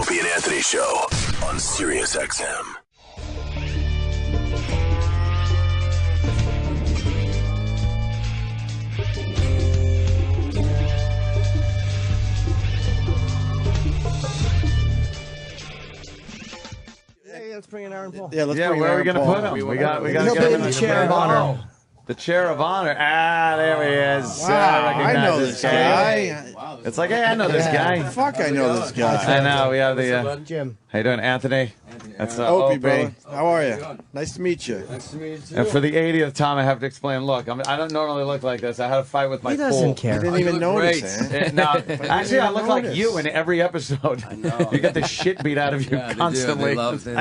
Opie and Anthony Show on Sirius XM. Hey, let's bring in Aaron Paul. Yeah, where are we going to put him? We got to He'll get be him in the chair of honor. The chair of honor. Ah, there he is. Wow, I I recognize know this guy. It's like, hey, I know this guy. Fuck, I know this guy. I know. We have the Jim. how you doing, Anthony? That's Opie, Opie. buddy. How are you? Nice to meet you. Nice to meet you too. And for the 80th time, I have to explain. Look, I don't normally look like this. I had a fight with my He doesn't pool. I care. didn't even look notice great. it. No, actually, I look like notice. you in every episode. I know. You get the shit beat out of you Yeah, constantly. They love They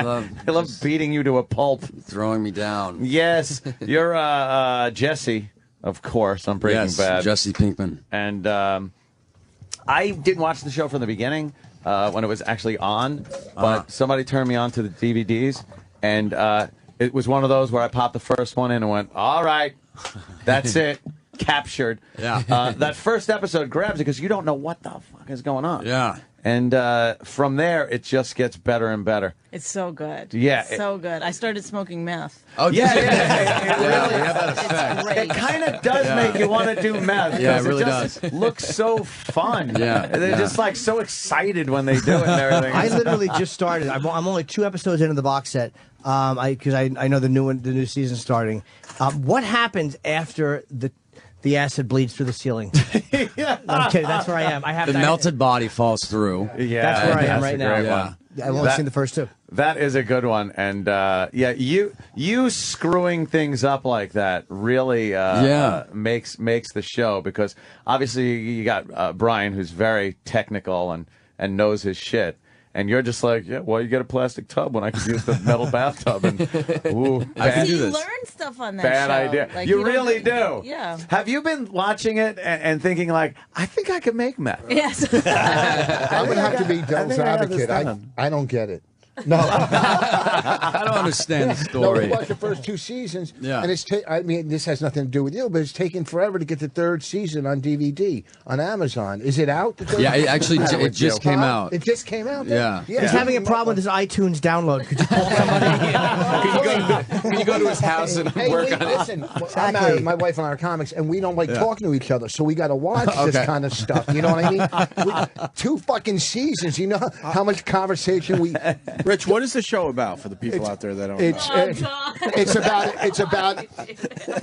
love just beating you to a pulp. throwing me down. Yes, you're Jesse, of course, on Breaking Yes, Bad. Jesse Pinkman. And I didn't watch the show from the beginning when it was actually on, but somebody turned me on to the DVDs, and it was one of those where I popped the first one in and went, all right, that's it, captured. Yeah. That first episode grabs it because you don't know what the fuck is going on. Yeah. And from there, it just gets better and better. It's so good. Yeah, It's so good. I started smoking meth. Oh, Yeah, did you? yeah, it really we have that effect. It's great. It kind of does make you want to do meth. Yeah, it 'cause really just looks so fun. Yeah, They're yeah. just like so excited when they do it and everything. I literally just started. I'm only 2 episodes into the box set. Because I know the new season starting. What happens after the acid bleeds through the ceiling? I'm kidding. That's where I am. I have The melted body falls through. Yeah, That's where I am that's right a now. great Yeah. one. I've only seen the first 2. That is a good one, and yeah, you screwing things up like that really makes the show, because obviously you got Brian, who's very technical and knows his shit. And you're just like, yeah, well, you get a plastic tub when I could use the metal bathtub. And ooh, I can See, do you this. learn stuff on that bad show. idea. Like, you don't really do. Yeah. Have you been watching it and thinking like, I think I could make meth? Yes. I would have to be devil's think I have this advocate. down. I don't get it. No, I don't understand the no. story. We watched the first 2 seasons, Yeah. and I mean, this has nothing to do with you, but it's taken forever to get the 3rd season on DVD on Amazon. Is it out? Yeah, it actually it just came out. It just came out. Yeah. He's having a problem with his iTunes download. Could you call somebody? Can you go to his house and Hey, work on it? listen, I'm married, my wife and I are comics, and we don't like talking to each other, so we got to watch this Okay. kind of stuff. You know what I mean? 2 fucking seasons. You know how much conversation we. Rich, what is the show about for the people out there that don't know? It's about.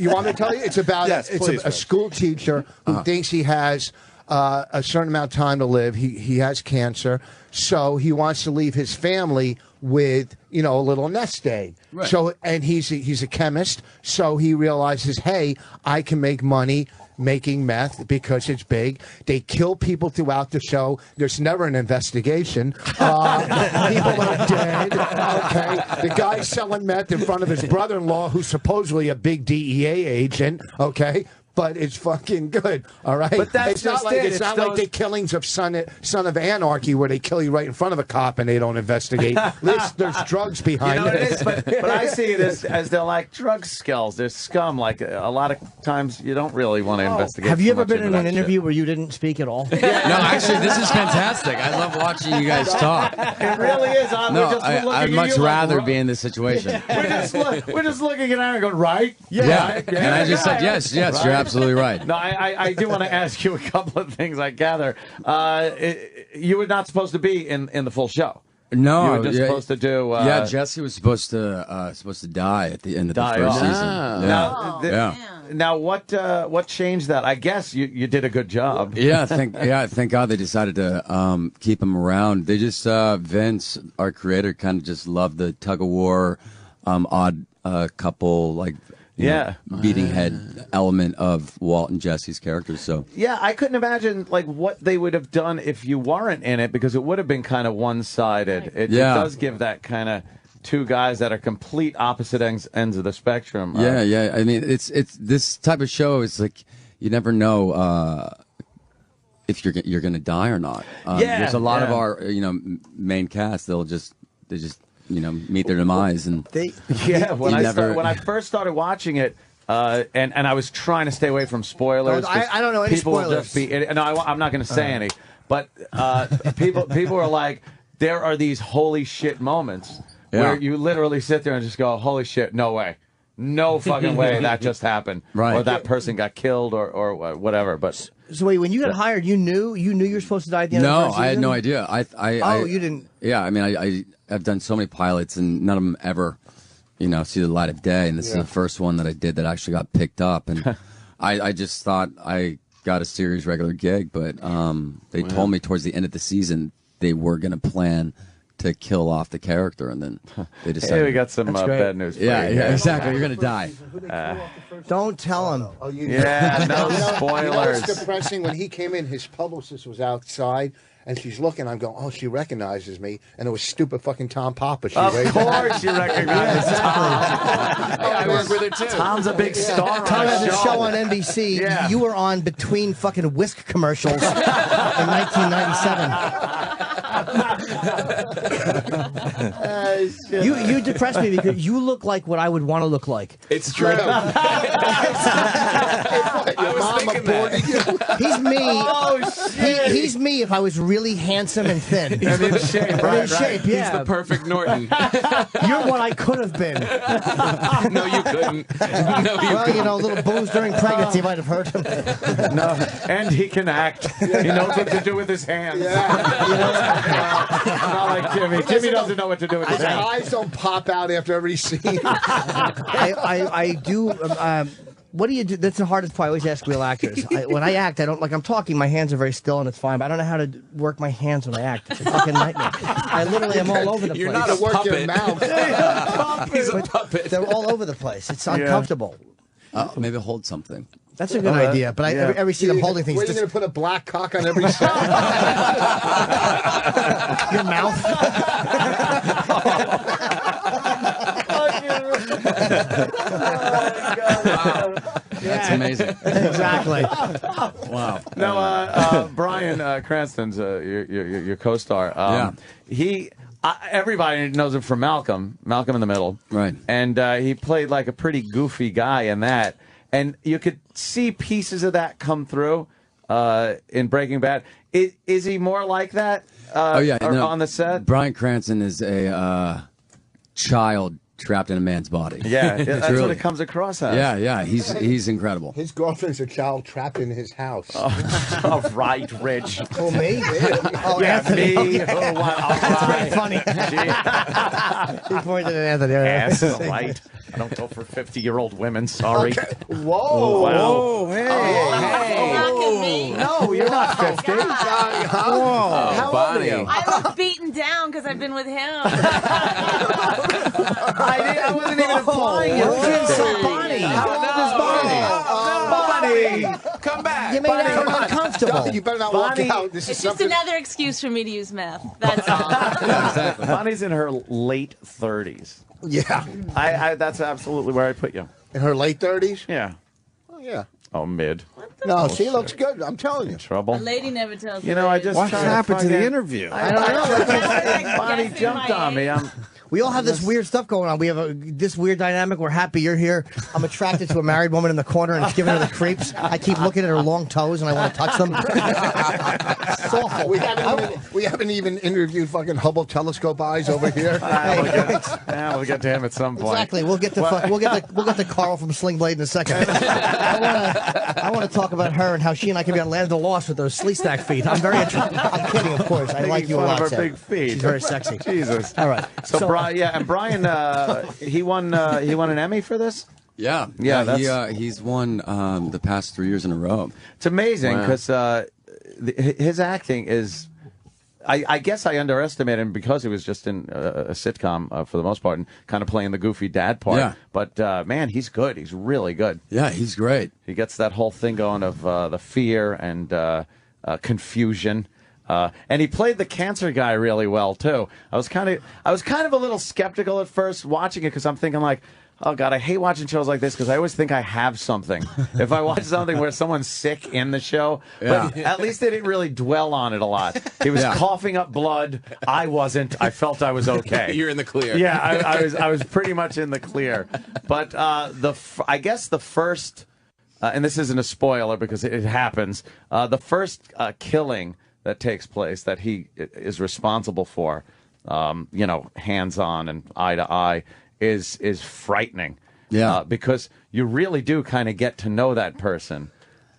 You want me to tell you? It's about. Yes, it's please, a school teacher who thinks he has a certain amount of time to live. He has cancer, so he wants to leave his family with a little nest egg. Right. So and he's a chemist, so he realizes, hey, I can make money making meth because it's big. They kill people throughout the show. There's never an investigation. People are dead. Okay, the guy's selling meth in front of his brother-in-law, who's supposedly a big DEA agent. Okay. But it's fucking good, all right. But that's it's not just like it. it's It's not those- like the killings of Son of Anarchy, where they kill you right in front of a cop and they don't investigate. There's drugs behind It it. is, but I see it as they're like drug skulls. They're scum. Like a lot of times, you don't really want to investigate. Have you too ever much been into in that an shit. interview where you didn't speak at all? No, actually, this is fantastic. I love watching you guys talk. It really is. No, we're just looking I'd at much you like, rather "Ro-" be in this situation. We're just looking at Aaron going, right? Yeah, right, and I just said yes, Right. you're absolutely right. No, I do want to ask you a couple of things. I gather you were not supposed to be in the full show. No, You were just supposed to do. yeah, Jesse was supposed to die at the end of the Die first off. season. Now, Yeah. now, what changed that? I guess you did a good job. Thank God they decided to keep him around. They just Vince, our creator, kind of just loved the tug of war, odd couple, like you know, beating head element of Walt and Jesse's characters. So Yeah, I couldn't imagine like what they would have done if you weren't in it, because it would have been kind of one-sided. It does give that kind of two guys that are complete opposite ends of the spectrum. yeah. I mean, it's this type of show is like you never know if you're going to die or not. There's a lot of our main cast. They just meet their demise, and when I first started watching it, and I was trying to stay away from spoilers. I don't know any people will spoilers. just be, no, I'm not going to say any. But people are like, there are these holy shit moments where you literally sit there and just go, holy shit, no way. No fucking way that just happened. Right. Or that person got killed or whatever. But So wait, when you got hired, you knew you were supposed to die at the end of the first season? I had no idea. You didn't. Yeah, I mean, I've done so many pilots, and none of them ever, see the light of day. And this is the first one that I did that actually got picked up. And I just thought I got a series regular gig, but they told me towards the end of the season they were going to plan to kill off the character, and then they decided. Hey, we got some bad news for you. Yeah, exactly. You're going to die. Don't tell him. No spoilers. You know what's depressing? When he came in, his publicist was outside, and she's looking. I'm going, oh, she recognizes me, and it was stupid fucking Tom Papa. Of course you recognize Tom. I work with her too. Tom's a big star. Tom has a show. show on NBC. Yeah. You were on between fucking Whisk commercials in 1997. You depress me because you look like what I would want to look like. It's true. I was thinking that. He's me. Oh, shit. He's me if I was really handsome and thin. And in shape, right? In shape, yeah. He's the perfect Norton. You're what I could have been. No, you couldn't. No, you Well, couldn't. a little booze during pregnancy might have hurt him. No, and he can act. He knows what to do with his hands. Not like Jimmy. Jimmy doesn't know what to do with his His hands. eyes don't pop out after every scene. I do. What do you do? That's the hardest part. I always ask real actors. When I act, I don't I'm talking. My hands are very still, and it's fine. But I don't know how to work my hands when I act. It's a fucking nightmare. I literally am all over the You're place. not a Work your puppet. mouth. He's a puppet. They're all over the place. It's uncomfortable. Maybe hold something. That's a good idea. But every scene I'm holding things. Where are you Just, going to put a black cock on every set? your mouth. That's amazing. Exactly. Wow. No, Bryan Cranston's your co-star. Everybody knows him from Malcolm in the Middle. Right. And he played like a pretty goofy guy in that. And you could see pieces of that come through in Breaking Bad. Is he more like that on the set? Bryan Cranston is a child trapped in a man's body. Yeah, that's Truly. what it comes across as. Yeah, he's incredible. His girlfriend's a child trapped in his house. Oh, right, Rich. Who, me? Oh, Yeah, Anthony. me. Okay. Oh, wow. That's very funny. He pointed at Anthony. Yes, right. I don't go for 50-year-old women. Sorry. Whoa. Wow. Hey. No, you're not 50. God. Whoa. How old are you? I look beaten down because I've been with him. I wasn't even implying it. Bonnie. How old is Bonnie? Bonnie. Come back. You made her uncomfortable. You better not Bonnie- walk out. This is It's just something. another excuse for me to use meth. That's all. Exactly. Bonnie's in her late 30s. Yeah. That's absolutely where I put you. In her late 30s? Yeah. Oh, yeah. Oh, mid. No, she looks good. I'm telling you. Trouble. A lady never tells me. You know, I just What tried happened to the fucking- interview? I don't know. Bonnie Guessing jumped my on me. age. We all have this weird stuff going on. We have this weird dynamic. We're happy you're here. I'm attracted to a married woman in the corner and it's giving her the creeps. I keep looking at her long toes and I want to touch them. It's awful. We haven't even interviewed fucking Hubble telescope eyes over here. We'll get to him at some point. Exactly. We'll get to Carl from Sling Blade in a second. I want to talk about her and how she and I can be on Land of the Lost with those sleeve stack feet. I'm very interested. I'm kidding, of course. I like you a Fun lot. of her Sam. big feet. She's very sexy. Jesus. All right. So Brian, and Brian, he won an Emmy for this. Yeah, he's won the past 3 years in a row. It's amazing because his acting is. I guess I underestimated him because he was just in a sitcom for the most part and kind of playing the goofy dad part. Yeah. But man, he's good. He's really good. Yeah, he's great. He gets that whole thing going of the fear and confusion. And he played the cancer guy really well too. I was kind of a little skeptical at first watching it because I'm thinking like, oh God, I hate watching shows like this because I always think I have something. If I watch something where someone's sick in the show, but at least they didn't really dwell on it a lot. He was coughing up blood. I wasn't. I felt I was okay. You're in the clear. Yeah, I was pretty much in the clear. But I guess the first, and this isn't a spoiler because it happens. The first killing that takes place that he is responsible for, hands on and eye to eye, is frightening. Yeah. Because you really do kind of get to know that person.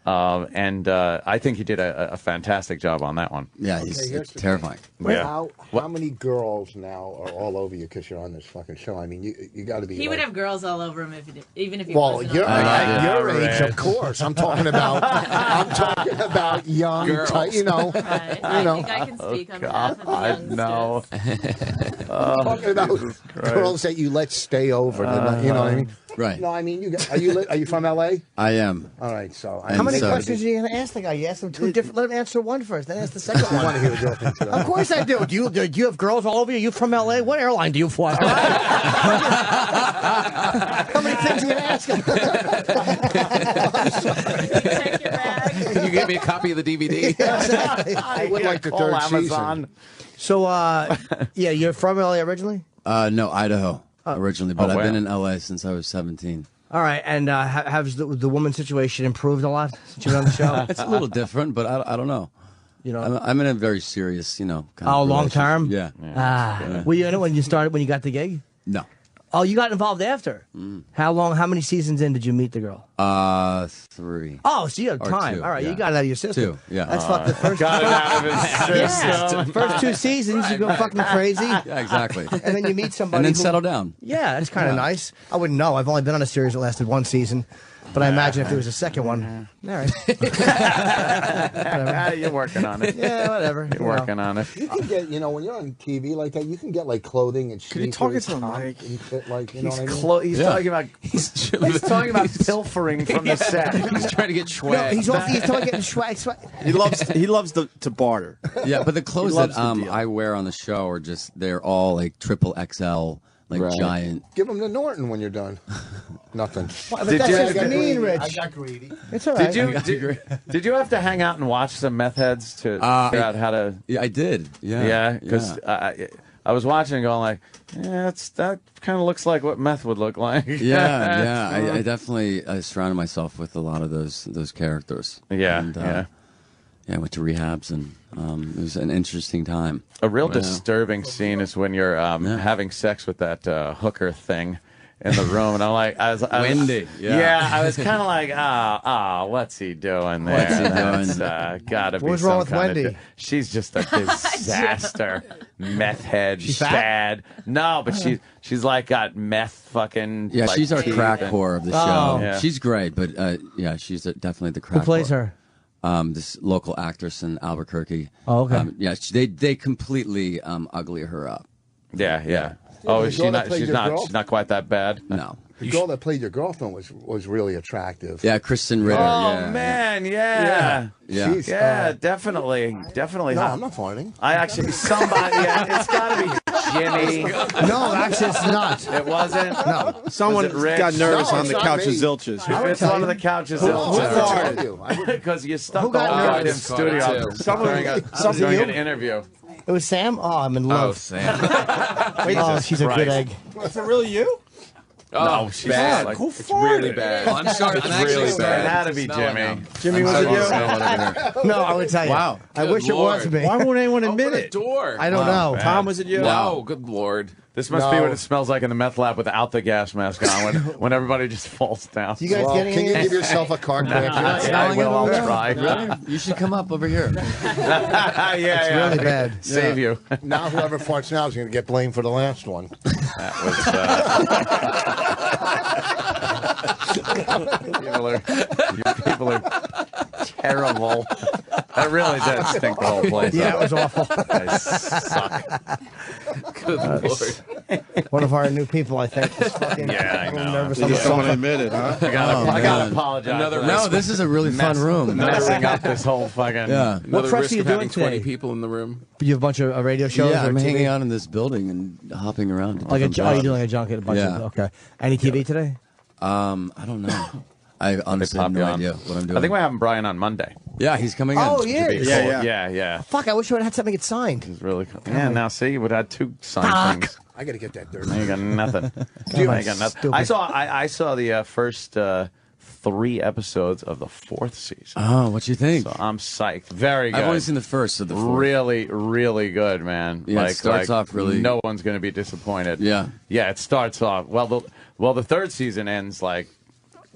And I think he did a fantastic job on that one. Yeah, Okay, he's here's the terrifying. Yeah. How many girls now are all over you because you're on this fucking show? I mean, you got to be. He would have girls all over him even if he Well, wasn't. you're on at your Rich. age, of course. I'm talking about. I'm talking about young, Girls. Right. I think I can speak on behalf of the youngsters. No. talking about girls that you let stay over. You know what I mean? Right. No, I mean, are you from L.A.? I am. All right, so And How many so- questions are you going to ask the guy? You ask him two different. Let him answer one first, then ask the second I want one. to hear what you're thinking. Of course I do. Do you have girls all over you? You from L.A.? What airline do you fly? How many things are you going to ask him? Check your bag. Can you get me a copy of the DVD? I would like the Call third Amazon. So, yeah, you're from L.A. originally? No, Idaho originally, but Oh, I've been wow. in LA since I was 17. All right, and has the woman situation improved a lot since you've been on the show? It's a little different, but I don't know. You know, I'm in a very serious, kind oh, of long relationship. term. Yeah. Were you in it when you got the gig? No. Oh, you got involved after. How long? How many seasons in did you meet the girl? 3. Oh, so you had Or time. 2, All right, yeah. you got it out of your system. 2, yeah. That's fucking the first. Got it out of his system. First 2 seasons, you go fucking crazy, Yeah, exactly. and then you meet somebody And then who- settle down. Yeah, that's kind of nice. I wouldn't know. I've only been on a series that lasted 1 season, but I imagine if there was a second one, all right. You're working on it. Yeah, whatever. You're working on it. You can get, when you're on TV like that, you can get like clothing and Could you sneakers. talk into the top mic? and shit, like, you know He's, what I mean? he's Yeah. talking about he's talking about pilfering from the set. He's trying to get No, swag. he's talking getting swag. He loves to barter. Yeah, but the clothes loves that the deal. I wear on the show are they're all like triple XL, like Right. giant. Give them to Norton when you're done. Nothing. But Did that's you- just mean, I Rich. got greedy. It's all right. Did you have to hang out and watch some meth heads to figure out how to? Yeah, I did. Yeah. Yeah, because I was watching and going like, yeah, that kind of looks like what meth would look like. Yeah. I definitely surrounded myself with a lot of those characters. Yeah, And, yeah. Yeah, I went to rehabs, and it was an interesting time. A real disturbing scene is when you're having sex with that hooker thing in the room, and I was Wendy, yeah. Yeah, I was kind of like, what's he doing there? What's he doing? That's, gotta be What was some wrong with kind of Wendy? she's just a disaster. Meth head, She's fat? bad. No, but she's like got meth fucking. Yeah, like, she's our teeth crack and- whore of the Oh. show. Yeah. She's great, but yeah, she's definitely the crack Who plays whore. her? This local actress in Albuquerque. Oh, okay. Yeah, they completely ugly her up. Yeah. Oh, the is girl she that not? played She's your not. girl? She's not quite that bad. No. The girl that played your girlfriend was really attractive. Yeah, Kristen Ritter. Oh yeah, man, yeah. Yeah. She's, Definitely No, hot. I'm not farting. I actually somebody. Yeah, it's got to be Jimmy. No, actually, it's not. It wasn't. No. Someone Was it Rich? got nervous No, on it's the not couch of me. Zilches. It's one of the couches. Who farted? told you? I wouldn't- Because you stuck Who all got goddamn nervous? studio Caught it, too. during an interview. It was Sam. Oh, I'm in love. Sam. Oh, she's a good egg. Is it really you? No, she's bad. like, Who it's farted? really bad. I'm sorry. I'm really actually bad. It had to be Jimmy. Jimmy, was it you? No, I would tell you. Wow. I wish it was me. Why won't anyone admit it? Door. I don't know. Tom, was it you? No, good lord. This must be what it smells like in the meth lab without the gas mask on when everybody just falls down. You guys Well, getting can you any? give yourself a car crack? I will. I'll try. Really? You should come up over here. yeah, It's really bad. Save you. Now whoever farts now is going to get blamed for the last one. People are terrible. That really does stink the whole place. Yeah, it was awful. They suck. Good lord. One of our new people, I think, is fucking Yeah, I a little know. nervous on Did the someone sofa. admit it, huh? I gotta apologize. Another for No, this is a really fun room. messing up this whole fucking. Yeah. Another press risk are you of doing having 20 today? people in the room. You have a bunch of radio shows. Yeah, or I'm TV? hanging out in this building and hopping around. to Like different are you jobs. doing a junket? A bunch Yeah. of okay. Any TV today? I don't know. I honestly have pop no you on. idea what I'm doing. I think we're having Brian on Monday. Yeah, he's coming in. Oh, he is? Yeah. Fuck! I wish I would have had something get signed. It's really cool. Yeah, now see, you would have had two signed things. I got to get that dirt. Now you got nothing. you I got nothing. stupid. I saw the first 3 episodes of the 4th season. Oh, what you think? So I'm psyched. Very good. I've only seen the first of the 4th. Really, really good, man. Yeah, it starts off really. No one's going to be disappointed. Yeah. Yeah, it starts off well. The 3rd season ends like,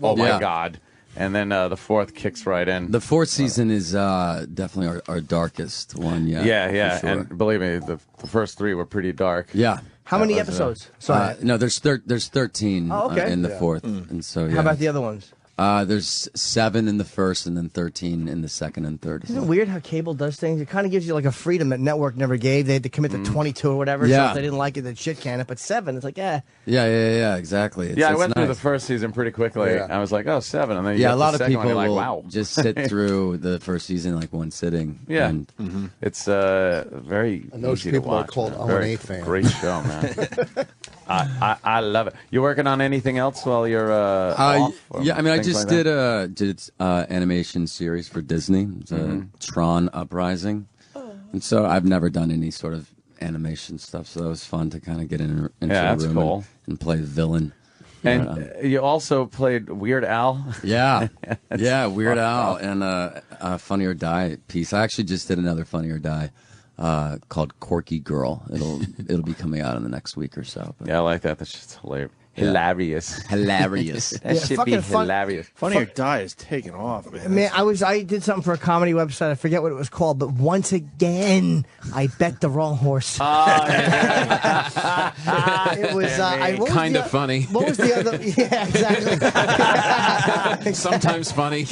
oh my god, and then the 4th kicks right in. The 4th season is definitely our darkest one. Yeah. Yeah. for sure. And believe me, the first 3 were pretty dark. Yeah. How many episodes? Sorry. No, there's 13 in the 4th, and so yeah. How about the other ones? There's 7 in the first, and then 13 in the second and third. Isn't it weird how cable does things? It kind of gives you like a freedom that network never gave. They had to commit to 22 or whatever. So Yeah. if they didn't like it, they'd shit can it. But 7, it's like, eh. Yeah, exactly. I it's went through nice. the first season pretty quickly. Yeah. I was like, oh, 7. And then you Yeah, get a lot the of second people one, you're will like, wow. just sit through the first season like one sitting. Yeah. And It's very And those easy people to are watch. called man. O&A Very fans. Great show, man. I love it. You working on anything else while you're off? or yeah, I mean, I things just like that? did animation series for Disney. It's a Tron Uprising, and so I've never done any sort of animation stuff. So that was fun to kind of get into that's the room cool. and play the villain. And you also played Weird Al. Yeah, Weird Al and a Funny or Die piece. I actually just did another Funny or Die called Corky Girl. It'll be coming out in the next week or so. But Yeah, I like that. That's just hilarious. hilarious. That should be fucking fun. hilarious. Funny or Die is taking off, man. Man, I did something for a comedy website. I forget what it was called, but once again, I bet the wrong horse. It was what was Kind the of funny. What was the other? Yeah, exactly. Sometimes funny.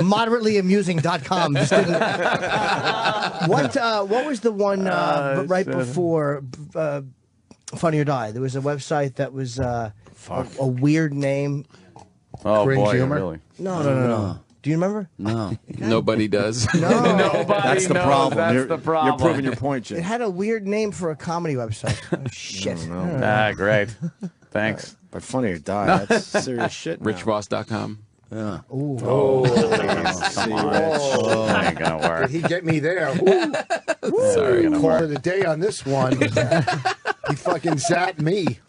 Moderately-amusing.com. Just didn't. What was the one right before Funny or Die? There was a website that was a weird name. Oh, Cringe boy, humor? really? No. Do you remember? No. Nobody does. Nobody That's the knows. problem. That's You're, the problem. You're proving your point, It Jim. had a weird name for a comedy website. Oh, shit. Great. Thanks. But Funny or Die, that's serious shit. now. Richboss.com. Yeah. Come on. That ain't going to Did work. he get me there? Ooh. Sorry. Call it a day on this one. He fucking zapped me.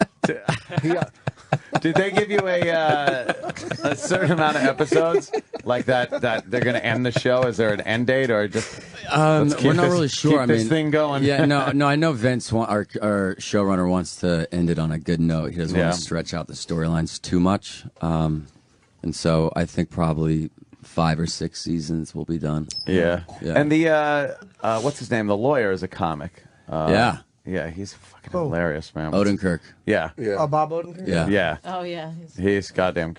Did they give you a certain amount of episodes like that they're going to end the show? Is there an end date or just let's keep We're not this- really sure. Keep this thing going. Yeah, no. I know Vince, our showrunner, wants to end it on a good note. He doesn't want to stretch out the storylines too much, and so I think probably 5 or 6 seasons will be done. Yeah. Yeah. And the what's his name? The lawyer is a comic. Yeah. Yeah, he's fucking hilarious, man. Odenkirk. Yeah. Oh, Bob Odenkirk? Yeah. Yeah. Oh yeah. He's great on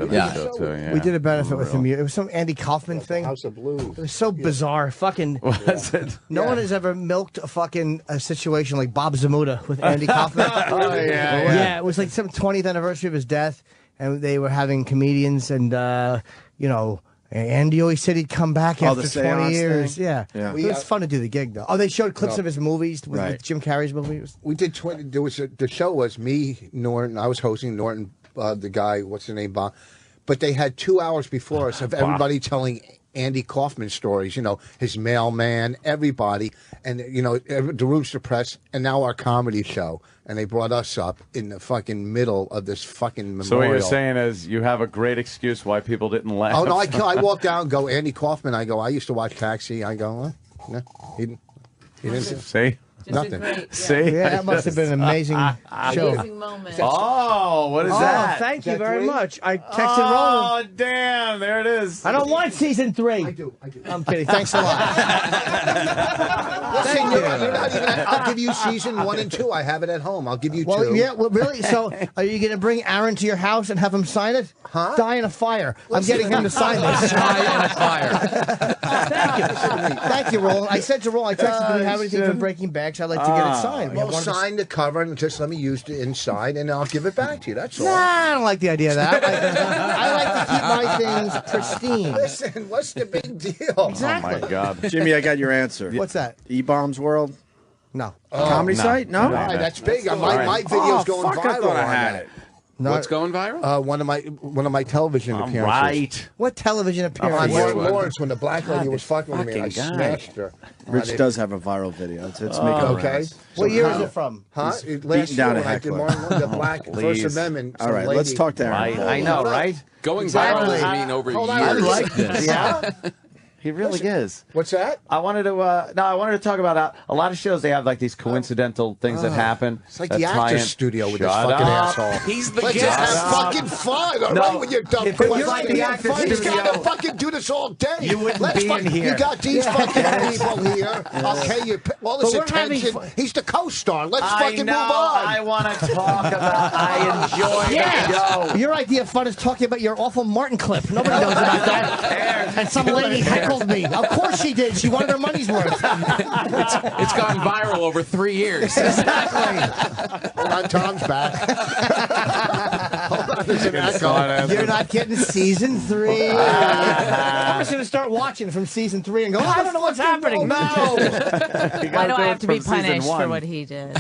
that Yeah. show too. Yeah. We did a benefit with him. It was some Andy Kaufman thing. House of Blues. It was so bizarre. Fucking. Was it? No one has ever milked a situation like Bob Zamuda with Andy Kaufman. Yeah, it was like some 20th anniversary of his death, and they were having comedians, and Andy always said he'd come back after the 20 seance years. thing? Yeah. Yeah. It was fun to do the gig, though. Oh, they showed clips of his movies with Jim Carrey's movies. We did 20. There was the show was me, Norton. I was hosting Norton, the guy. What's his name, Bob? But they had 2 hours before us of everybody telling Andy Kaufman stories. His mailman, everybody, and the Rooster Press, and now our comedy show. And they brought us up in the fucking middle of this fucking memorial. So what you're saying is you have a great excuse why people didn't laugh. Oh no! I walk down, go Andy Kaufman. I go. I used to watch Taxi. I go. No, he didn't. See? Just Nothing. A great, yeah. See? Yeah, that must have been an amazing show. Amazing moment. Oh, what is that? Thank you that very three? much. I texted Roland. Oh, damn. There it is. I don't want season 3. I do. I'm kidding. Thanks a lot. Listen, you're not even, I'll give you season 1 and 2. I have it at home. I'll give you 2. Well, yeah, well, really? So, are you going to bring Aaron to your house and have him sign it? Huh? Die in a fire. I'm getting him to sign this. Die in a fire. Thank you. Thank you, Roland. I said to Roland, I texted, do we have anything from Breaking Bad? 'Cause I'd like to get it signed. We have Well, one of the- sign the cover and just let me use the inside, and I'll give it back to you. That's all. Nah, I don't like the idea of that. I like to keep my things pristine. Listen, what's the big deal? Oh, Exactly. my God. Jimmy, I got your answer. What's that? E-Bombs World? No. Comedy site? No? All right, that's big. My right. video's Oh, going fuck, viral I thought I on had that. it. What's going viral? One of my television appearances. Right. What television On appearance? Martin Lawrence, when the black lady was fucking with me, and I Fucking guy. smashed her. Rich does have a viral video. It's making Okay. rounds. What year is it from? Huh? He's Last beating down year a when I did heckler. Martin Lawrence, the black First Please. Amendment. All some right, lady- let's talk to Aaron. Right. I know, right? Going Exactly. viral doesn't mean over Hold on, years. I like this. Yeah. He really is. What's that? I wanted to I wanted to talk about a lot of shows. They have like these coincidental things that happen. It's like that the tie actor's in. studio with Shut this fucking up. asshole. He's the Let's just guest. have fucking fun, all No, right, with your dumb if it was questions. like the actor's He's got studio, to fucking do this all day. you wouldn't Let's be in fucking, here. You got these fucking people here. Okay, you all this But we're having attention. fun. He's the co-star. Let's I fucking know. move on. I want to talk about. I enjoy the show. Your idea of fun is talking about your awful Martin clip. Nobody knows about that. And some lady heckled me. Of course she did. She wanted her money's worth. It's gone viral over 3 years. Exactly. Hold on, Tom's back. Hold on, there's an echo. You're not getting season 3. I'm just going to start watching from season 3 and go, I don't know what's happening. No. Why do I have to be punished for what he did?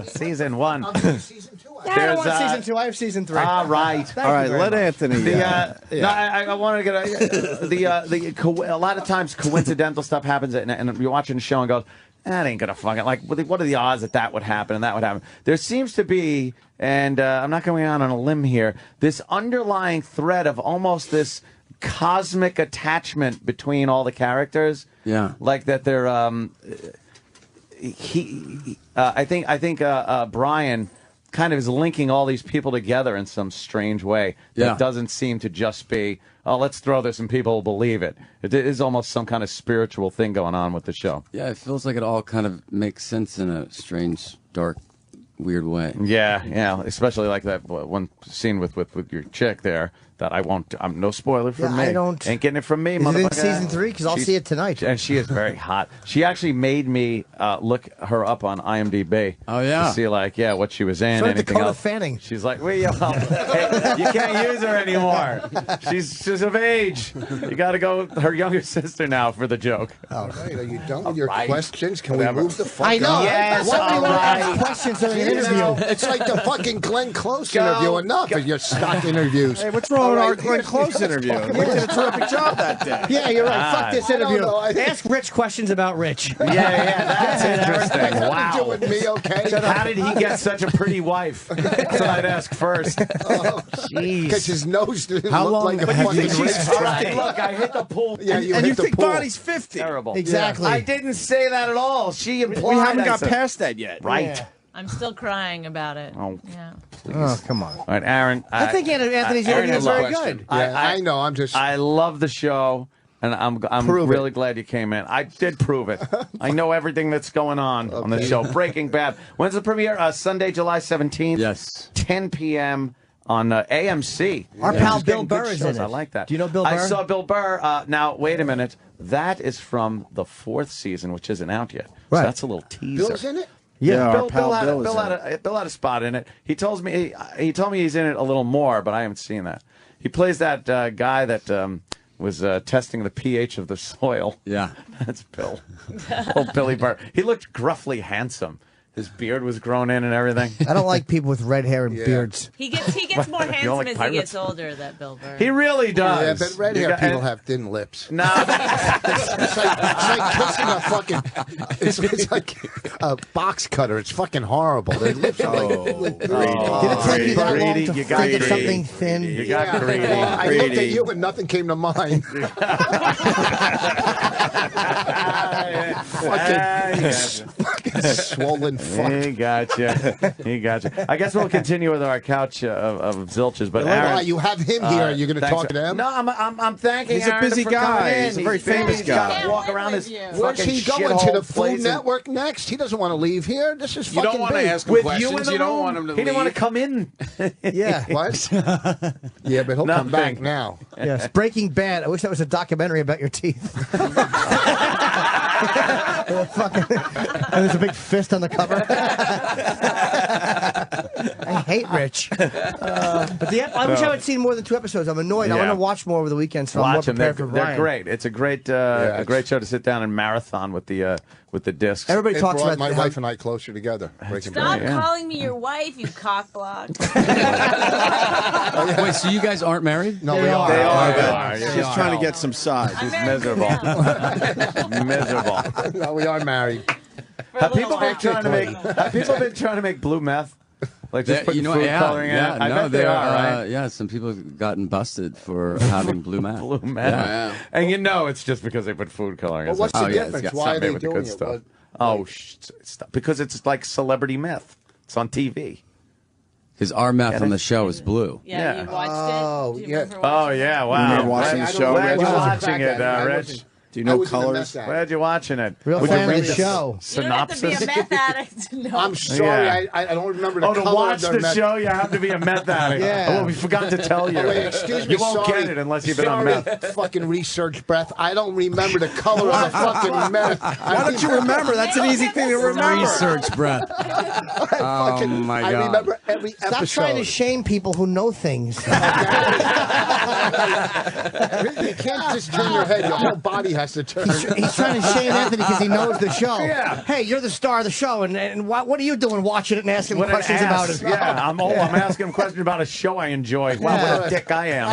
Season 1. Season 2. I don't There's, want season 2. I have season 3. All right. Thank All you right, very let much. Anthony. No, I want to get a lot of times coincidental stuff happens, and you're watching a show and goes, that ain't gonna fucking like. What are the odds that would happen and that would happen? There seems to be, and I'm not going out on a limb here, this underlying thread of almost this cosmic attachment between all the characters. Yeah. Like that they're I think Brian kind of is linking all these people together in some strange way that Yeah. doesn't seem to just be, oh, let's throw this and people will believe it. It is almost some kind of spiritual thing going on with the show. Yeah, it feels like it all kind of makes sense in a strange, dark, weird way. Yeah, especially like that one scene with your chick there. That I won't. I'm no spoiler from me. I don't. Ain't getting it from me. Is it in motherfucker. season 3? Because I'll She's- see it tonight. And she is very hot. She actually made me look her up on IMDb. Oh, yeah. To see what she was in. So did anything Dakota else. Fanning. She's like, hey, you can't use her anymore. She's of age. You got to go with her younger sister now for the joke. All right, are you done with your right. questions? Can Whatever. we move the fuck I know. on? Yes, Why do you want to all ask right. questions in an You know, interview? it's like the fucking Glenn Close Go. interview. Enough of your stock interviews. Hey, what's wrong with All our right. Glenn Close interview? We did a terrific job that day. Yeah, you're right. Fuck this I don't interview. know. Ask Rich questions about Rich. Yeah, that's interesting. Nothing to do Wow. with me, okay? How did he get such a pretty wife? That's what I'd ask first. Because Jeez. his nose didn't How look long- like a but you fucking think she's racetrack. All right, look, I hit the pool. Yeah, you and hit you the think pool. Bonnie's 50. Terrible. Exactly. I didn't say that at all. She implied. We haven't I got said- past that yet. Right. Yeah. I'm still crying about it. Oh. Yeah. Oh, come on. All right, Aaron. I think Anthony's Aaron interview has is a very question. good. Yeah, I know. I'm just. I love the show, and I'm Prove it. really glad you came in. I did prove it. I know everything that's going on the show. Breaking Bad. When's the premiere? Sunday, July 17th. Yes. 10 p.m. on AMC. Our Yeah. pal Just Bill getting good Burr is shows. in it. I like that. Do you know Bill I Burr? saw Bill Burr. Now, wait a minute. That is from the 4th season, which isn't out yet. Right. So that's a little teaser. Bill's in it? Yeah, our Bill, pal Bill, had, Bill is Bill, in had it. a, Bill had a spot in it. He told me he's in it a little more, but I haven't seen that. He plays that guy that was testing the pH of the soil. Yeah. That's Bill. Oh, Billy Burr. He looked gruffly handsome. His beard was grown in and everything. I don't like people with red hair and beards. He gets more You don't handsome like as pirates? he gets older, that Bill Burr. He really Yeah, does. but red You hair got- people have thin lips. No, It's like kissing a fucking. It's like a box cutter. It's fucking horrible. Their lips are like. Did it take you that long Greedy, to you got think of greedy. something thin? you got Yeah, greedy. well, I looked at Greedy. you and nothing came to mind. Fucking swollen fuck. He got you. He got you. I guess we'll continue with our couch of zilches. But Why, Aaron, you have him here. You're going to thanks. talk to him? No, I'm thanking He's a Aaron busy for guy. coming in. He's a very famous busy. He's got guy. to walk around his Where's fucking he going to shithole the Food place and- Network next? He doesn't want to leave here. This is You fucking don't want to big. ask him With questions. you in the You don't room? want him to He didn't want to leave. come in. Yeah. What? Yeah, but he'll come back Nothing. now. Yes. Breaking Bad. I wish that was a documentary about your teeth. And there's a big fist on the cover. I hate Rich. But I wish I had seen more than 2 episodes. I'm annoyed. I Yeah. want to watch more over the weekend, so I'm more Watch them. They're, prepared for they're Brian. great. It's a great show to sit down and marathon with the discs. Everybody It talks brought about my how- wife and I closer together. Breaking Stop Bad. calling me your wife, you cockblock. Wait, so you guys aren't married? No, we are. They are. They but are, yeah. She's trying to get some sides. I'm He's married miserable. now. Miserable. No, we are married. For a Have little people been while. trying to make? Have people been trying to make blue meth? Like just putting food yeah, coloring in it? I bet they they're, are, right? Yeah, some people have gotten busted for having blue meth. Blue meth. Yeah. And it's just because they put food coloring in Well, what's it. the Oh, yeah, it's difference? got Why are Something they with the doing good it? stuff. What- Stop. Because it's like celebrity meth. It's on TV. Because our meth on the show is blue. Yeah, Yeah. you watched Oh, it? Do you yeah. remember watching Oh yeah, it? wow. You remember watching the show? Where'd you I was a watching it, crackhead. I Rich? wasn't- Do you I know was in a colors? mess act. Where'd you watching it? Real Would you fan of read the show. You don't have to be a synopsis? meth addict to know. I'm sorry, Yeah. I don't remember the Oh, to color watch of their the meth. show, you have to be a meth addict. Yeah. Oh, we forgot to tell you. Oh, wait, excuse me, You won't sorry. get it unless you've been on Sorry, meth. fucking research breath. I don't remember the color of the fucking meth. Why don't you remember? That's an easy thing to remember. Research, Brett. Oh, my I God. remember every Stop episode. trying to shame people who know things. You can't just turn your head. Your whole body has to turn. He's trying to shame Anthony because he knows the show. Yeah. Hey, you're the star of the show, and what are you doing watching it and asking What an questions about ass. it? Yeah, I'm asking him questions about a show I enjoy. Wow, what a dick I am.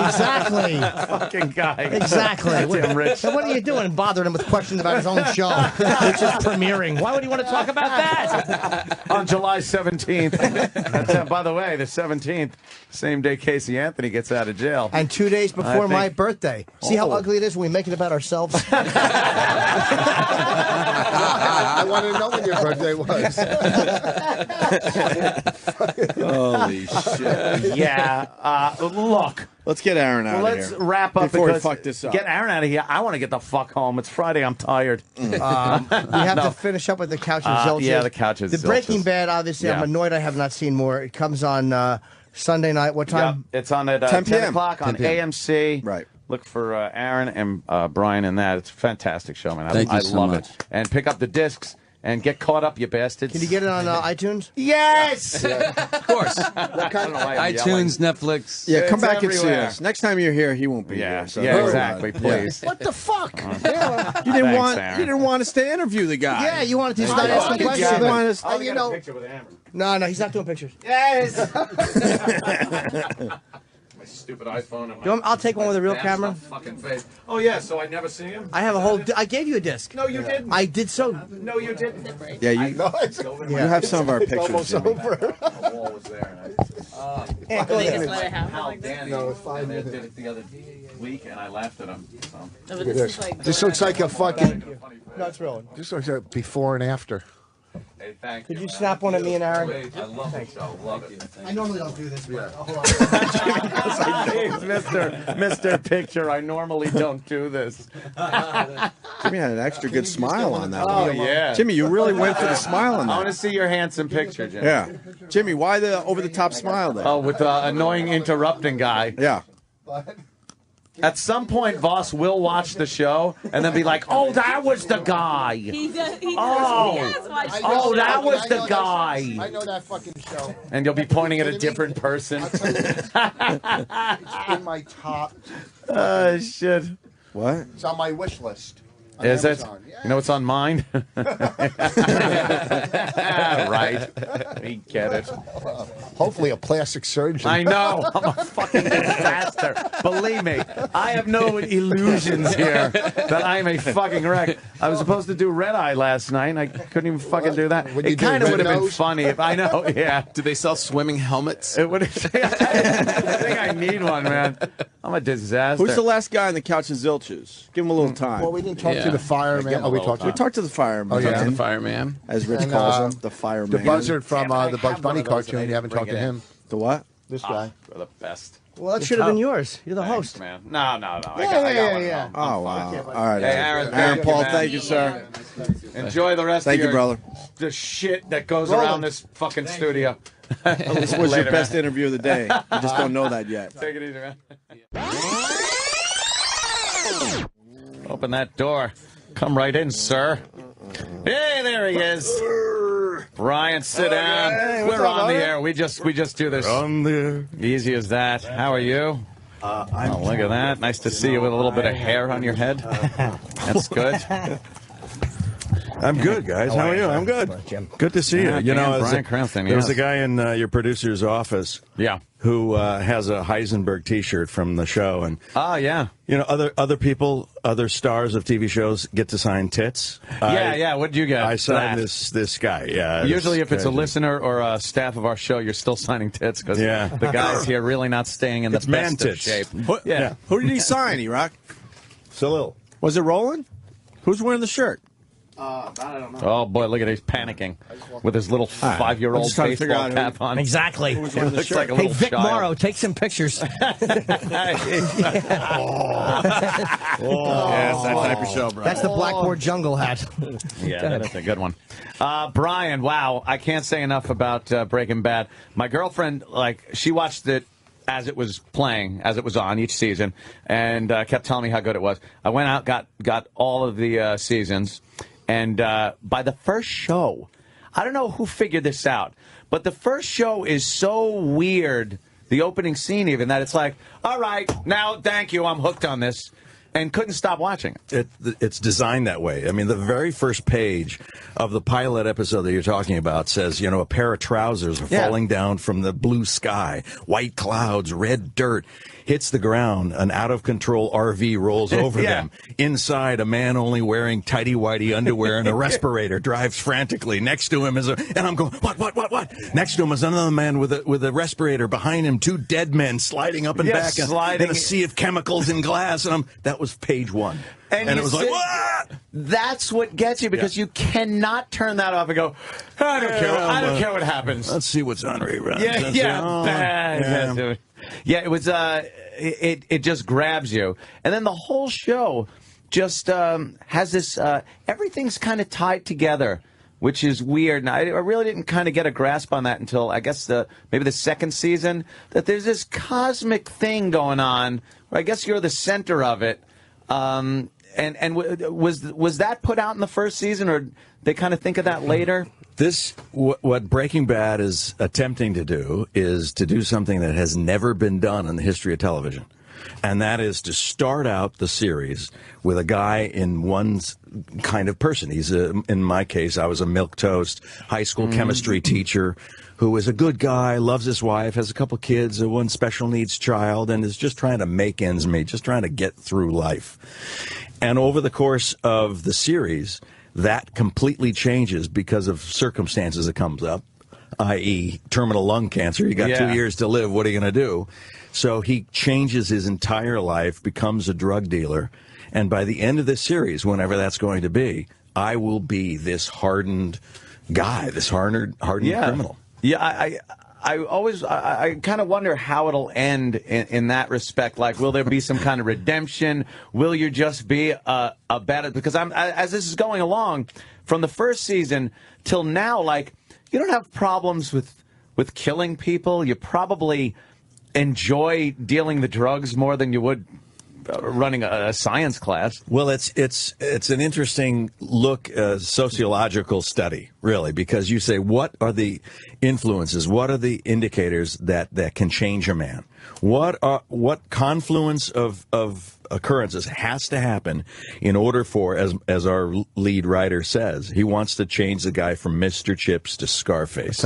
Exactly. Fucking guy. Exactly. That's him, Rich. So what are you doing? Bothering him with questions about his own show, which is premiering. Why would he want to talk about that? On July 17th. That's, by the way, the 17th, same day Casey Anthony gets out of jail. And 2 days before I my think- birthday. See how Oh. ugly it is when we make it about ourselves? I want to know when your birthday was. Holy shit. Yeah. Look. Let's get Aaron out Well, of let's here. wrap up before we because fuck this up. Get Aaron out of here. I want to get the fuck home. It's Friday. I'm tired. We have to finish up with the Couch and Zilches. yeah, the Couch and The Breaking Zilches. Bad, obviously, I'm Yeah. annoyed I have not seen more. It comes on Sunday night. What time? Yep. It's on at 10 10 p.m. o'clock on 10 p.m. AMC. Right. Look for Aaron and Brian in that. It's a fantastic show, man. Thank you I so love much. it. And pick up the discs and get caught up, you bastards. Can you get it on iTunes? Yes! Of course. I don't know why I'm yelling. iTunes, Netflix. Yeah, come It's back and see everywhere. us. Next time you're here, he won't be Yeah, here. So yeah, don't worry exactly. about it. Please. What the fuck? You didn't Thanks, want. Aaron. You didn't want us to interview the guy. Yeah, you wanted to start I asking wanted questions. to. You want us- And you know, No, he's not doing pictures. Yes! My stupid iPhone. And my I'll take one with a real That's camera. my fucking face. Oh, yeah, so I never see him? I have a whole. I gave you a disc. No, you didn't. I did so. No, you didn't. Yeah, you have some of our pictures. almost Jimmy. over. The wall was there. And go They ahead. just let it happen How like this. Danny No, it's 5 did minutes. it the other week, and I laughed at him. So. No, but this is like This looks like a fucking. No, it's rolling. This looks like before and after. Hey, thank Could you man. snap one of me and Aaron? I love the show. Love it. I normally don't do this. But hold on. Mr. Picture, I normally don't do this. Jimmy had an extra good smile on that Oh, one. yeah. Jimmy, you really went for the smile on I want to that. see your handsome picture, Jim. Yeah. Jimmy, why the over-the-top smile there? Oh, with the annoying interrupting guy. Yeah. At some point, Voss will watch the show and then be like, "Oh, that was the guy." he does. Oh. He does watch I it. know Oh, that was I the know that- guy. I know that fucking show. And you'll be pointing at a different person. I'll tell you, it's in my top. Oh shit! What? It's on my wish list. on Is it? Amazon. Yeah. You know what's on mine? Right. We get it. Hopefully a plastic surgeon. I know. I'm a fucking disaster. Believe me, I have no illusions here that I'm a fucking wreck. I was supposed to do Red Eye last night, and I couldn't even fucking do that. What'd you It do, kind of Red would have been Nose? funny if I know. Yeah. Do they sell swimming helmets? It would. I think I need one, man. I'm a disaster. Who's the last guy on the couch and Zilches? Give him a little time. Well, we didn't talk Yeah. to the fireman. Give him a Oh, we little talked We to talked to the fireman. Oh, yeah? The fireman. As Rich And, calls him, the fireman. the buzzard from Damn, I the Bugs have one Bunny of those and I cartoon. You haven't didn't talked to bring it him. The what? This guy. You're the best. Well, that should have been yours. You're the Thanks, host. man. No. I got yeah, one. yeah. Oh, wow. All right. Hey, Aaron, Aaron thank you, Paul, man. thank you, sir. Enjoy the rest Thank of you, your brother. the shit that goes around this fucking studio. This was Later, your best man. interview of the day. You just don't know that yet. Take it easy, man. Open that door. Come right in, sir. Hey, there he is. Brian, sit down. We're on the air. We just do this. On the air. Easy as that. How are you? Oh, look at that. Nice to see you with a little bit of hair on your head. That's good. I'm good, guys. How are you? I'm good. Good to see you. Yeah, You know, Brian Cranston, there's yes. a guy in your producer's office who has a Heisenberg T-shirt from the show. And yeah. You know, other people, other stars of TV shows get to sign tits. What did you get? I signed this guy. Yeah. Usually, if it's a listener or a staff of our show, you're still signing tits because the guys here really not staying in the It's man best of tits. shape. Yeah. Who did he sign, E-Rock? Salil. Was it Roland? Who's wearing the shirt? I don't know. Oh boy, look at he's panicking with his little 5-year-old I'm just trying to figure baseball out cap on. Exactly. Looks like a Hey, little Vic child. Morrow, take some pictures. Yes, that type of show, bro. That's the Blackboard Jungle hat. Yeah, that's a good one. Brian, wow, I can't say enough about Breaking Bad. My girlfriend, she watched it as it was playing, as it was on each season, and kept telling me how good it was. I went out, got all of the seasons, and by the first show, I don't know who figured this out, but the first show is so weird, the opening scene even, that it's like, all right, now, thank you, I'm hooked on this. And couldn't stop watching it. It's designed that way. I mean, the very first page of the pilot episode that you're talking about says, you know, a pair of trousers are falling down from the blue sky, white clouds, red dirt, hits the ground, an out-of-control RV rolls over them. Inside, a man only wearing tighty-whitey underwear and a respirator drives frantically. Next to him and I'm going, what? Next to him is another man with a respirator. Behind him, 2 dead men sliding up and back in a sea of chemicals and glass. And that was page 1. And it was like, what? That's what gets you, because you cannot turn that off and go, I don't care. I don't care what happens. Let's see what's on reruns. Yeah, it was. It just grabs you, and then the whole show just has this. Everything's kind of tied together, which is weird. And I really didn't kind of get a grasp on that until I guess maybe the second season. That there's this cosmic thing going on where I guess you're the center of it. And was that put out in the first season, or they kind of think of that later? What Breaking Bad is attempting to do is to do something that has never been done in the history of television. And that is to start out the series with a guy in one's kind of person. He's, in my case, I was a milquetoast high school chemistry teacher who is a good guy, loves his wife, has a couple kids, one special needs child, and is just trying to make ends meet, just trying to get through life. And over the course of the series, that completely changes because of circumstances that comes up, i.e. terminal lung cancer. You got 2 years to live. What are you going to do? So he changes his entire life, becomes a drug dealer. And by the end of this series, whenever that's going to be, I will be this hardened guy, this hardened criminal. Yeah, I kind of wonder how it'll end in that respect. Like, will there be some kind of redemption? Will you just be a bad? Because as this is going along, from the first season till now, like, you don't have problems with killing people. You probably enjoy dealing the drugs more than you would running a science class. Well, it's an interesting look, sociological study, really, because you say, what are the influences? What are the indicators that can change a man? What confluence of occurrences has to happen in order for, as our lead writer says, he wants to change the guy from Mr. Chips to Scarface.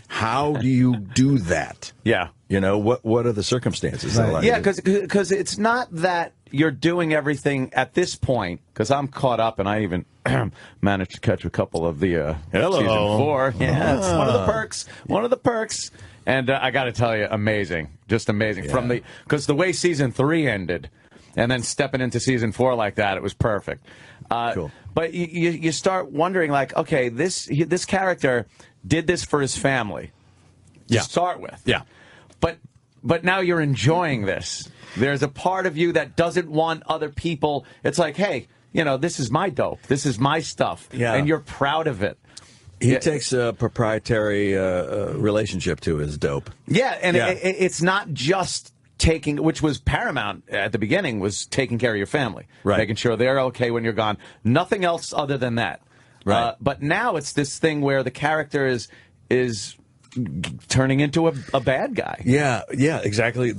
How do you do that? Yeah. You know, what are the circumstances? Right. Yeah, because it's not that you're doing everything at this point, because I'm caught up and I even managed to catch a couple of the season 4. Yeah, it's one of the perks. One of the perks. And I got to tell you, amazing. Just amazing. Yeah. Because the way season 3 ended, and then stepping into season 4 like that, it was perfect. Cool. But you start wondering, like, okay, this character did this for his family to start with. Yeah. But now you're enjoying this. There's a part of you that doesn't want other people. It's like, hey, you know, this is my dope. This is my stuff. Yeah. And you're proud of it. He takes a proprietary relationship to his dope. Yeah, and it's not just taking, which was paramount at the beginning, was taking care of your family. Right. Making sure they're okay when you're gone. Nothing else other than that. Right. But now it's this thing where the character is turning into a bad guy. Yeah, exactly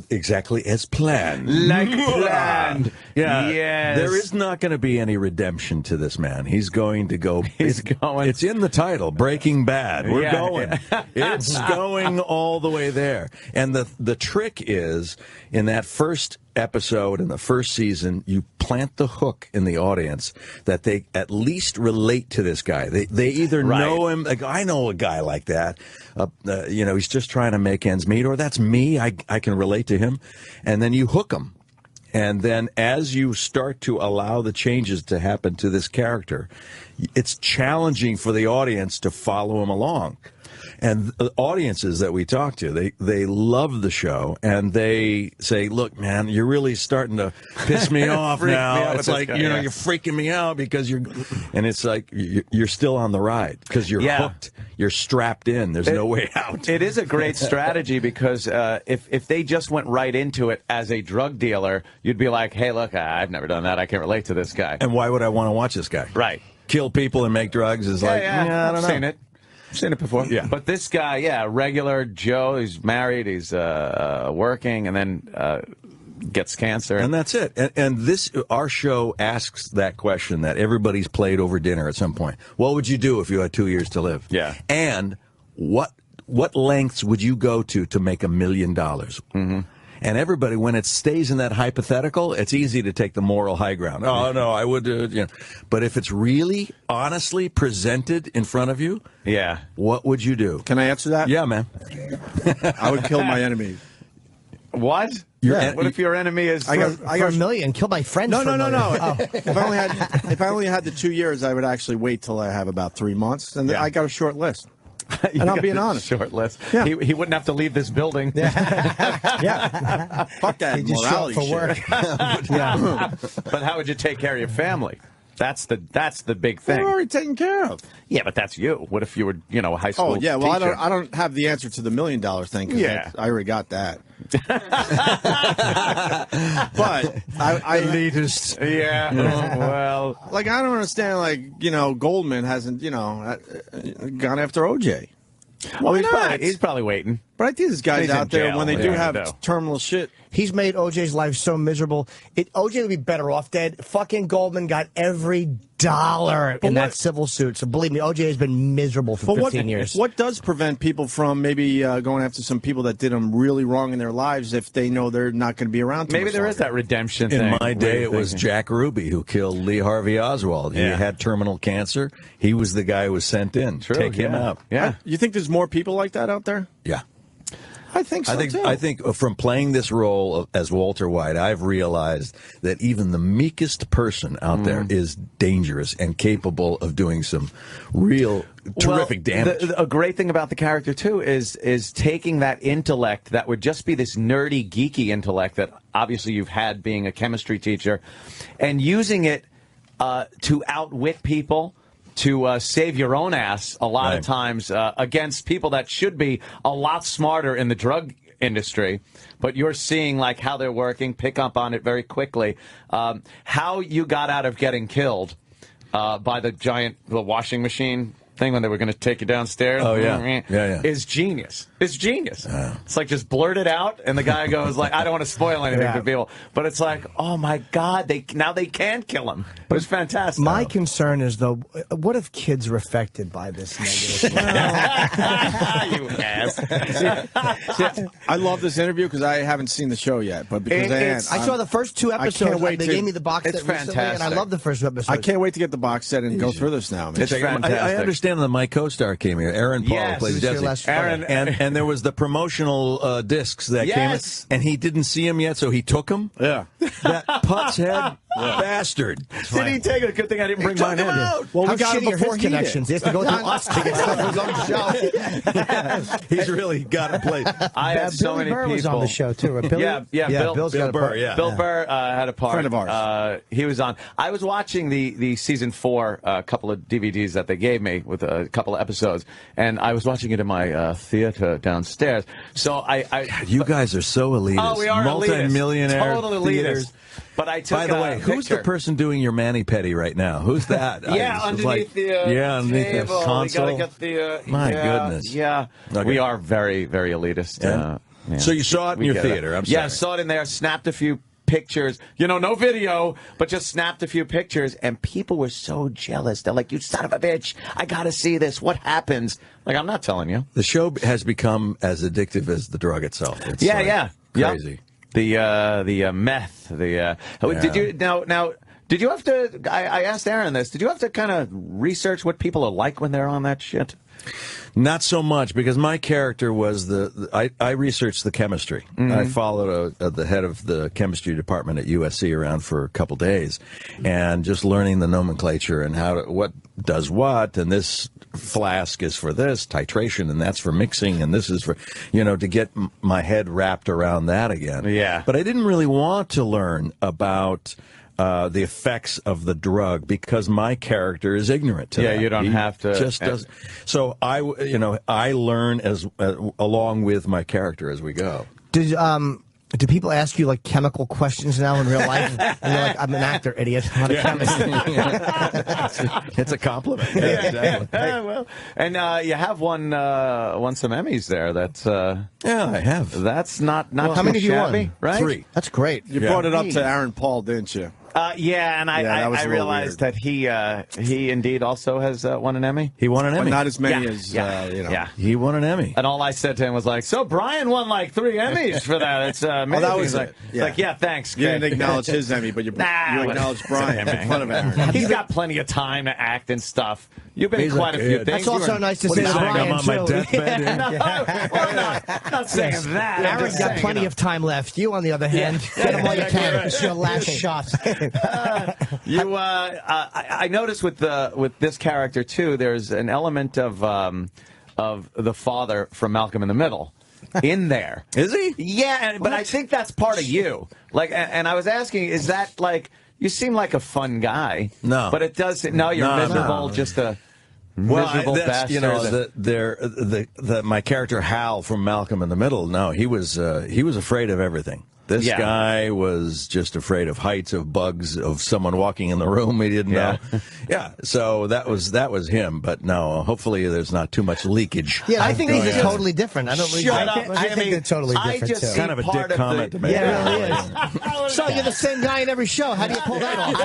as planned. Like planned. Yeah. Yes. There is not going to be any redemption to this man. He's going to go. He's going. It's in the title, Breaking Bad. We're going. It's going all the way there. And the trick is, in that first episode in the first season, you plant the hook in the audience that they at least relate to this guy. They either know him. Like, I know a guy like that. He's just trying to make ends meet, or that's me. I can relate to him. And then you hook him. And then as you start to allow the changes to happen to this character, it's challenging for the audience to follow him along. And the audiences that we talk to, they love the show, and they say, "Look, man, you're really starting to piss me off now. It's like, you're freaking me out because you're," and it's like you're still on the ride because you're hooked, you're strapped in. There's no way out. It is a great strategy because if they just went right into it as a drug dealer, you'd be like, "Hey, look, I've never done that. I can't relate to this guy." And why would I want to watch this guy? Right. Kill people and make drugs is I don't know. Seen it. Seen it before. Yeah. But this guy, regular Joe, he's married, he's working, and then gets cancer. And that's it. And this, our show asks that question that everybody's played over dinner at some point. What would you do if you had 2 years to live? Yeah. And what lengths would you go to make $1 million? Mm-hmm. And everybody, when it stays in that hypothetical, it's easy to take the moral high ground. Oh, no, I would, But if it's really, honestly presented in front of you, what would you do? Can I answer that? Yeah, man. I would kill my enemy. What? What if your enemy is for $1 million? Kill my friends. No. Oh. If I only had the 2 years, I would actually wait till I have about 3 months, and then I got a short list. And I'm being honest. Short list. Yeah. He wouldn't have to leave this building. Yeah. Fuck that morality for work. But how would you take care of your family? That's the big thing. They're already taken care of. Yeah, but that's you. What if you were, a high school teacher? Well, teacher? I don't have the answer to the $1 million thing. I already got that. But I elitist. Yeah. Well, like, I don't understand. Like, Goldman hasn't gone after OJ. Well, he's probably waiting. But I think there's guys out there jail. when they do have terminal shit. He's made OJ's life so miserable. OJ would be better off dead. Fucking Goldman got every dollar in that civil suit. So believe me, OJ has been miserable for 15 years. What does prevent people from maybe going after some people that did them really wrong in their lives if they know they're not going to be around? Maybe there is that redemption thing. In my day, it was Jack Ruby who killed Lee Harvey Oswald. He had terminal cancer. He was the guy who was sent in. True, Take him out. Yeah. You think there's more people like that out there? Yeah. I think so, too. I think from playing this role as Walter White, I've realized that even the meekest person out there is dangerous and capable of doing some real terrific damage. A great thing about the character, too, is taking that intellect that would just be this nerdy, geeky intellect that obviously you've had being a chemistry teacher, and using it to outwit people, to save your own ass a lot of times against people that should be a lot smarter in the drug industry, but you're seeing like how they're working, pick up on it very quickly. How you got out of getting killed by the washing machine thing when they were going to take you downstairs. Oh, yeah. Is genius. It's genius. It's like just blurt it out, and the guy goes like, I don't want to spoil anything for people, but it's like, oh my God, now they can kill him. It was fantastic. My concern is, though, what if kids are affected by this negative? You ass. See, I love this interview because I haven't seen the show yet, but because I saw the first 2 episodes. They gave me the box set recently, and I love the first 2 episodes. I can't wait to get the box set and go through this now. It's fantastic. I understand that my co-star came here. Aaron Paul plays Jesse. Aaron, and there was the promotional discs that came in, and he didn't see them yet, so he took them. Yeah. That putz head bastard. Did he take it? Good thing I didn't bring mine in. Well, how we got shitty him are before his he connections? He has to go through us to get stuff on his own show. He's really got a plate. I had so many Burr people. was on the show too. Billy? Yeah. Bill's got a Burr. part. Yeah. Bill Burr had a part. Friend of ours. He was on. I was watching the season 4 couple of DVDs that they gave me with a couple of episodes, and I was watching it in my theater downstairs. So You guys are so elitist. Oh, we are multi-millionaire elitist. Total elitist. theaters. But I took By the way, who's the person doing your mani-pedi right now? Who's that? Yeah, underneath the underneath table. the console. We gotta get the My goodness. Yeah, Okay. we are very, very elitist. Yeah. So you saw it in your theater. I'm sorry. Yeah, saw it in there. Snapped a few pictures. No video, but just snapped a few pictures, and people were so jealous. They're like, "You son of a bitch! I gotta see this. What happens?" Like, I'm not telling you. The show has become as addictive as the drug itself. It's crazy. Yep. The meth. Did you now? Did you have to? I asked Aaron this. Did you have to kind of research what people are like when they're on that shit? Not so much, because my character was I researched the chemistry. I followed the head of the chemistry department at USC around for a couple days, and just learning the nomenclature and what does what, and this flask is for this titration, and that's for mixing, and this is for, to get my head wrapped around that again. Yeah. But I didn't really want to learn about the effects of the drug, because my character is ignorant to that. You don't have to. Just doesn't. So I learn as along with my character as we go. Do people ask you like chemical questions now in real life? And you're like, I'm an actor, idiot. I'm not a chemist. It's a compliment. Yeah, exactly. Well, and you have won some Emmys there. That's yeah, I have. That's not how too many have you shabby, won? right? 3. That's great. You brought it up to Aaron Paul, didn't you? Yeah, and I realized that he indeed also has won an Emmy. He won an Emmy. But not as many as Yeah. He won an Emmy. And all I said to him was like, "So Brian won like 3 Emmys for that. It's amazing." that was like, yeah, thanks. You kid." didn't acknowledge his Emmy, but you acknowledged Brian. In front of Aaron. He's got plenty of time to act and stuff. You've been in He's quite a few good. things. That's also nice to What see do you think? Brian, I'm on my too. deathbed. I'm not saying that. I'm Aaron's just got saying, plenty of time left. You, on the other hand, get him while you can. It's your last shot. I noticed with this character too. There's an element of the father from Malcolm in the Middle in there. Is he? Yeah, but I think that's part of you. Like, and I was asking, is that like? You seem like a fun guy. No. But it does. No, you're miserable. No. Just a miserable bastard. My character Hal from Malcolm in the Middle. No, he was afraid of everything. This guy was just afraid of heights, of bugs, of someone walking in the room he didn't know. Yeah, so that was him. But no, hopefully there's not too much leakage. Yeah, I think these are totally different. I don't. Shut up, I think they're totally different too. Kind of a dick comment to make. Yeah, it really is. So you're the same guy in every show. How do you pull that off?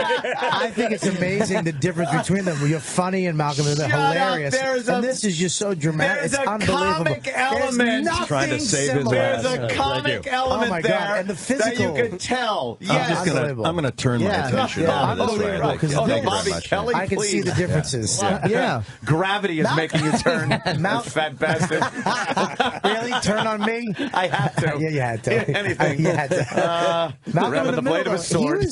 I think it's amazing the difference between them. You're funny and Malcolm is hilarious. And this is just so dramatic. It's unbelievable. Comic element. Trying to save his ass. There's a comic element Oh my there. God. And the physical. That you can tell. I'm going to turn my attention. Unbelievable. Thank you Bobby very much. Kelly, I can see the differences. Yeah. Gravity is making you turn. Fat bastard. Really? Turn on me? I have to. Yeah, you had to. Anything. You had to. Malcolm in the blade of a sword.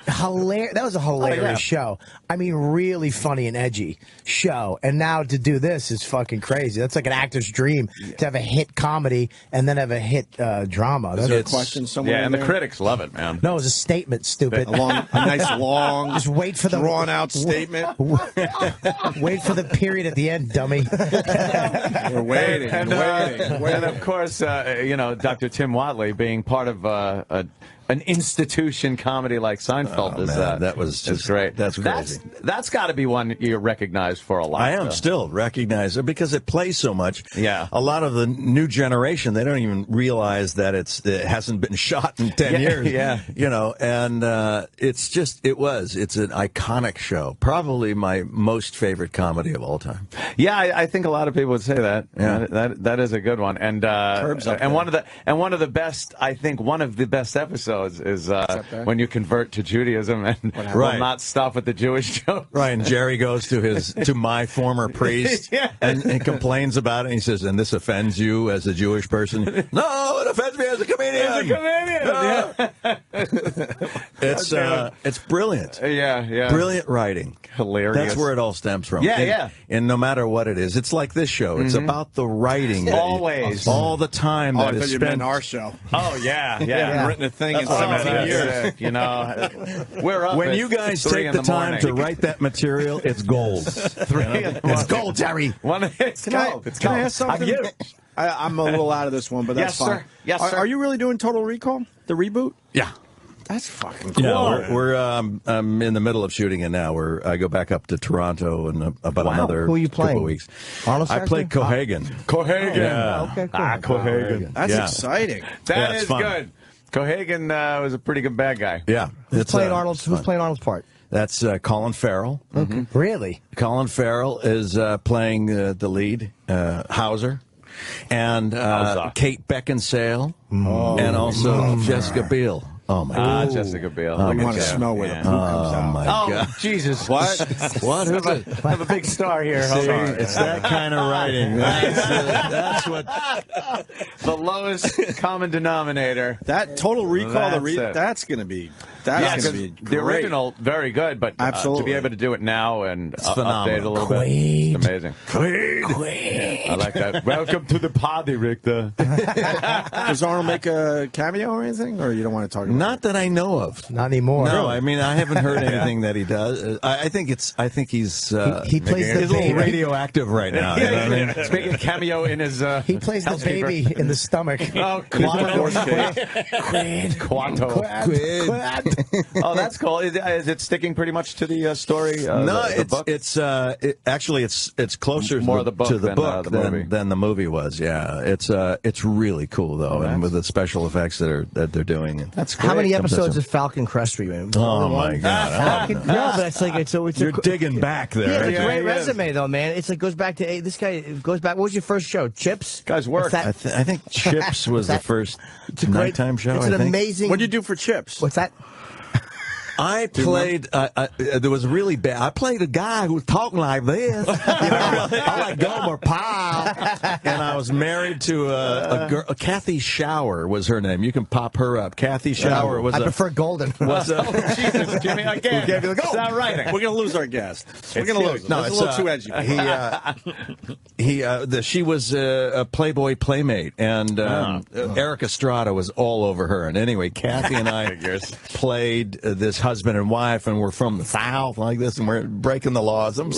Hilarious. That was a hilarious show. I mean, really funny and edgy show. And now to do this is fucking crazy. That's like an actor's dream to have a hit comedy and then have a hit drama. Is there a question somewhere? Yeah, and the critics love it, man. No, it was a statement, stupid. A nice long, just wait for the drawn out statement. Wait for the period at the end, dummy. We're waiting, and of course, Dr. Tim Watley being part of an institution comedy like Seinfeld is great. That's crazy. That's got to be one you're recognized for a lot. I am still recognized because it plays so much. Yeah. A lot of the new generation, they don't even realize that it hasn't been shot in 10 years. Yeah. And it's an iconic show. Probably my most favorite comedy of all time. Yeah, I think a lot of people would say that. Yeah. That is a good one. And one of the best, I think one of the best episodes is when you convert to Judaism and will not stop at the Jewish joke. Right, and Jerry goes to my former priest and complains about it. And he says, "And this offends you as a Jewish person?" No, it offends me as a comedian. It's brilliant. Yeah. Brilliant writing. Hilarious. That's where it all stems from. Yeah. And no matter what it is, it's like this show. It's about the writing. Always. All the time that I is thought you spent. meant our show. Oh, yeah. I haven't written a thing in 17 years. We're up When at you guys 3 take in the time to morning. write that material, it's gold. It's gold, Jerry. It's gold. Can I ask something? I'm a little out of this one, but that's Yes, fine. sir. Yes, sir. Are you really doing Total Recall, the reboot? Yeah. That's fucking cool. Yeah, we're I'm in the middle of shooting it now. I go back up to Toronto in about another Who are you playing? couple weeks. Arnold I play Cohagen. Cohagen. Yeah. Okay, cool. Cohagen. That's exciting. That it's is fun. good. Cohagen was a pretty good bad guy. Yeah. Who's playing Arnold's part? That's Colin Farrell. Really? Colin Farrell is playing the lead, Hauser. And Kate Beckinsale. And also Jessica Biel. Oh, my God. Jessica Biel. I want to smell where the poo comes out. Oh, my God. Jesus. What? What? Who's it? I have a big star here. See, it's that kind of writing. That's what. The lowest common denominator. That Total Recall, that's going to be the great. original, very good, but to be able to do it now and update a little bit, it's amazing. I like that. Welcome to the party, Richter. Does Arnold make a cameo or anything, or you don't want to talk about Not that I know of. Not anymore. No, I mean I haven't heard anything that he does. I think he's he plays the he's a little baby. radioactive right now. You know what I mean? It's making a cameo in his. He plays the housekeeper. baby in the stomach. Oh, Quanto. Oh, that's cool. Is it sticking pretty much to the story? No, the book? it's actually it's closer More to the book the than, book the movie. than the movie was. Yeah, it's really cool though, and with the special effects that they're doing. That's great. How many episodes of Falcon Crest were you in? Oh my God! No, but it's like it's You're digging back there. Yeah, it's a great he is. resume though, man. It's like goes back to this guy goes back. What was your first show? Chips. Guy's work. What's that? I think Chips was the first nighttime show. It's I an think. amazing. What do you do for Chips? What's that? I played. There was really bad. I played a guy who was talking like this. I like Gomer Pyle, and I was married to a girl. Kathy Shower was her name. You can pop her up. Kathy Shower was. I prefer Golden. Was a, Jesus, Jimmy, again. Who gave you the goal? Stop writing. We're going to lose our guest. We're going to lose him. No, That's it's a little too edgy. She was a Playboy playmate, and Eric Estrada was all over her. And anyway, Kathy and I played this husband and wife, and we're from the South like this, and we're breaking the laws. It's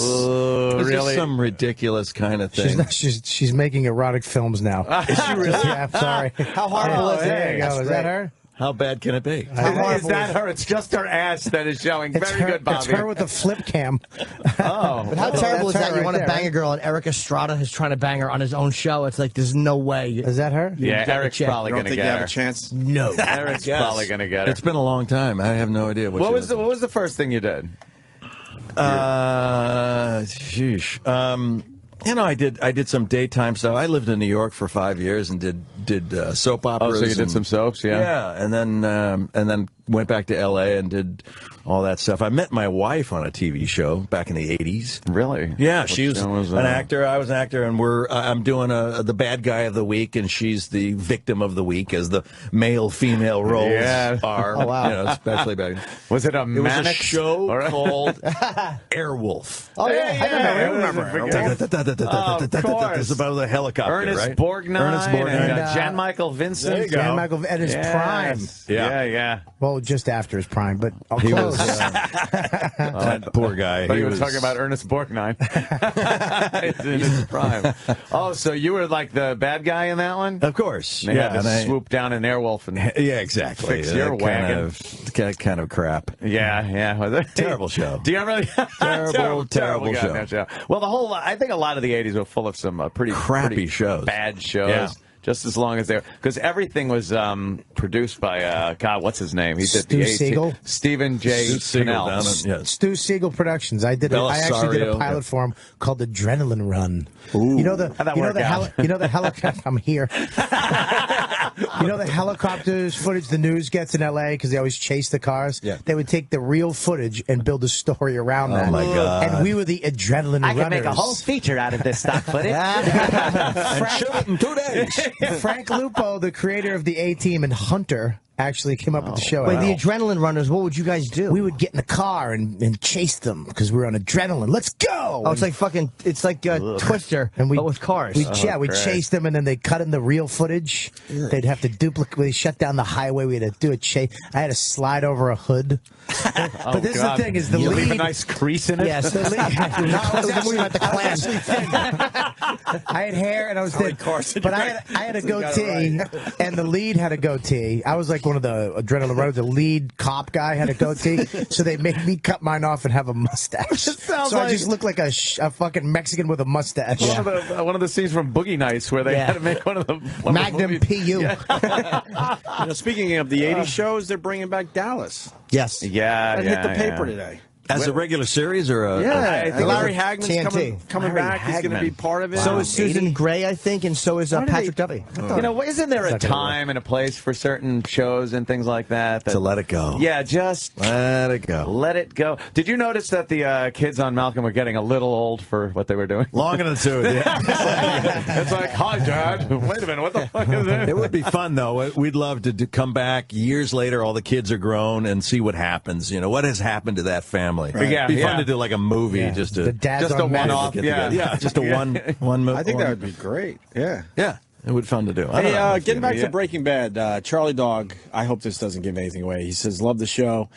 just some ridiculous kind of thing. She's making erotic films now. Is she really? Yeah, I'm sorry. How horrible is There you it? go. Is that her? How bad can it be? Is that her? It's just her ass that is showing. It's Very her, good, Bobby. It's her with the flip cam. Oh. But how terrible is That's that? her You want to right bang there, a girl, and Eric Estrada is trying to bang her on his own show. It's like there's no way. Is that her? Yeah, get a Eric's check. probably You don't going to think get you have her. a chance? No. Eric's probably going to get her. It's been a long time. I have no idea What was the first thing you did? Sheesh. I did some daytime stuff. I lived in New York for 5 years and did soap operas. Oh, so you did some soaps, yeah? Yeah, and then went back to L.A. and did all that stuff. I met my wife on a TV show back in the 80s. Really? Yeah, What she was show was an that? actor. I was an actor, and I'm doing the bad guy of the week, and she's the victim of the week, as the male-female roles are. Oh, wow. You know, especially back. Was it a It was a manic show All right. called Airwolf. Oh yeah, I remember. Of course. It's about the helicopter, Ernest right? Borgnine, Ernest Borgnine. and Jan Michael Vincent. There you go. Jan Michael at his prime. Yeah. Well, just after his prime, but He close. was that poor guy. But He you were was talking about Ernest Borgnine. It's in his prime. Oh, so you were like the bad guy in that one? Of course. They had to swoop down in Airwolf and yeah, exactly. fix your wagon. Kind of crap. Yeah. Terrible show. Do you really? Terrible goddamn show. Well, I think a lot of the '80s were full of some pretty Crappy shows. bad shows. Yeah. Just as long as they're because everything was produced by God, what's his name? He did Stu the Siegel? Stephen J. Siegel Cannell. Yes. Stu Siegel Productions. I actually did a Belisario. pilot for him called Adrenaline Run. You know the How'd that work out? you know the helicopter. I'm here. You know the helicopters footage the news gets in L.A. because they always chase the cars. Yeah. They would take the real footage and build a story around that. Oh my God. And we were the adrenaline runners. I can make a whole feature out of this stock footage. And shoot it in 2 days. Frank Lupo, the creator of the A-Team, and Hunter actually came up with the show. Wait, the adrenaline runners. What would you guys do? We would get in the car and chase them because we were on adrenaline. Let's go! Oh, it's like fucking. It's like Twister, and but with cars. We'd chase them, and then they cut in the real footage. They'd have to duplicate. We shut down the highway. We had to do a chase. I had to slide over a hood. But this is the thing: is the you lead leave a nice crease in it? Yes, the lead. I was actually about the Klan. I had hair and I was thin, but I had a goatee, and the lead had a goatee. I was like one of the adrenaline runners. The lead cop guy had a goatee, so they made me cut mine off and have a mustache. So I just look like a fucking Mexican with a mustache. One of the scenes from Boogie Nights where they had to make one of the Magnum PU. Speaking of the 80s shows, they're bringing back Dallas. Yes. Yeah, That hit the paper today. As a regular series or a... Yeah, Larry Hagman's TNT. coming back. He's going to be part of it. So is Susan Gray, I think, and so is Patrick Duffy. You know, isn't there a time and a place for certain shows and things like that? To let it go. Yeah, just let it go. Let it go. Did you notice that the kids on Malcolm were getting a little old for what they were doing? Long in the tooth, yeah. It's like, hi, Dad. Wait a minute, what the fuck is this? It would be fun, though. We'd love to come back years later, all the kids are grown, and see what happens. You know, what has happened to that family. Right. Yeah, It'd be fun to do like a movie, just to... The dads just a on one-off, just a one movie. I think that would be great. Yeah. Yeah, it would be fun to do. Hey, getting back to Breaking Bad, Charlie Dog, I hope this doesn't give anything away. He says, love the show.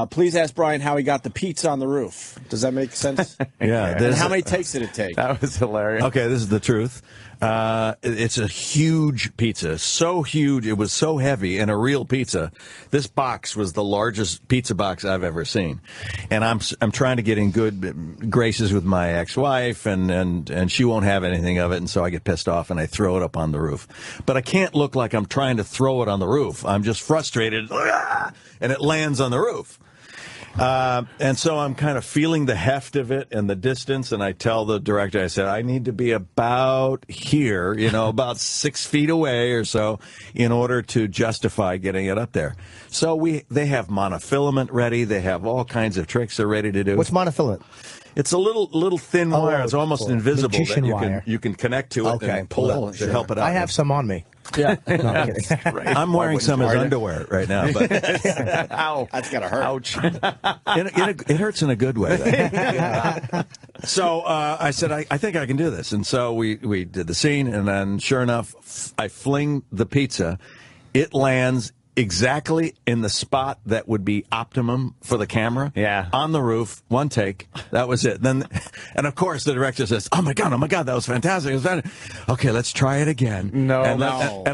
Please ask Brian how he got the pizza on the roof. Does that make sense? Yeah. And how many takes did it take? That was hilarious. Okay, this is the truth. It's a huge pizza, so huge, it was so heavy, and a real pizza. This box was the largest pizza box I've ever seen, and I'm trying to get in good graces with my ex-wife, and she won't have anything of it, and so I get pissed off and I throw it up on the roof. But I can't look like I'm trying to throw it on the roof. I'm just frustrated, and it lands on the roof. And so I'm kind of feeling the heft of it and the distance, and I tell the director, I said, I need to be about here, about 6 feet away or so, in order to justify getting it up there. So they have monofilament ready. They have all kinds of tricks they're ready to do. What's monofilament? It's a little thin wire. It's almost invisible Magician that wire. you can connect to it and pull it to help it out. I have some on me. Yeah. No, I'm kidding. I'm wearing some as underwear right now, but Ow. That's got to hurt. Ouch. it hurts in a good way. So I said, I think I can do this. And so we did the scene, and then sure enough, I fling the pizza. It lands exactly in the spot that would be optimum for the camera. Yeah. On the roof, one take. That was it. And of course, the director says, oh my God, that was fantastic. It was fantastic. Okay, let's try it again. No. And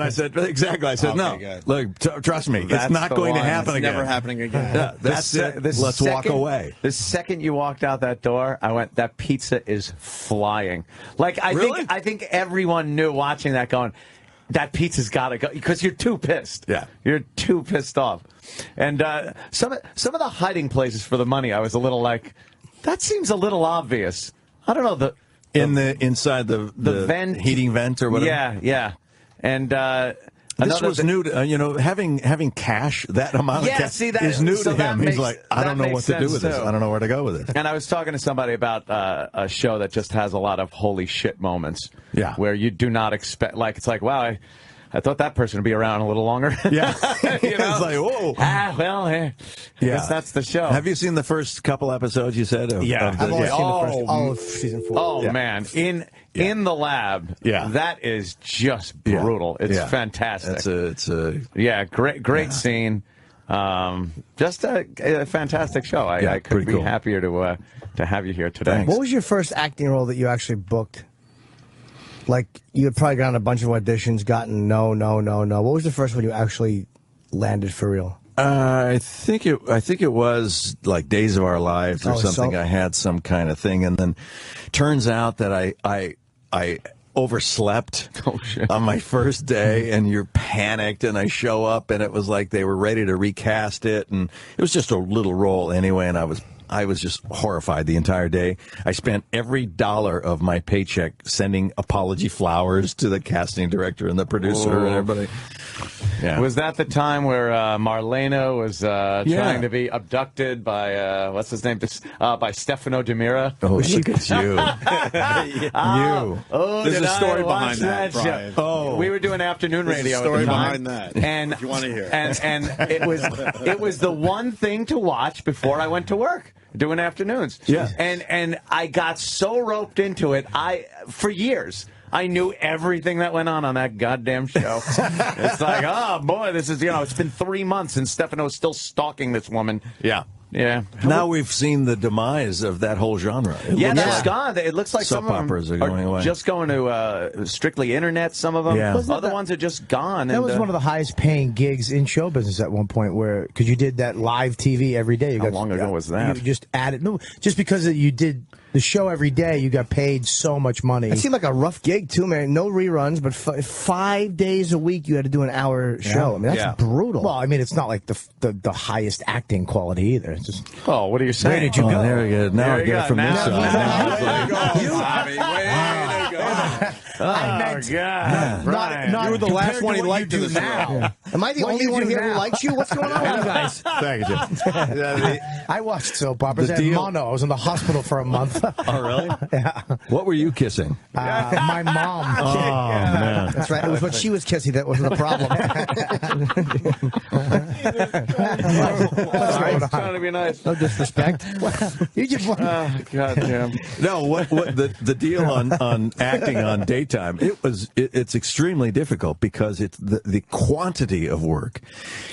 I said, exactly. I said, no. Good. Look, trust me, That's it's not the going one. to happen It's again. never happening again. Yeah, that's it. Let's walk away. The second you walked out that door, I went, that pizza is flying. Like, I think everyone knew watching that going, that pizza's got to go, because you're too pissed. Yeah. You're too pissed off. And some of the hiding places for the money, I was a little like, that seems a little obvious. I don't know. Inside the vent, heating vent or whatever. Yeah. And this was new to, having cash, that amount of cash is new to him. He's like, I don't know what to do with this. I don't know where to go with it. And I was talking to somebody about a show that just has a lot of holy shit moments. Yeah. Where you do not expect, like, it's like, wow, I thought that person would be around a little longer. Yeah. It's like, whoa. I guess that's the show. Have you seen the first couple episodes, you said? I've only seen the first all of season 4. Oh, man. In the lab, that is just brutal. It's fantastic. It's a great scene. Just a fantastic show. I couldn't be happier to have you here today. Thanks. What was your first acting role that you actually booked? Like, you had probably gotten a bunch of auditions, gotten no. What was the first one you actually landed for real? I think it was like Days of Our Lives or something. So? I had some kind of thing, and then turns out that I overslept on my first day, and you're panicked, and I show up, and it was like they were ready to recast it, and it was just a little role anyway, and I was just horrified the entire day. I spent every dollar of my paycheck sending apology flowers to the casting director and the producer and everybody. Yeah. Was that the time where Marlena was trying to be abducted by, what's his name, by Stefano Demira? Oh, look at you. There's a story behind that, Brian. Oh, we were doing afternoon radio. There's a story at the time, behind that, and if you want to hear. And it was the one thing to watch before I went to work. Doing afternoons. Yeah. And I got so roped into it, for years, I knew everything that went on that goddamn show. It's like, oh boy, this is, it's been 3 months and Stefano's still stalking this woman. Yeah. Yeah. Now we've seen the demise of that whole genre. That's gone. It looks like soap some of them operas are going away. Just going to strictly internet. Some of them. Yeah. Other ones are just gone. That was one of the highest paying gigs in show business at one point, because you did that live TV every day. How long ago was that? You just added just because you did the show every day, you got paid so much money. It seemed like a rough gig too, man. No reruns, but 5 days a week you had to do an hour show. I mean, that's brutal. Well, I mean, it's not like the highest acting quality either. It's just. Oh, what are you saying? Where did you go? There we go. Now I get it from this side. Oh, God. Brian. You were the last one he liked in the now. Am I the only one here who likes you? What's going on with you guys? Thank you, Jim. I watched soap operas. The I had deal- mono. I was in the hospital for a month. Oh, really? Yeah. What were you kissing? My mom. Oh, man. That's right. It was what she was kissing that wasn't the problem. Sorry, trying to be nice. No disrespect. You just want. God damn. No, what the deal on acting on daytime, it's extremely difficult because it's the quantity of work.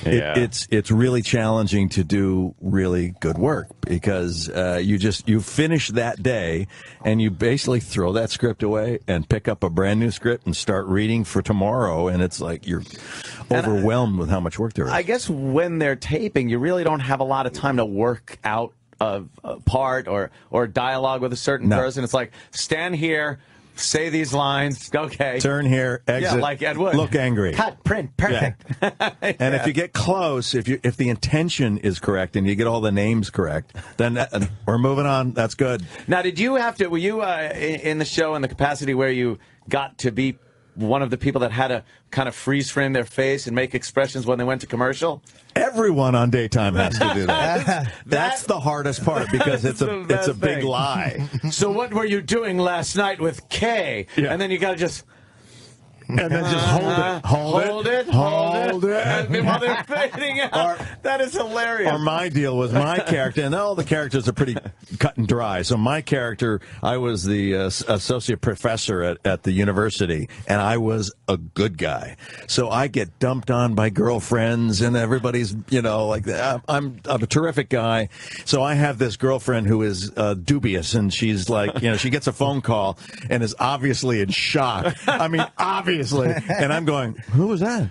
It's really challenging to do really good work because you finish that day and you basically throw that script away and pick up a brand new script and start reading for tomorrow, and it's like you're overwhelmed with how much work there is. I guess when they're taping, you really don't have a lot of time to work out a part or dialogue with a certain person. It's like, stand here, say these lines, okay. Turn here, exit, like Ed Wood. look angry. Cut, print, perfect. Yeah. And if you get close, if the intention is correct and you get all the names correct, then we're moving on. That's good. Now, were you in the show in the capacity where you got to be one of the people that had to kind of freeze frame their face and make expressions when they went to commercial? Everyone on daytime has to do that. That's the hardest part because it's a big lie. So what were you doing last night with Kay? Yeah. And then you got to just... And then just hold it. And while they're fading out. That is hilarious. Or my deal was my character, and all the characters are pretty cut and dry. So my character, I was the associate professor at the university, and I was a good guy. So I get dumped on by girlfriends, and everybody's, like that. I'm a terrific guy. So I have this girlfriend who is dubious, and she's like, she gets a phone call and is obviously in shock. I mean, obviously. And I'm going, who was that?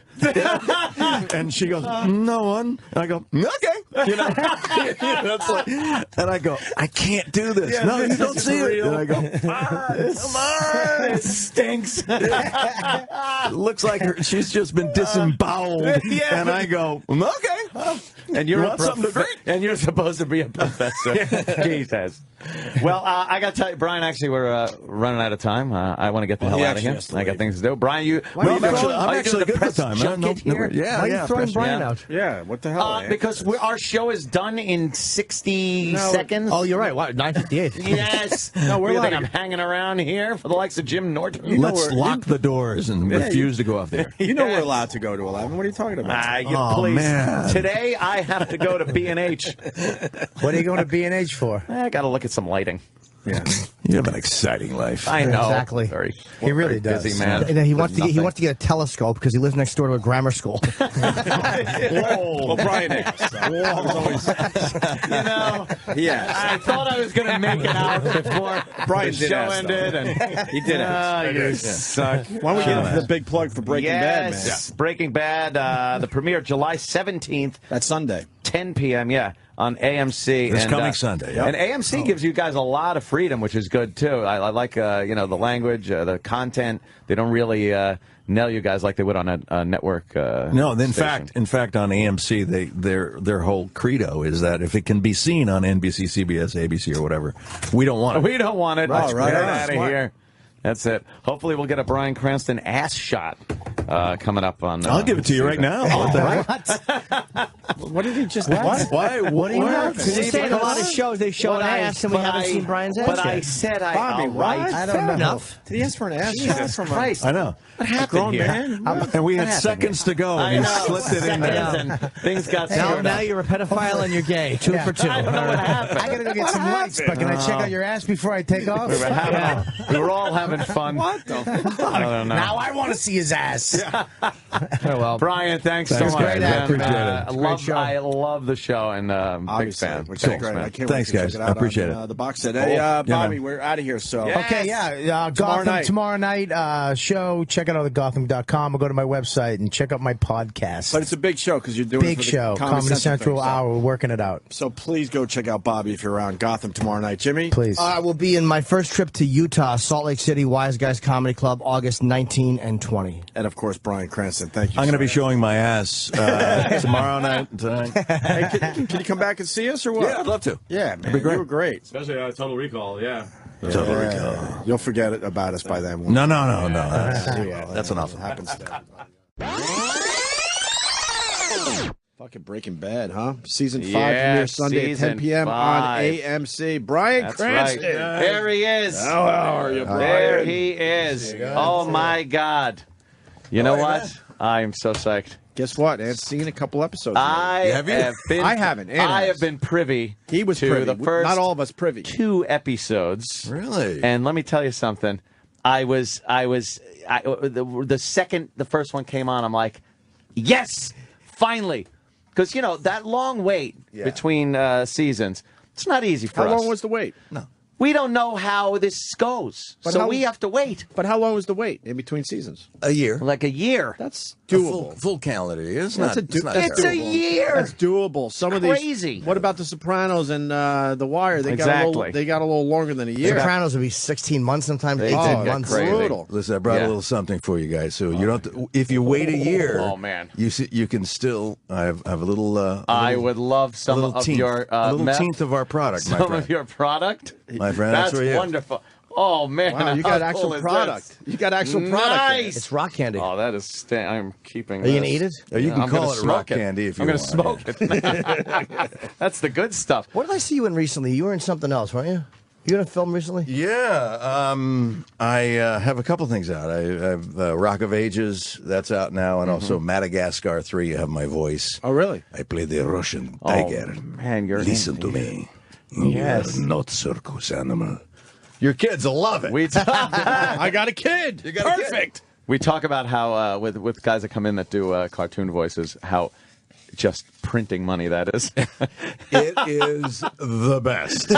And she goes, no one. And I go, okay. And I go, I can't do this. Yeah, no, you don't see it. real. And I go, come on. It stinks. It looks like she's just been disemboweled. Yeah. And I go, okay. And you're You want something to drink? And you're supposed to be a professor. Jesus. Well, I got to tell you, Brian, actually, we're running out of time. I want to get the hell out of here. I got things to do. Brian, I'm actually good for time. Why are you throwing Brian out? Yeah, what the hell? Because our show is done in 60 seconds. Oh, you're right. Wow, 9:58. Yes. No, we're you think allowed I'm hanging around here for the likes of Jim Norton? Let's lock the doors and refuse to go off the air. You know we're allowed to go to 11. What are you talking about? Please. Man. Today I have to go to B&H. What are you going to B&H for? I got to look at some lighting. Yeah. You have an exciting life. I know. Exactly. He really does. Busy man. And then he wants to get a telescope because he lives next door to a grammar school. Well, Brian is. I thought I was going to make it out before Brian the did show ask, ended. And He did it. you suck. Why don't we get into the big plug for Breaking Bad, man? Yes, Breaking Bad. The premiere July 17th. That's Sunday. 10 p.m., on AMC. This coming Sunday. Yep. And AMC gives you guys a lot of freedom, which is good, too. I like, the language, the content. They don't really nail you guys like they would on a network No, in fact, on AMC, their whole credo is that if it can be seen on NBC, CBS, ABC, or whatever, we don't want it. We don't want it. Right, Get right. out of here. That's it. Hopefully we'll get a Bryan Cranston ass shot coming up on... I'll give it to you right now. What the heck? What did he just? What? Why? What do you know? happened? Because you're saying a lot of shows they show an ass and we haven't seen Brian's ass But yet. I said Bobby, all right. what? I don't Fair know. enough. Did he ask for an ass shot Jesus from Christ. I know. What happened here? And we had seconds to go, and I he know. slipped it in there. Seconds and things got Now, screwed now up. you're a pedophile and you're gay. Two for two. I don't know what happened. I gotta go get some lights, but can I check out your ass before I take off? We were all having fun. What the fuck? I don't know. Now I want to see his ass. Brian, thanks so Thanks, much. guys. I appreciate it. I love the show and big Obviously, fan. which Thanks, is great. man. I can't Thanks, wait to guys. check it I out appreciate on, it. the box set. Hey, Bobby, man. we're out of here. So Okay, yeah. Gotham tomorrow night show. Check it out at Gotham.com or go to my website and check out my podcast. But it's a big show because you're doing it Big for the show. Comedy Central thing, so- hour. We're working it out. So please go check out Bobby if you're around Gotham tomorrow night. Jimmy? Please. I will be in my first trip to Utah, Salt Lake City, Wise Guys Comedy Club, August 19 and 20. And of course, Brian Cranston. Thank you. I'm going to be sir. showing my ass tomorrow night and tonight. Hey, can you come back and see us or what? Yeah, I'd love to. Yeah, man. be great. You were great. Especially Total Recall, yeah. Total Recall. You'll forget about us by then. No. That's enough. Happens to Fucking Breaking Bad, huh? Season 5 premieres Sunday at 10 p.m. on AMC. Brian That's Cranston. right. There he is. How are you, Brian? There he is. Oh, my God. You know what? I'm so psyched. Guess what? I've seen a couple episodes. I have been. I haven't. Ann I has. have been privy. He was to privy. the first. Not all of us privy. 2 episodes. Really? And let me tell you something. The second the first one came on, I'm like, yes, finally, because you know that long wait between seasons. It's not easy for us. How long was the wait? No. We don't know how this goes, But so how- we have to wait. But how long was the wait in between seasons? A year. Like a year. That's A doable. full calendar year. It's That's not. a not It's a terrible. year. That's doable. Some of Crazy. these. What about The Sopranos and The Wire? They got a Exactly. little. They got a little longer than a year. Sopranos will be 16 months, sometimes They 18 did get months. crazy. Brutal. Listen, I brought Yeah. a little something for you guys. So you don't. If you wait a year, Oh, man. you can still. I have a little. I would love some little of teenth, your a little meth, teenth of our product, my some friend. of your product. My friend, that's for you. wonderful. Oh man, Wow, you got how actual cool is product. this? You got actual product. Nice. It's rock candy. Oh, that is. I'm keeping. Are you this. going to eat it? Or you can I'm call gonna it smoke rock candy if you I'm want. smoke it. That's the good stuff. What did I see you in recently? You were in something else, weren't you? You in a film recently? Yeah, I have a couple things out. I have Rock of Ages, that's out now, and also Madagascar 3, You Have My Voice. Oh, really? I play the Russian tiger. Man, you're Listen to me. Yes. You are not circus animal. Your kids will love it. I got a kid. You got a kid. Perfect. We talk about how with guys that come in that do cartoon voices, how just printing money that is. It is the best.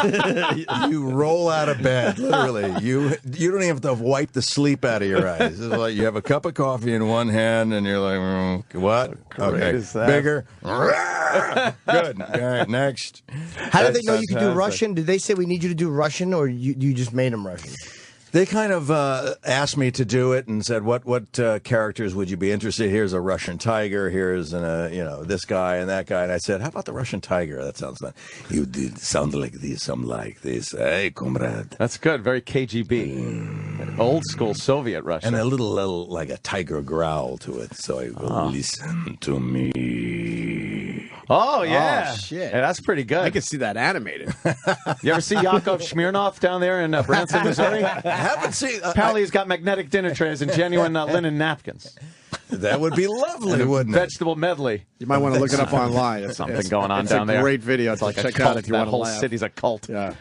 You roll out of bed, literally. You don't even have to wipe the sleep out of your eyes. It's like you have a cup of coffee in one hand, and you're like, what? Okay, is that? bigger. Good. All right, next. How did they know you could do fantastic. Russian? Did they say we need you to do Russian, or you just made them Russian? They kind of asked me to do it and said, "What characters would you be interested? Here's a Russian tiger. Here's this guy and that guy." And I said, "How about the Russian tiger? That sounds fun. You did sound like this. I'm like this. Hey, comrade." That's good. Very KGB, old school Soviet Russia. And a little like a tiger growl to it. So I go, listen to me. Oh yeah, Oh, shit. Yeah, that's pretty good. I could see that animated. You ever see Yakov Smirnoff down there in Branson, Missouri? I haven't seen. Apparently, he's got magnetic dinner trays and genuine linen napkins. That would be lovely, wouldn't it? Vegetable medley. You might want to look it up online. It's Something going on it's down a there. great video It's to like a check cult. out if you that want to whole laugh. city's a cult. Yeah.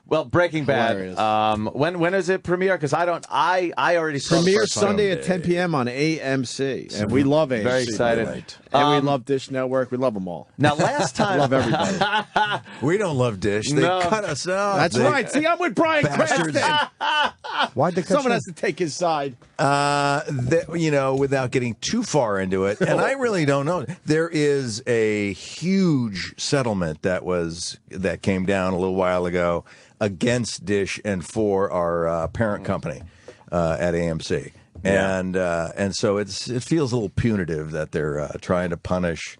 Well, Breaking Bad. Hilarious. When is it premiere? Because I already saw the Premiere first one. Sunday at 10 p.m. on AMC. And we love AMC. Very excited. Right. And we love Dish Network. We love them all. Now, last time, Love everybody. We don't love Dish. They No. cut us out. That's They- right. See, I'm with Brian Bastards. Cranston. Why'd they cut Someone you? has to take his side. Without getting too far into it, and I really don't know. There is a huge settlement that came down a little while ago against Dish and for our parent company at AMC, and so it feels a little punitive that they're trying to punish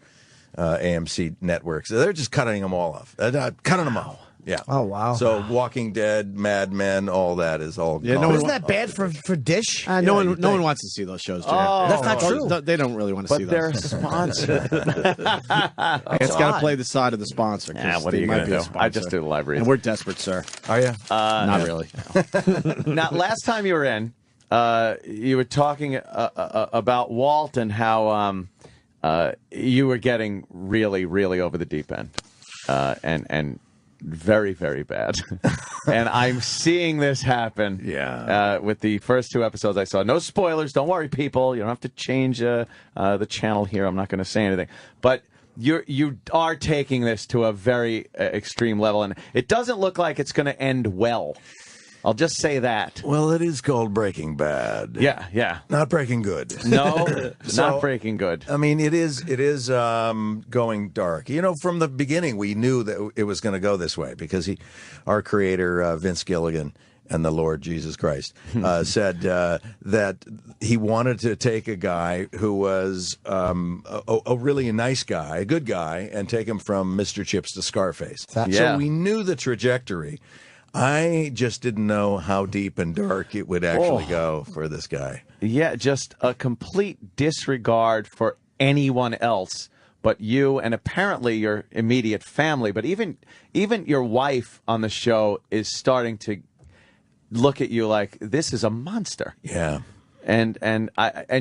AMC networks. They're just cutting them all off. Cutting them off. Yeah. Oh, wow. So Walking Dead, Mad Men, all that is all Yeah, gone. isn't that bad for Dish? No one wants to see those shows, Jay. That's not true. They don't really want to see But those. they're a sponsor. It's got to play the side of the sponsor. 'cause Yeah, what are they you might going be to a do? sponsor. I just do the library. And we're desperate, sir. Are you? Not really. Now, last time you were in, you were talking about Walt and how you were getting really, really over the deep end, and very, very bad. And I'm seeing this happen. Yeah. With the first 2 episodes I saw. No spoilers. Don't worry, people. You don't have to change the channel here. I'm not going to say anything. But you are taking this to a very extreme level, and it doesn't look like it's going to end well. I'll just say that. Well, it is called Breaking Bad. Yeah. Not Breaking Good. No, So, not Breaking Good. I mean, it is going dark. You know, from the beginning, we knew that it was going to go this way because our creator, Vince Gilligan, and the Lord Jesus Christ said that he wanted to take a guy who was a really nice guy, a good guy, and take him from Mr. Chips to Scarface. So we knew the trajectory. I just didn't know how deep and dark it would actually go for this guy. Yeah, just a complete disregard for anyone else but you and apparently your immediate family. But even your wife on the show is starting to look at you like this is a monster. Yeah. And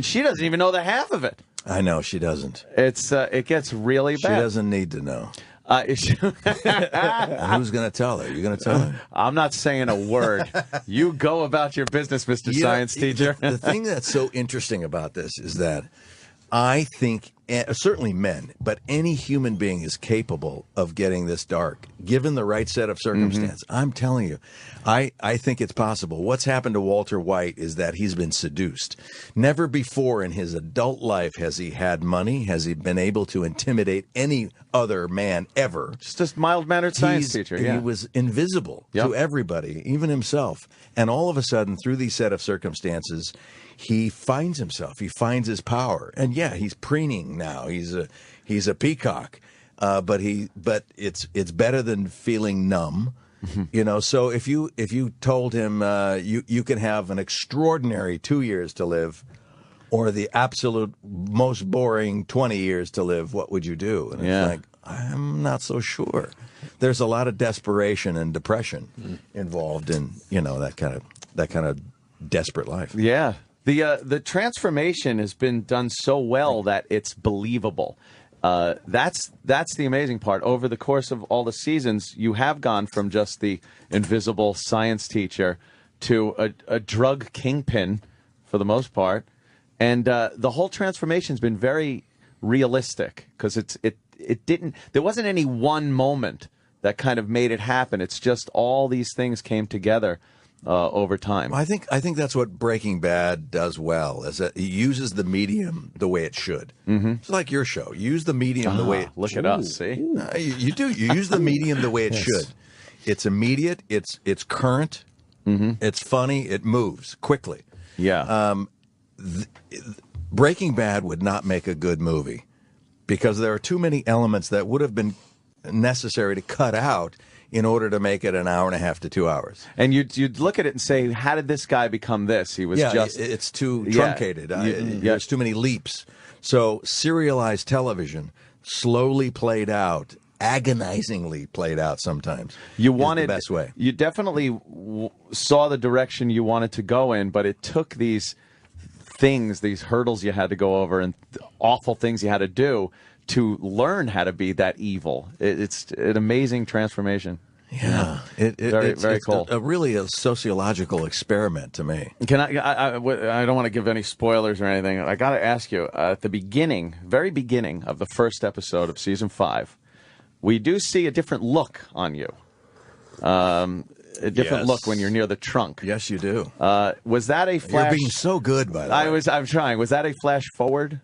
she doesn't even know the half of it. I know she doesn't. It gets really bad. She doesn't need to know. Who's going to tell her? You going to tell her? I'm not saying a word. You go about your business, Mr. Science Teacher. The thing that's so interesting about this is that I think, certainly men, but any human being is capable of getting this dark, given the right set of circumstances. I'm telling you, I think it's possible. What's happened to Walter White is that he's been seduced. Never before in his adult life has he had money, has he been able to intimidate any other man ever. Just a mild-mannered science teacher, yeah. He was invisible to everybody, even himself. And all of a sudden, through these set of circumstances, he finds himself. He finds his power. And yeah, he's preening now. He's a peacock. But it's better than feeling numb. You know, so if you told him you can have an extraordinary 2 years to live or the absolute most boring 20 years to live, what would you do? And it's like, I'm not so sure. There's a lot of desperation and depression involved in, you know, that kind of desperate life. Yeah. The transformation has been done so well that it's believable. That's the amazing part. Over the course of all the seasons, you have gone from just the invisible science teacher to a drug kingpin for the most part. And the whole transformation's been very realistic because there wasn't any one moment that kind of made it happen. It's just all these things came together over time. I think that's what Breaking Bad does well, is that it uses the medium the way it should. It's like your show. You use the medium the way it look at us, see? You do. You use the medium the way it should. It's immediate. It's current. It's funny. It moves quickly. Yeah. Breaking Bad would not make a good movie because there are too many elements that would have been necessary to cut out in order to make it an hour and a half to 2 hours. And you'd look at it and say, how did this guy become this? He was just... it's too truncated. There's too many leaps. So serialized television slowly played out, agonizingly played out sometimes. You wanted the best way. You definitely saw the direction you wanted to go in, but it took these things, these hurdles you had to go over and awful things you had to do to learn how to be that evil. It's an amazing transformation. Yeah, it's very cool. Really a sociological experiment to me. Can I don't want to give any spoilers or anything. I got to ask you, at the very beginning of the first episode of season 5, we do see a different look on you. A different look when you're near the trunk. Yes, you do. Was that a flash? You're being so good, by the way. I'm trying. Was that a flash forward?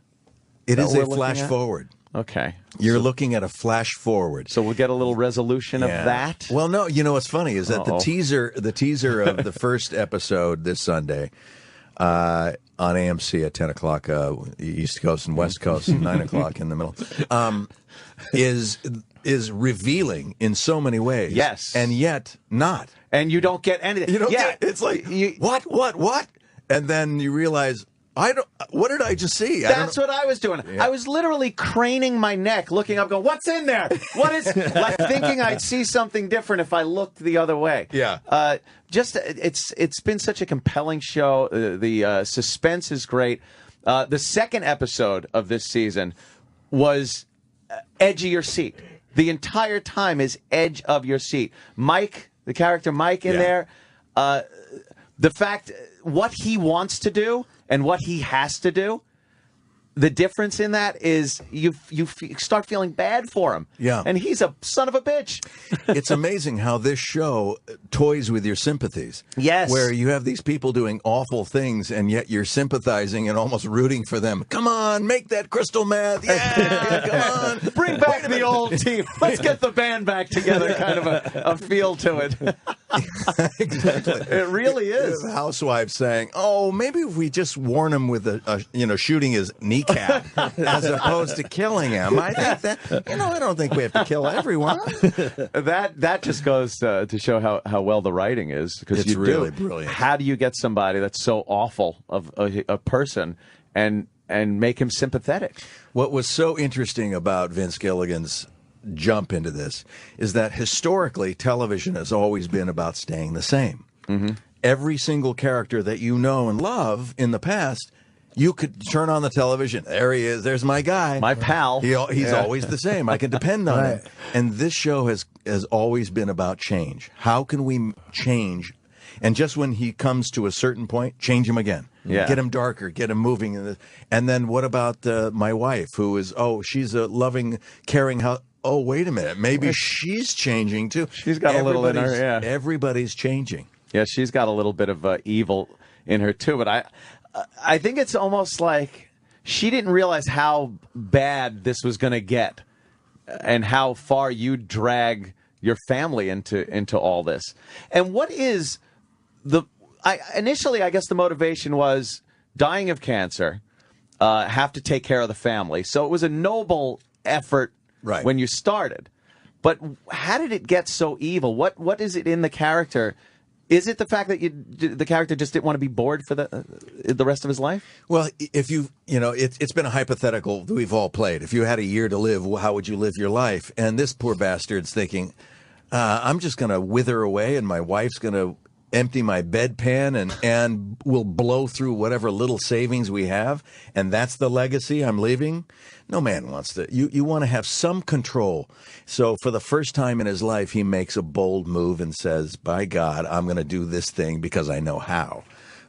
It is a flash forward. Okay. You're looking at a flash forward. So we'll get a little resolution of that? Well, no, you know what's funny is that the teaser of the first episode this Sunday on AMC at 10 o'clock, East Coast and West Coast, and 9 o'clock in the middle, is revealing in so many ways. Yes. And yet not. And you don't get anything. You don't get, it's like, what? And then you realize, what did I just see? That's what I was doing. Yeah. I was literally craning my neck, looking up, going, what's in there? What is, like thinking I'd see something different if I looked the other way. Yeah. It's been such a compelling show. The suspense is great. The second episode of this season was edge of your seat. The entire time is edge of your seat. Mike, the character Mike in there, the fact, what he wants to do and what he has to do, the difference in that is you start feeling bad for him. Yeah. And he's a son of a bitch. It's amazing how this show toys with your sympathies. Yes. Where you have these people doing awful things, and yet you're sympathizing and almost rooting for them. Come on, make that crystal meth. Yeah, come on. Bring back the old team. Let's get the band back together, kind of a feel to it. Exactly. It really is. The housewife saying, "Oh, maybe if we just warn him with shooting his kneecap as opposed to killing him." I think that I don't think we have to kill everyone. That just goes to show how well the writing is, because It's really brilliant. How do you get somebody that's so awful of a person and make him sympathetic? What was so interesting about Vince Gilligan's jump into this is that historically television has always been about staying the same. Mm-hmm. Every single character that you know and love in the past, you could turn on the television. There he is. There's my guy. My pal. He's always the same. I can depend on him. And this show has always been about change. How can we change? And just when he comes to a certain point, change him again. Yeah. Get him darker, get him moving. And then what about my wife, who is, she's a loving, caring oh, wait a minute. Maybe she's changing too. She's got a little in her, yeah. Everybody's changing. Yeah, she's got a little bit of evil in her too. But I think it's almost like she didn't realize how bad this was going to get, and how far you drag your family into all this. And what is initially, I guess the motivation was dying of cancer, have to take care of the family. So it was a noble effort. Right. When you started. But how did it get so evil? What is it in the character? Is it the fact that the character just didn't want to be bored for the rest of his life? Well, if it's been a hypothetical that we've all played. If you had a year to live, how would you live your life? And this poor bastard's thinking, I'm just going to wither away, and my wife's going to empty my bedpan and we'll blow through whatever little savings we have, and that's the legacy I'm leaving. No man wants to. You want to have some control. So for the first time in his life, he makes a bold move and says, by God, I'm going to do this thing because I know how.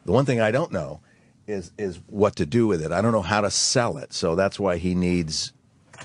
The one thing I don't know is what to do with it. I don't know how to sell it. So that's why he needs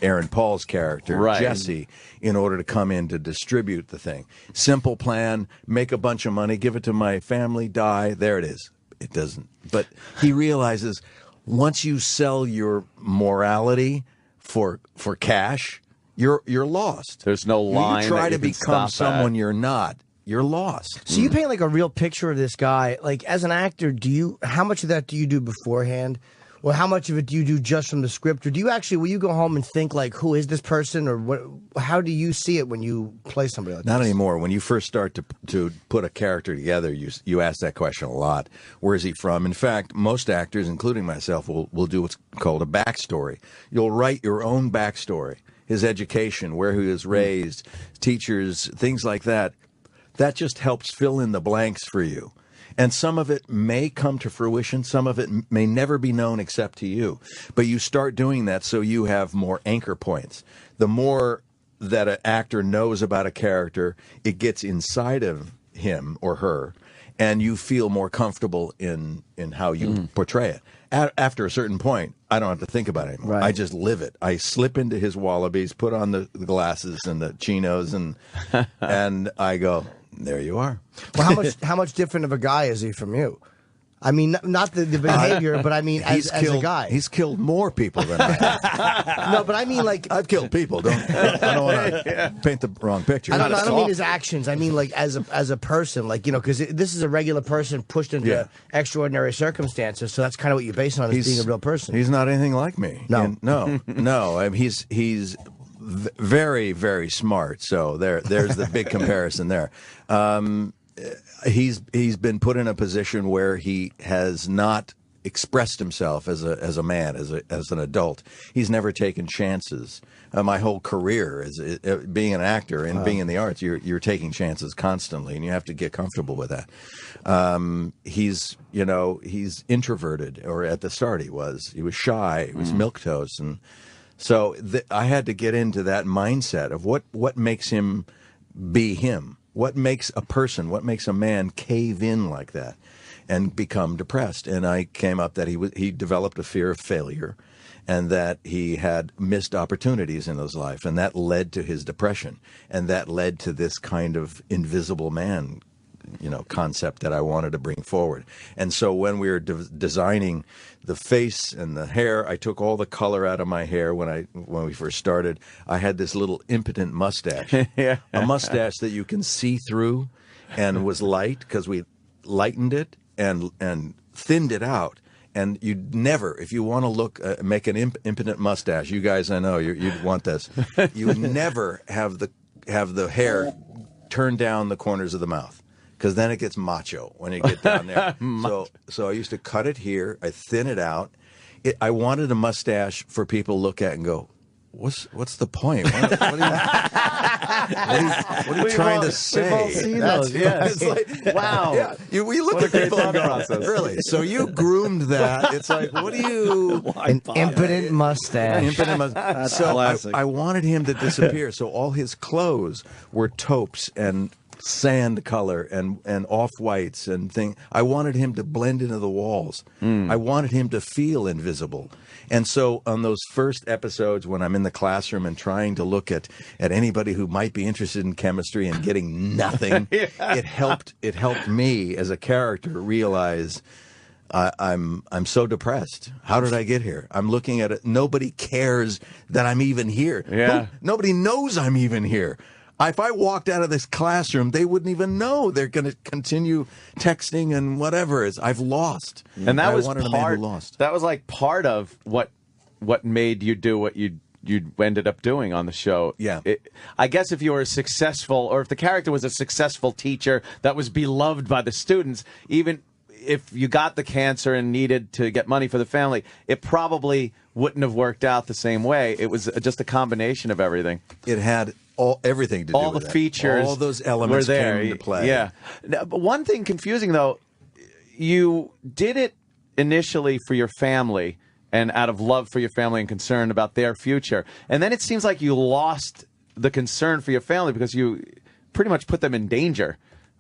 Aaron Paul's character, right, Jesse, in order to come in to distribute the thing. Simple plan, make a bunch of money, give it to my family, die. There it is. It doesn't. But he realizes once you sell your morality for cash, you're lost. There's no line. You try that to you can become stop someone at. you're not. You're lost. So you paint like a real picture of this guy. Like as an actor, how much of that do you do beforehand? Or how much of it do you do just from the script? Or do you actually, will you go home and think like, who is this person? Or what? How do you see it when you play somebody like Not this? anymore. When you first start to put a character together, you ask that question a lot. Where is he from? In fact, most actors, including myself, will do what's called a backstory. You'll write your own backstory, his education, where he was raised, teachers, things like that. That just helps fill in the blanks for you. And some of it may come to fruition. Some of it may never be known except to you. But you start doing that so you have more anchor points. The more that an actor knows about a character, it gets inside of him or her, and you feel more comfortable in how you portray it. After a certain point, I don't have to think about it anymore. Right. I just live it. I slip into his wallabies, put on the glasses and the chinos, and I go, there you are. Well, how much different of a guy is he from you? I mean, not the behavior, but I mean as a guy. He's killed more people than I have. No, but I mean like I've killed people. I don't want to paint the wrong picture. I don't mean his actions. I mean like as a person, like because this is a regular person pushed into extraordinary circumstances. So that's kind of what you base it on, as being a real person. He's not anything like me. No. I mean, he's very, very smart. So there's the big comparison there. He's been put in a position where he has not expressed himself as a man, as an adult. He's never taken chances. My whole career is being an actor and being in the arts. You're taking chances constantly, and you have to get comfortable with that. He's introverted, or at the start he was shy. He was milquetoast, and so I had to get into that mindset of what makes him be him. What makes a person, what makes a man cave in like that and become depressed? And I came up that he developed a fear of failure, and that he had missed opportunities in his life, and that led to his depression, and that led to this kind of invisible man, concept that I wanted to bring forward. And so when we were designing the face and the hair, I took all the color out of my hair when we first started. I had this little impotent mustache, a mustache that you can see through, and was light because we lightened it and thinned it out. And you'd never, if you want to make an impotent mustache, you guys, I know you'd want this. You would never have the hair turn down the corners of the mouth, because then it gets macho when you get down there. So I used to cut it here. I thin it out. I wanted a mustache for people to look at and go, What's the point? What are you trying to say? We've all seen those. Yes. It's like, wow. Yeah. We look at people and go, really? So you groomed that. It's like, what do you... An impotent mustache. That's classic. I wanted him to disappear. So all his clothes were taupes and sand color and off-whites and thing. I wanted him to blend into the walls. I wanted him to feel invisible. And so on those first episodes when I'm in the classroom and trying to look at anybody who might be interested in chemistry and getting nothing, it helped me as a character realize I'm so depressed. How did I get here? I'm looking at it. Nobody cares that I'm even here. Yeah. Nobody knows I'm even here. If I walked out of this classroom, they wouldn't even know. They're going to continue texting and whatever. I've lost. And that was a man who lost. That was like part of what made you do what you ended up doing on the show. Yeah. I guess if you were successful, or if the character was a successful teacher that was beloved by the students, even if you got the cancer and needed to get money for the family, it probably wouldn't have worked out the same way. It was just a combination of everything. It had everything to do all with the it. features, all those elements were there. came into play. Yeah. Now, but one thing confusing though, you did it initially for your family and out of love for your family and concern about their future, and then it seems like you lost the concern for your family because you pretty much put them in danger.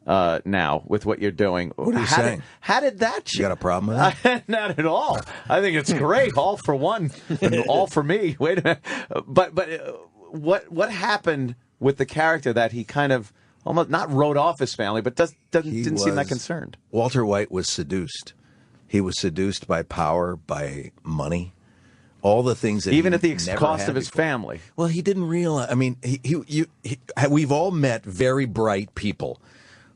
Now with what you're doing. What are you saying? How did that? You got a problem with that? Not at all. I think it's great. All for one, and all for me. Wait a minute. But what happened with the character that he kind of almost not wrote off his family, but didn't seem that concerned? Walter White was seduced. He was seduced by power, by money. All the things that even he at the never cost had of his before. family. Well, he didn't realize. I mean, we've all met very bright people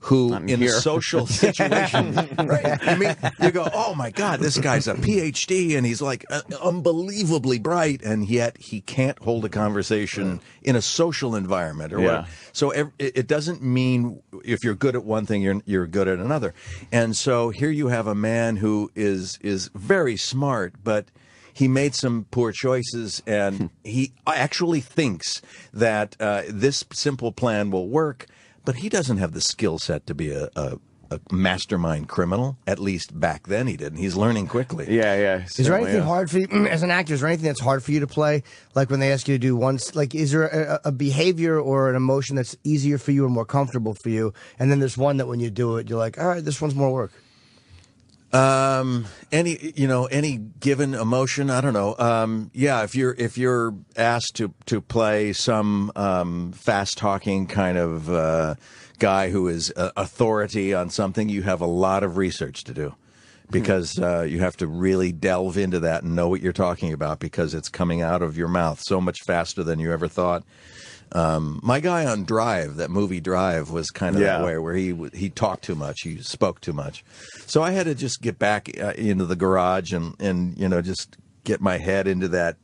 who, in a social situation, right? I mean, you go, oh my God, this guy's a PhD and he's like unbelievably bright, and yet he can't hold a conversation in a social environment or what. So it doesn't mean if you're good at one thing, you're good at another. And so here you have a man who is very smart, but he made some poor choices, and he actually thinks that this simple plan will work, but he doesn't have the skill set to be a mastermind criminal. At least back then he didn't. He's learning quickly. Yeah. Is there anything hard for you, as an actor, is there anything that's hard for you to play? Like when they ask you to do like is there a behavior or an emotion that's easier for you or more comfortable for you? And then there's one that when you do it, you're like, all right, this one's more work. Any given emotion, I don't know. Yeah, if you're asked to play some fast talking kind of guy who is authority on something, you have a lot of research to do, because you have to really delve into that and know what you're talking about because it's coming out of your mouth so much faster than you ever thought. My guy on Drive, that movie Drive, was kind of that way, where he talked too much, he spoke too much. So I had to just get back into the garage and just get my head into that,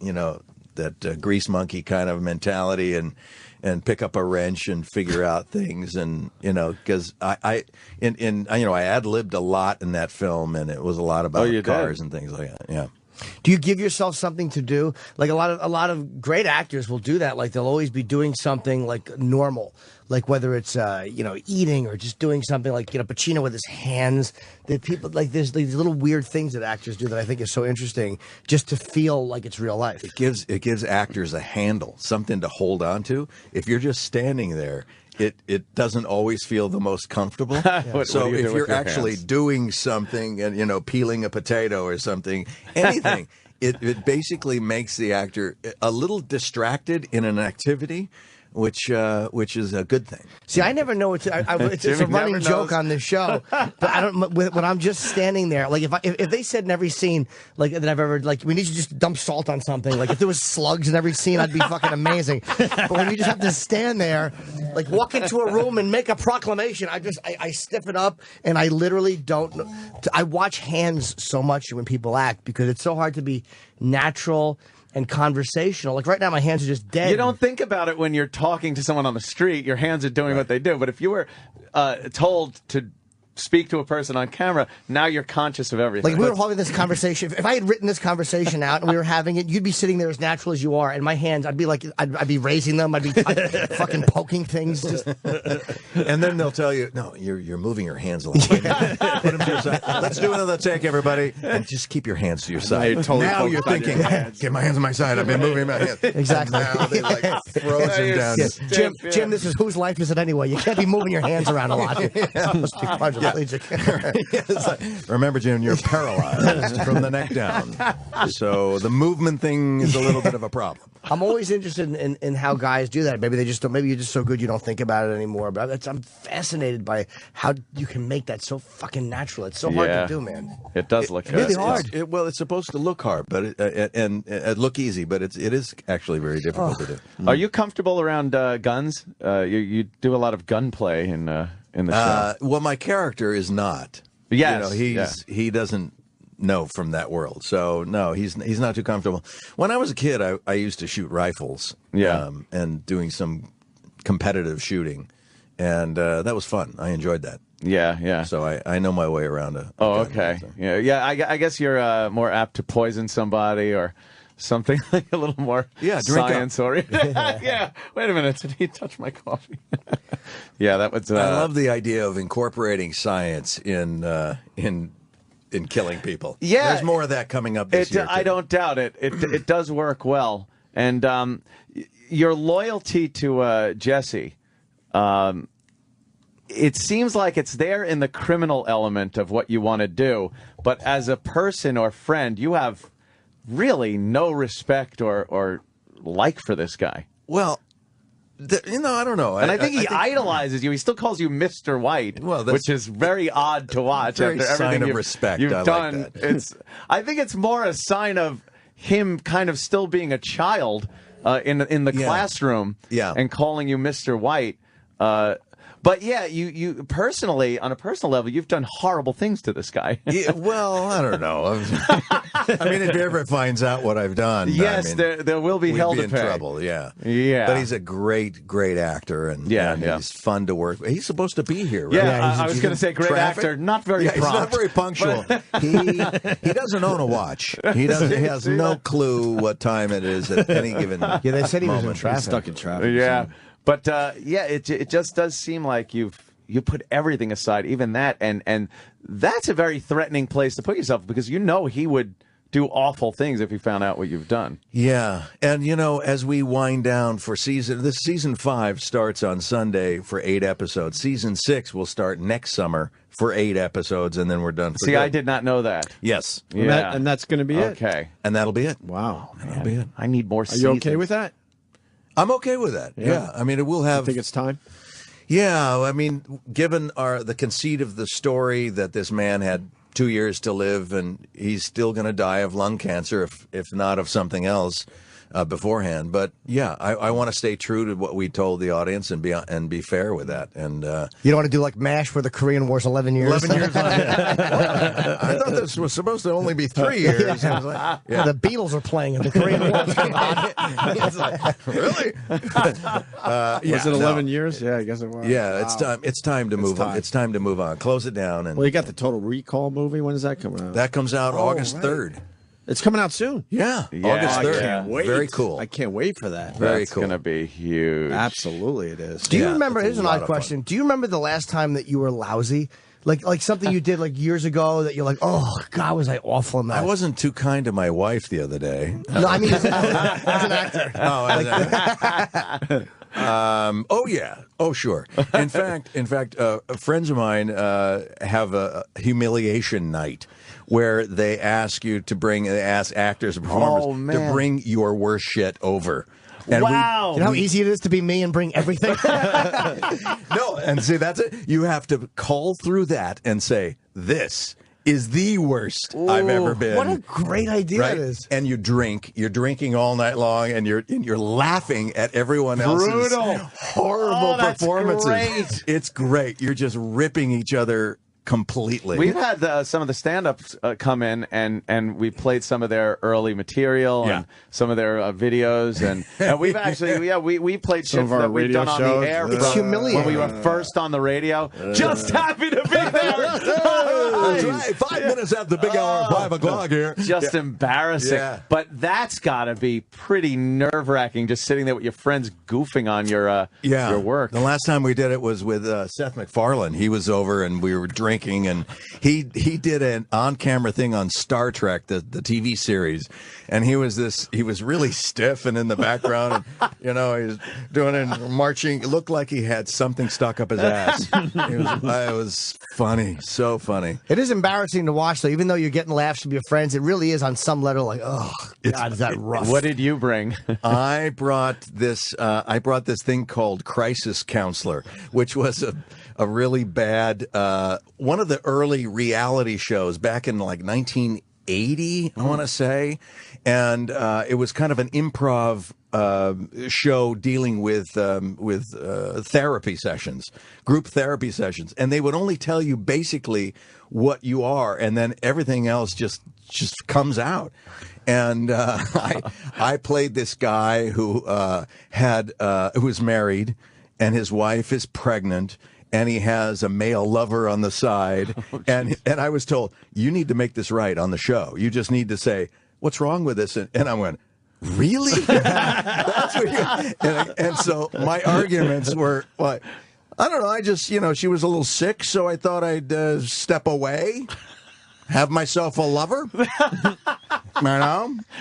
that grease monkey kind of mentality and pick up a wrench and figure out things, and because I ad-libbed a lot in that film, and it was a lot about cars and things like that. Yeah. Do you give yourself something to do? Like a lot of great actors will do that. Like they'll always be doing something like normal, like whether it's eating or just doing something like Pacino with his hands. That people like there's these little weird things that actors do that I think is so interesting, just to feel like it's real life. It gives actors a handle, something to hold on to. If you're just standing there, it doesn't always feel the most comfortable. So if you're actually doing something and peeling a potato or something, anything, it basically makes the actor a little distracted in an activity, which is a good thing. See, I never know it's a running joke on this show, but I don't. When I'm just standing there, like if they said in every scene like that I've ever we need to just dump salt on something. Like if there was slugs in every scene, I'd be fucking amazing. But when you just have to stand there, like walk into a room and make a proclamation, I stiffen up and I literally don't. I watch hands so much when people act because it's so hard to be natural and conversational. Like right now, my hands are just dead. You don't think about it when you're talking to someone on the street. Your hands are doing what they do. But if you were told to speak to a person on camera, now you're conscious of everything. Like we were having this conversation. If I had written this conversation out and we were having it, you'd be sitting there as natural as you are, and my hands, I'd be like, I'd be raising them. I'd be fucking poking things. And then they'll tell you, no, you're moving your hands a lot. Put them to your side. Let's do another take, everybody, and just keep your hands to your side. Now you're thinking, get my hands on my side. I've been moving my hands. Exactly. And now they frozen down. Yeah. Jim, this is whose life is it anyway? You can't be moving your hands around a lot. Must be quadriplegic. Remember, Jim, you're paralyzed from the neck down. So the movement thing is a little bit of a problem. I'm always interested in how guys do that. Maybe they just don't. Maybe you're just so good you don't think about it anymore. But I'm fascinated by how you can make that so fucking natural. It's so hard to do, man. It does look really hard. It's supposed to look hard, but it look easy, but it is actually very difficult to do. Are you comfortable around guns? You do a lot of gunplay in the show. Well, my character is not. Yes, he doesn't know from that world, so no, he's not too comfortable. When I was a kid, I used to shoot rifles, and doing some competitive shooting, and that was fun. I enjoyed that. Yeah. So I know my way around a gun, okay. So. Yeah. I guess you're more apt to poison somebody or something like a little more science or yeah. Wait a minute, did he touch my coffee? Yeah, that was. I love the idea of incorporating science in killing people. Yeah, there's more of that coming up this year. I don't doubt it. It does work well, and your loyalty to Jesse. It seems like it's there in the criminal element of what you want to do, but as a person or friend, you have really no respect or like for this guy. Well, I don't know. And I think he idolizes you. He still calls you Mr. White, which is very odd to watch. Very after everything sign of respect. You've I done. like that. I think it's more a sign of him kind of still being a child in the classroom and calling you Mr. White. But yeah, you personally, on a personal level, you've done horrible things to this guy. Well, I don't know. I mean, if he ever finds out what I've done, yes, there will be hell to in pay. trouble. Yeah. But he's a great actor, and he's fun to work with. He's supposed to be here, right? Yeah, I was going to say great actor, not very prompt. He's not very punctual. He doesn't own a watch. He has no clue what time it is at any given moment. Yeah, they said he was in traffic. He's stuck in traffic. Yeah. But it just does seem like you put everything aside, even that, and that's a very threatening place to put yourself because you know he would do awful things if he found out what you've done. Yeah, and as we wind down for season 5 starts on Sunday for 8 episodes. Season 6 will start next summer for 8 episodes, and then we're done. For See, good. I did not know that. Yes, and that's going to be it. Okay, and that'll be it. Wow, that'll be it. I need more. Are you okay with that? I'm okay with that. Yeah. I mean, it will have. I think it's time. Yeah, I mean, given the conceit of the story that this man had 2 years to live, and he's still going to die of lung cancer, if not of something else. Beforehand, but yeah, I want to stay true to what we told the audience and be fair with that. And you don't want to do like MASH, where the Korean War's 11 years. 11 years. I thought this was supposed to only be 3 years. Yeah. The Beatles are playing in the Korean War. Really? Was it 11 years? Yeah, I guess it was. Yeah, Wow. it's time. It's time to move on. It's time to move on. Close it down. And Well, you got the Total Recall movie. When is that coming out? that comes out August 3rd. It's coming out soon. Yeah, August 3rd. I can't wait. Very cool. I can't wait for that. Very That's cool. going to be huge. Absolutely, it is. Do you Yeah, remember? it's a Here's an lot odd of question. Do you remember the last time that you were lousy? Like something you did like years ago that you're like, oh God, was I awful in that? I wasn't too kind to my wife the other day. No, I mean as an actor. Oh, oh yeah. Oh sure. In fact, friends of mine have a humiliation night where they ask actors and performers to bring your worst shit over. And wow! You know how easy it is to be me and bring everything. No, and see that's it. You have to call through that and say this is the worst I've ever been. What a great idea it is. And you drink. You're drinking all night long, and you're laughing at everyone else's horrible performances. Great. It's great. You're just ripping each other completely. We've had some of the stand-ups come in, and we played some of their early material and some of their videos, and we've actually, we played Some shit of our that we've radio done on shows. the air It's from humiliating. when we were first on the radio. Just happy to be there. That's right. 5 minutes after the big hour of 5 o'clock here. Just embarrassing. Yeah. But that's got to be pretty nerve-wracking, just sitting there with your friends goofing on your work. The last time we did it was with Seth MacFarlane. He was over, and we were drinking, and he did an on-camera thing on Star Trek, the TV series, and he was really stiff and in the background, and he was doing it, marching. It looked like he had something stuck up his ass. It was funny, so funny. It is embarrassing to watch, though. Even though you're getting laughs from your friends, it really is on some level like, oh God, is that rough? What did you bring? I brought this thing called Crisis Counselor, which was a really bad one of the early reality shows back in like 1980, I want to say, and it was kind of an improv show dealing with therapy sessions, group therapy sessions, and they would only tell you basically what you are, and then everything else just comes out. And I played this guy who who was married, and his wife is pregnant, and he has a male lover on the side. And I was told, you need to make this right on the show. You just need to say, what's wrong with this? And I went, really? That's what and so my arguments were, like, I don't know, I just, she was a little sick, so I thought I'd step away, have myself a lover.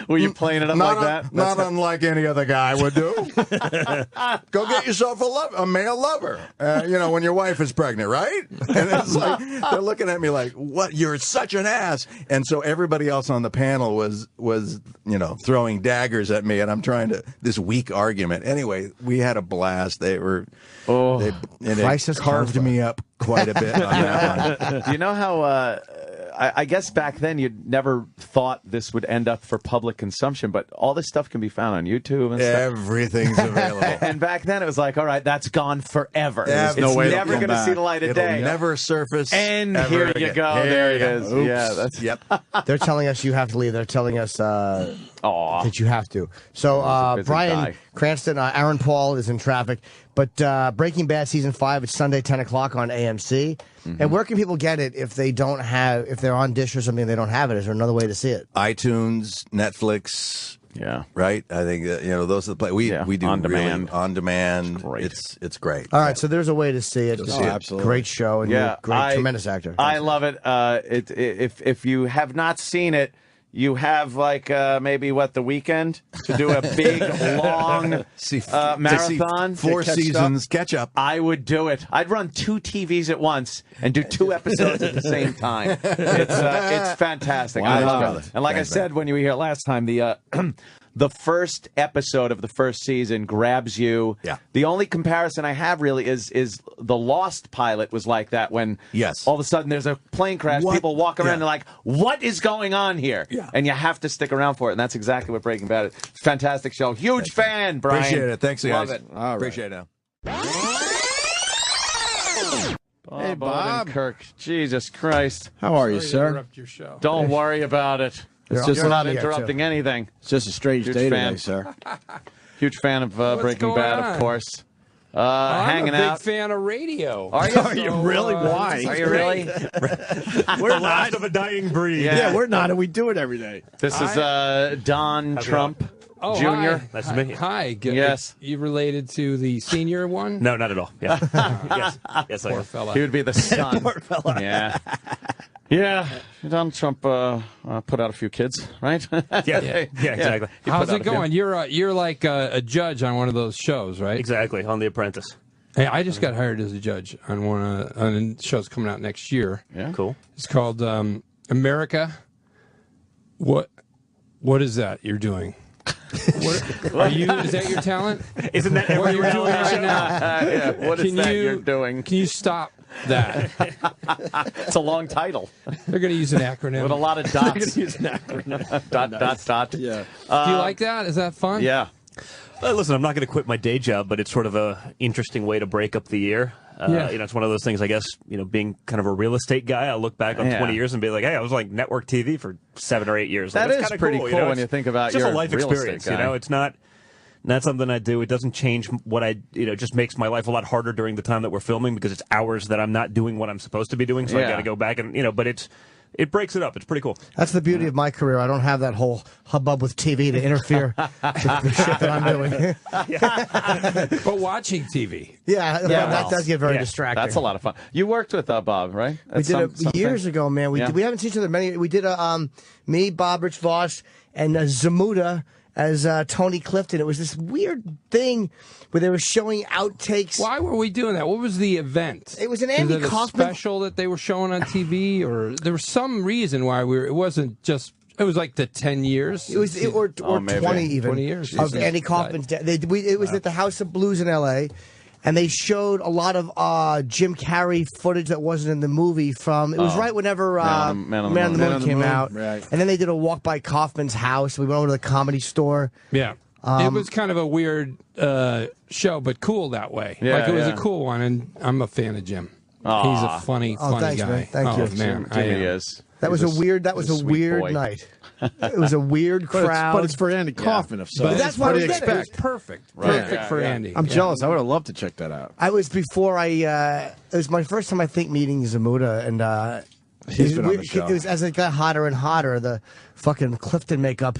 Were you playing it up like that? Not unlike any other guy would do. Go get yourself a male lover. When your wife is pregnant, right? And it's like they're looking at me like, "What? You're such an ass!" And so everybody else on the panel was throwing daggers at me, and I'm trying to this weak argument. Anyway, we had a blast. They carved me up quite a bit on that one. Do you know how? I guess back then you'd never thought this would end up for public consumption, but all this stuff can be found on YouTube and stuff. Everything's available. And back then it was like, all right, that's gone forever. It's no way never going to see the light of day. It'll never surface. And ever here you again. go. Here There you it go. is. Oops. Yeah, that's Yep. They're telling us you have to leave. They're telling us that you have to. So busy Brian guy. Cranston, Aaron Paul is in traffic. But Breaking Bad Season 5, it's Sunday, 10 o'clock on AMC. And where can people get it if they're on Dish or something, they don't have it? Is there another way to see it? iTunes, Netflix. Yeah. Right? I think those are the play. We do on demand. Really on demand. Great. It's great. All right, so there's a way to see it. absolutely. Great show and you're a tremendous actor. I love it. If you have not seen it, you have maybe the weekend to do a big long marathon, 4 seasons catch up. I would do it. I'd run 2 TVs at once and do 2 episodes at the same time. It's fantastic. Wow. I love it. And like I said when you were here last time, the the first episode of the first season grabs you. Yeah. The only comparison I have really is the Lost pilot was like that when all of a sudden there's a plane crash, people walk around and they're like, what is going on here? Yeah. And you have to stick around for it, and that's exactly what Breaking Bad is. Fantastic show. Huge fan, Brian. Appreciate it. Thanks, guys. Love it. All right. Appreciate it. Hey, Bob. Kirk. Jesus Christ. How are you, sir? Interrupt your show. Don't worry about it. We're not interrupting anything. It's just a strange Huge day fan. today, sir. Huge fan of Breaking Bad, on? of course. I'm Hanging a big out. fan of radio. Are you? Are you really? Why? Are you really? We're the last of a dying breed. Yeah, we're not, and we do it every day. This is Don Trump Jr. Hi. Nice to meet you. Hi. Yes. You related to the senior one? No, not at all. Yeah. yes, I Poor am. fella. He would be the son. Poor fella. Yeah. Yeah. Donald Trump put out a few kids, right? Yeah, exactly. He How's put out it a few. going? You're like a judge on one of those shows, right? Exactly, on The Apprentice. Hey, I just got hired as a judge on one on a show's coming out next year. Yeah. Cool. It's called America. What is that you're doing? Are you? Is that your talent? Isn't that What every you're doing reality right show? now? Yeah. What is Can that you- you're doing? Can you stop that? It's a long title They're going to use an acronym. with a lot of dots. dot. Yeah. Do you like that? Is that fun? Yeah. Listen, I'm not going to quit my day job, but it's sort of a interesting way to break up the year. Yeah. It's one of those things, I guess, being kind of a real estate guy, I'll look back on 20 years and be like, hey, I was like network TV for 7 or 8 years. That Like, is it's kinda pretty cool, cool when It's you think about just your a life real estate experience, guy. It's not something I do. It doesn't change what I, just makes my life a lot harder during the time that we're filming because it's hours that I'm not doing what I'm supposed to be doing. So I Yeah. got to go back and, but it breaks it up. It's pretty cool. That's the beauty of my career. I don't have that whole hubbub with TV to interfere with the shit that I'm doing. But watching TV. That does get very distracting. That's a lot of fun. You worked with Bob, right? We did it years ago, man. We haven't seen each other many. We did me, Bob, Rich Voss, and Zamuda as Tony Clifton. It was this weird thing where they were showing outtakes. Why were we doing that? What was the event? It was an Is Andy it a Kaufman special that they were showing on TV, or there was some reason why it wasn't just. It was like the 10 years. It was or 20 even 20 years of Andy Kaufman's death. It was at the House of Blues in L.A. And they showed a lot of Jim Carrey footage that wasn't in the movie from. It was right whenever Man on the Moon came out. Right. And then they did a walk by Kaufman's house. We went over to the Comedy Store. Yeah. It was kind of a weird show, but cool that way. Yeah, like it was yeah. a cool one, and I'm a fan of Jim. Aw. He's a funny thanks, guy. man. Thank you. Man, Jimmy is. That was a weird. That was a sweet weird boy. night. It was a weird crowd. But it's for Andy Kaufman. So But that's what what do I you get. It was expect? perfect. Right. Perfect Yeah, for yeah. Andy. I'm jealous. I would have loved to check that out. I was before I. It was my first time I think meeting Zamuda, and He's been on the show. It was as it got hotter and hotter. The fucking Clifton makeup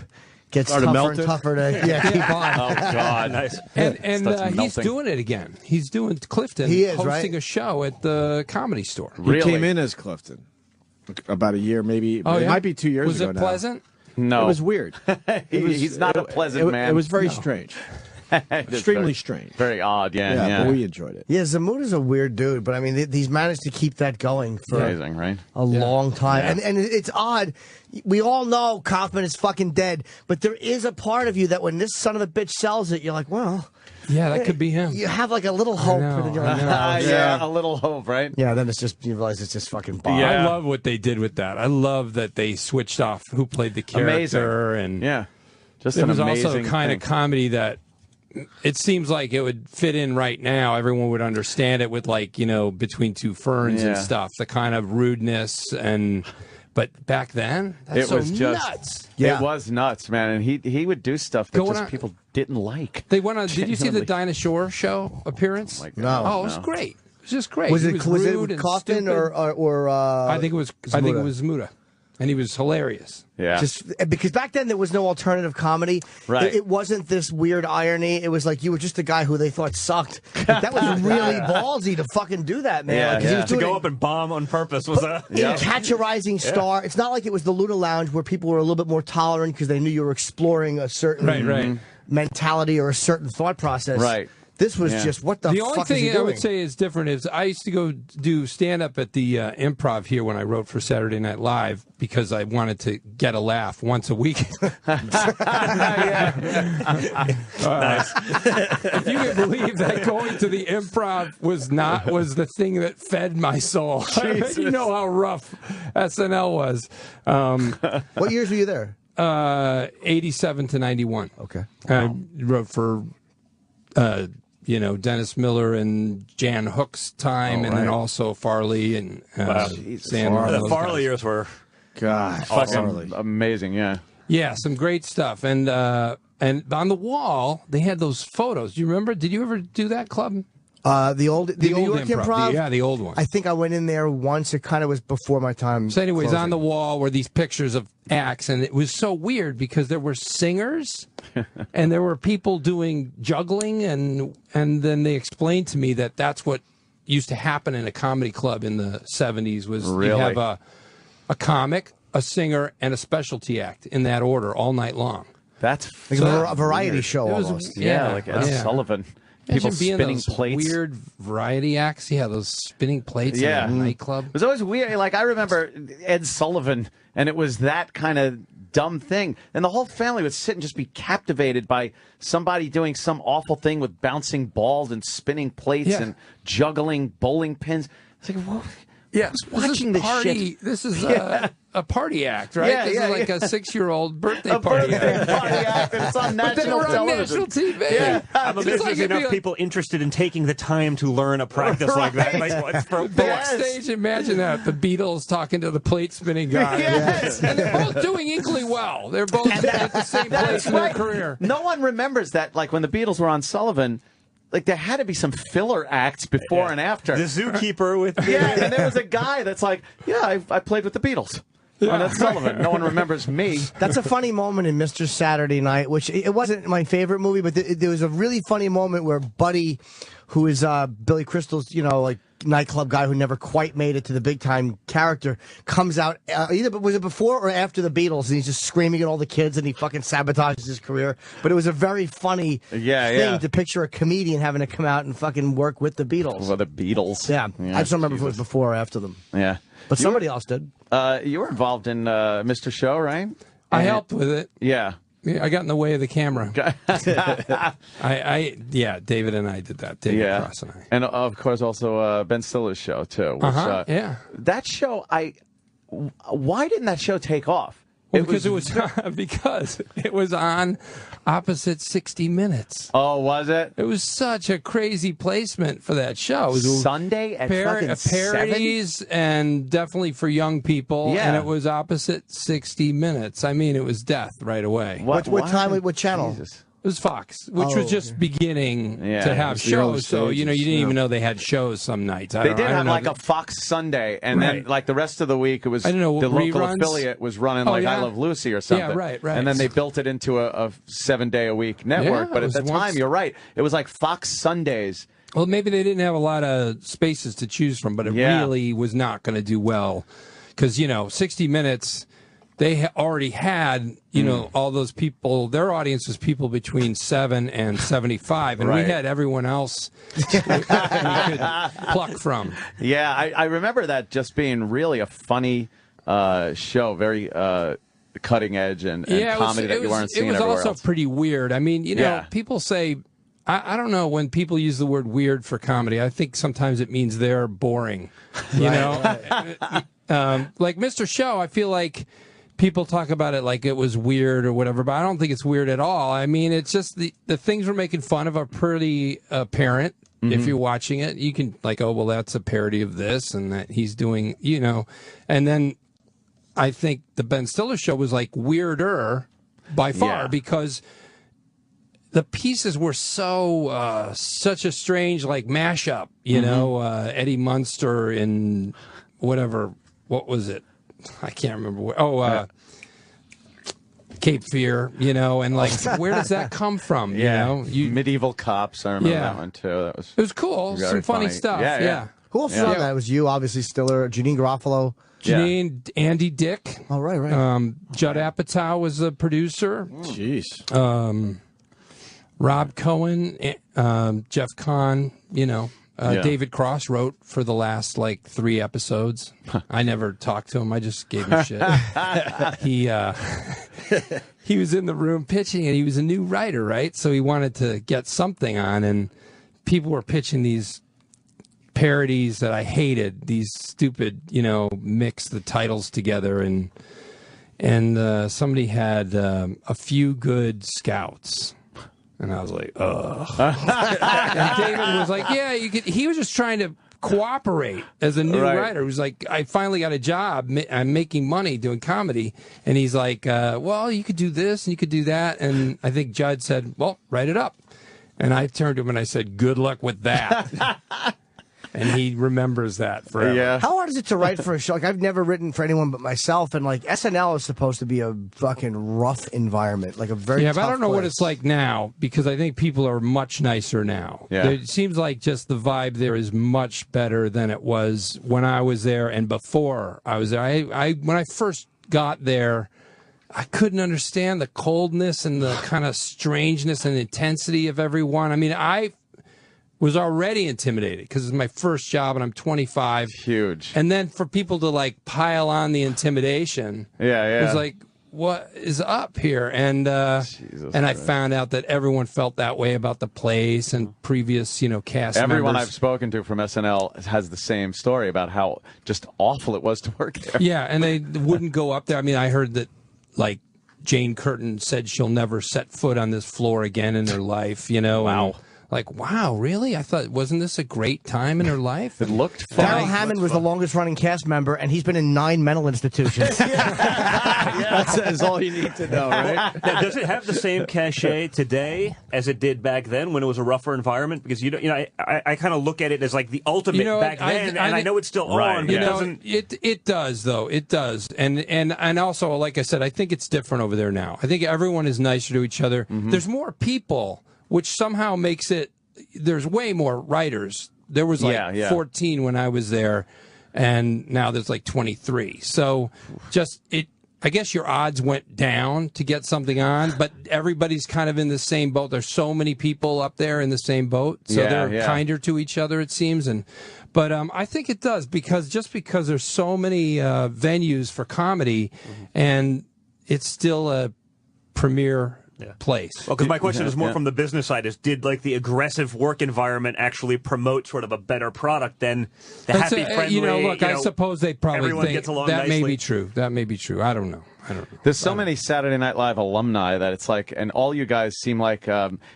gets Started tougher melting? and tougher to keep on. Oh God! Nice. And Starts he's melting. doing it again. He's doing Clifton. He is, hosting right? a show at the Comedy Store. Really? He came in as Clifton about a year, maybe. Oh, it yeah? might be 2 years Was ago it now. pleasant? No, It was weird. he's not a pleasant man. It was very strange. Extremely strange. Very odd. Yeah. But we enjoyed it. Yeah, Zamuda's a weird dude, but I mean, he's managed to keep that going for Amazing, right? a long time. Yeah. And it's odd. We all know Kaufman is fucking dead, but there is a part of you that when this son of a bitch sells it, you're like, well, Yeah, that could be him. you have like a little hope. know, and then you're I like, know. no. Yeah, a little hope, right? Yeah, then it's just, you realize it's just fucking Bob. I love what they did with that. I love that they switched off who played the character. And Yeah, just it an was amazing also a kind thing. of comedy that it seems like it would fit in right now. Everyone would understand it with, like, Between Two Ferns and Yeah. stuff, the kind of rudeness. But back then, that's It so was just nuts. Yeah. It was nuts, man, and he would do stuff that Going just on- people didn't like. They went on. Did you see the Genuinely. Dinah Shore show appearance? Like, No. Oh, it was great. It was just great. Was He it was it rude with and Kaufman stupid. or I think it was. I think it Zamuda? was Muda, and he was hilarious. Yeah, Just because back then there was no alternative comedy. Right. It wasn't this weird irony. It was like you were just a guy who they thought sucked. But that was really ballsy to fucking do that, man. Yeah, Like, 'cause he yeah. was To doing go it up and bomb on purpose was a... in Catch a Rising Star. It's not like it was the Luna Lounge where people were a little bit more tolerant because they knew you were exploring a certain Right. mentality or a certain thought process. Right. This was just, what the fuck only is he thing I doing? would say is different is I used to go do stand-up at the Improv here when I wrote for Saturday Night Live because I wanted to get a laugh once a week. If you can believe that going to the Improv was the thing that fed my soul. You know how rough SNL was. What years were you there? 87 to 91. Okay. I wrote for, Dennis Miller and Jan Hook's time, and then also Farley and Sandler. The Farley years were fucking amazing. Yeah. Yeah, some great stuff. And on the wall, they had those photos. Do you remember? Did you ever do that club? The old New York Improv? The old one. I think I went in there once. It kind of was before my time. So anyways, closing. on the wall were these pictures of acts, and it was so weird because there were singers and there were people doing juggling, and then they explained to me that that's what used to happen in a comedy club in the 70s was you have a comic, a singer, and a specialty act in that order all night long. That's like a variety show almost. Yeah, like Ed Sullivan. People spinning plates. Weird variety acts. Yeah, those spinning plates in a nightclub. It was always weird. Like, I remember Ed Sullivan, and it was that kind of dumb thing. And the whole family would sit and just be captivated by somebody doing some awful thing with bouncing balls and spinning plates and juggling bowling pins. It's like, whoa. Yeah, watching this shit. This is a party act, right? This is like a 6-year-old birthday party act. And it's on national television. National TV. Yeah. I'm amazed there's enough people interested in taking the time to learn a practice like that. Backstage, imagine that. The Beatles talking to the plate spinning guy. Yes. And they're both doing equally well. They're both at the same place in their career. No one remembers that, like, when the Beatles were on Sullivan, like, there had to be some filler acts before and after. The zookeeper with... Yeah, and there was a guy that's like, I played with the Beatles. On Ed Sullivan. No one remembers me. That's a funny moment in Mr. Saturday Night, which it wasn't my favorite movie, but there was a really funny moment where Buddy, who is Billy Crystal's, like nightclub guy who never quite made it to the big time character, comes out was it before or after the Beatles, and he's just screaming at all the kids and he fucking sabotages his career. But it was a very funny thing to picture a comedian having to come out and fucking work with the Beatles. Well, the Beatles. Yeah. I just don't remember if it was before or after them. Yeah. But somebody else did. You were involved in Mr. Show, right? I helped with it. Yeah. I got in the way of the camera. David and I did that. David Cross and I. And of course also Ben Stiller's show too. Which, that show, why didn't that show take off? Well, because it was on opposite 60 Minutes. Oh, was it? It was such a crazy placement for that show. It was Sunday at fucking 7? Parodies and definitely for young people. Yeah. And it was opposite 60 Minutes. I mean, it was death right away. What time? What channel? Jesus. It was Fox, which was just beginning to have shows. So, you didn't even know they had shows some nights. They did have like a Fox Sunday, and then like the rest of the week, it was the local affiliate was running I Love Lucy or something. Yeah, right. And then they built it into a 7-day-a-week network. Yeah, but at the time, you're right, it was like Fox Sundays. Well, maybe they didn't have a lot of spaces to choose from, but it really was not going to do well. Because, 60 Minutes... They already had, all those people. Their audience was people between 7 and 75, and we had everyone else we could pluck from. Yeah, I remember that just being really a funny show, very cutting edge and comedy that you weren't seeing everywhere else. It was also pretty weird. I mean, people say, I don't know, when people use the word weird for comedy, I think sometimes it means they're boring. Like Mr. Show, I feel like people talk about it like it was weird or whatever, but I don't think it's weird at all. I mean, it's just the things we're making fun of are pretty apparent. If you're watching it, you can that's a parody of this and that he's doing, And then I think the Ben Stiller show was like weirder by far because the pieces were so such a strange mashup, Eddie Munster in whatever, what was it? I can't remember. Cape Fear, and where does that come from? Medieval Cops. I remember that one too. It was cool. Some funny stuff. Yeah. Who else was on that? It was you, obviously Stiller, Janine Garofalo. Janine, Andy Dick. Oh, right. Judd Apatow was the producer. Jeez. Rob Cohen, Jeff Kahn, David Cross wrote for the last 3 episodes. I never talked to him. I just gave him shit. He was in the room pitching, and he was a new writer, right? So he wanted to get something on, and people were pitching these parodies that I hated. These stupid, mix the titles together, and somebody had A Few Good Scouts. And I was like, ugh. And David was like, yeah, you could. He was just trying to cooperate as a new writer. He was like, I finally got a job. I'm making money doing comedy. And he's like, well, you could do this and you could do that. And I think Judd said, well, write it up. And I turned to him and I said, good luck with that. And he remembers that forever. Yeah. How hard is it to write for a show? I've never written for anyone but myself, and SNL is supposed to be a fucking rough environment, a very tough but I don't know place. what it's like now, because I think people are much nicer now. Yeah. It seems like just the vibe there is much better than it was when I was there and before I was there. When I first got there, I couldn't understand the coldness and the kind of strangeness and intensity of everyone. I mean, I was already intimidated because it's my first job and I'm 25. Huge. And then for people to pile on the intimidation, it was like, what is up here? And I found out that everyone felt that way about the place and previous, cast Everyone members. I've spoken to from SNL has the same story about how just awful it was to work there. Yeah, and they wouldn't go up there. I mean, I heard that Jane Curtin said she'll never set foot on this floor again in her life, Wow. Wow, really? I thought, wasn't this a great time in her life? It looked fun. Daryl Hammond was the longest running cast member, and he's been in 9 mental institutions. That says all you need to know, right? Now, does it have the same cachet today as it did back then when it was a rougher environment? Because I kind of look at it as the ultimate back then, and I know it's still on. But it does though. It does, and also, like I said, I think it's different over there now. I think everyone is nicer to each other. Mm-hmm. There's more people, which somehow makes it. There's way more writers. There was 14 when I was there, and now there's 23. So I guess your odds went down to get something on, but everybody's kind of in the same boat. There's so many people up there in the same boat, so they're kinder to each other, it seems. But I think it does because there's so many venues for comedy, and it's still a premier place. Well, because my question is more from the business side: did the aggressive work environment actually promote sort of a better product than the happy, friendly? I suppose they probably everyone think gets along that nicely. may be true. That may be true. I don't know. There's so many Saturday Night Live alumni that it's and all you guys seem like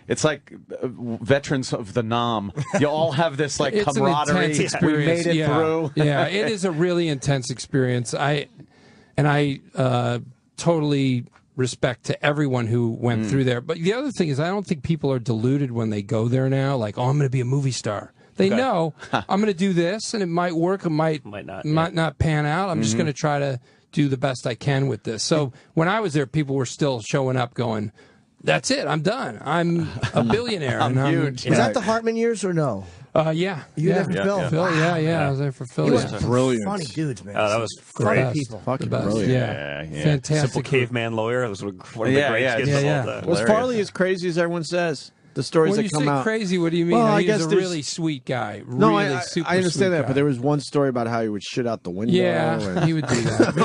it's like veterans of the Nam. You all have this it's camaraderie. An intense experience. We made it through. Yeah, it is a really intense experience. I totally respect to everyone who went through there. But the other thing is, I don't think people are deluded when they go there now. I'm going to be a movie star. They know I'm going to do this, and it might work. It might not pan out. I'm just going to try to do the best I can with this. So when I was there, people were still showing up going, that's it. I'm done. I'm a billionaire. I'm huge. Was that the Hartman years or no? Yeah. You were there for Phil? Phil, I was there for Phil. He was brilliant. Funny dudes, man. Oh, that was funny great. people. Fucking brilliant. Yeah. Fantastic. Simple Caveman Lawyer. That was one of the great skits of all time. Was Farley as crazy as everyone says? The stories when that come out. When you say crazy, what do you mean? Well, I He's guess a really sweet guy. No, really I super understand sweet that, guy. but there was one story about how he would shit out the window. Yeah, he would do that.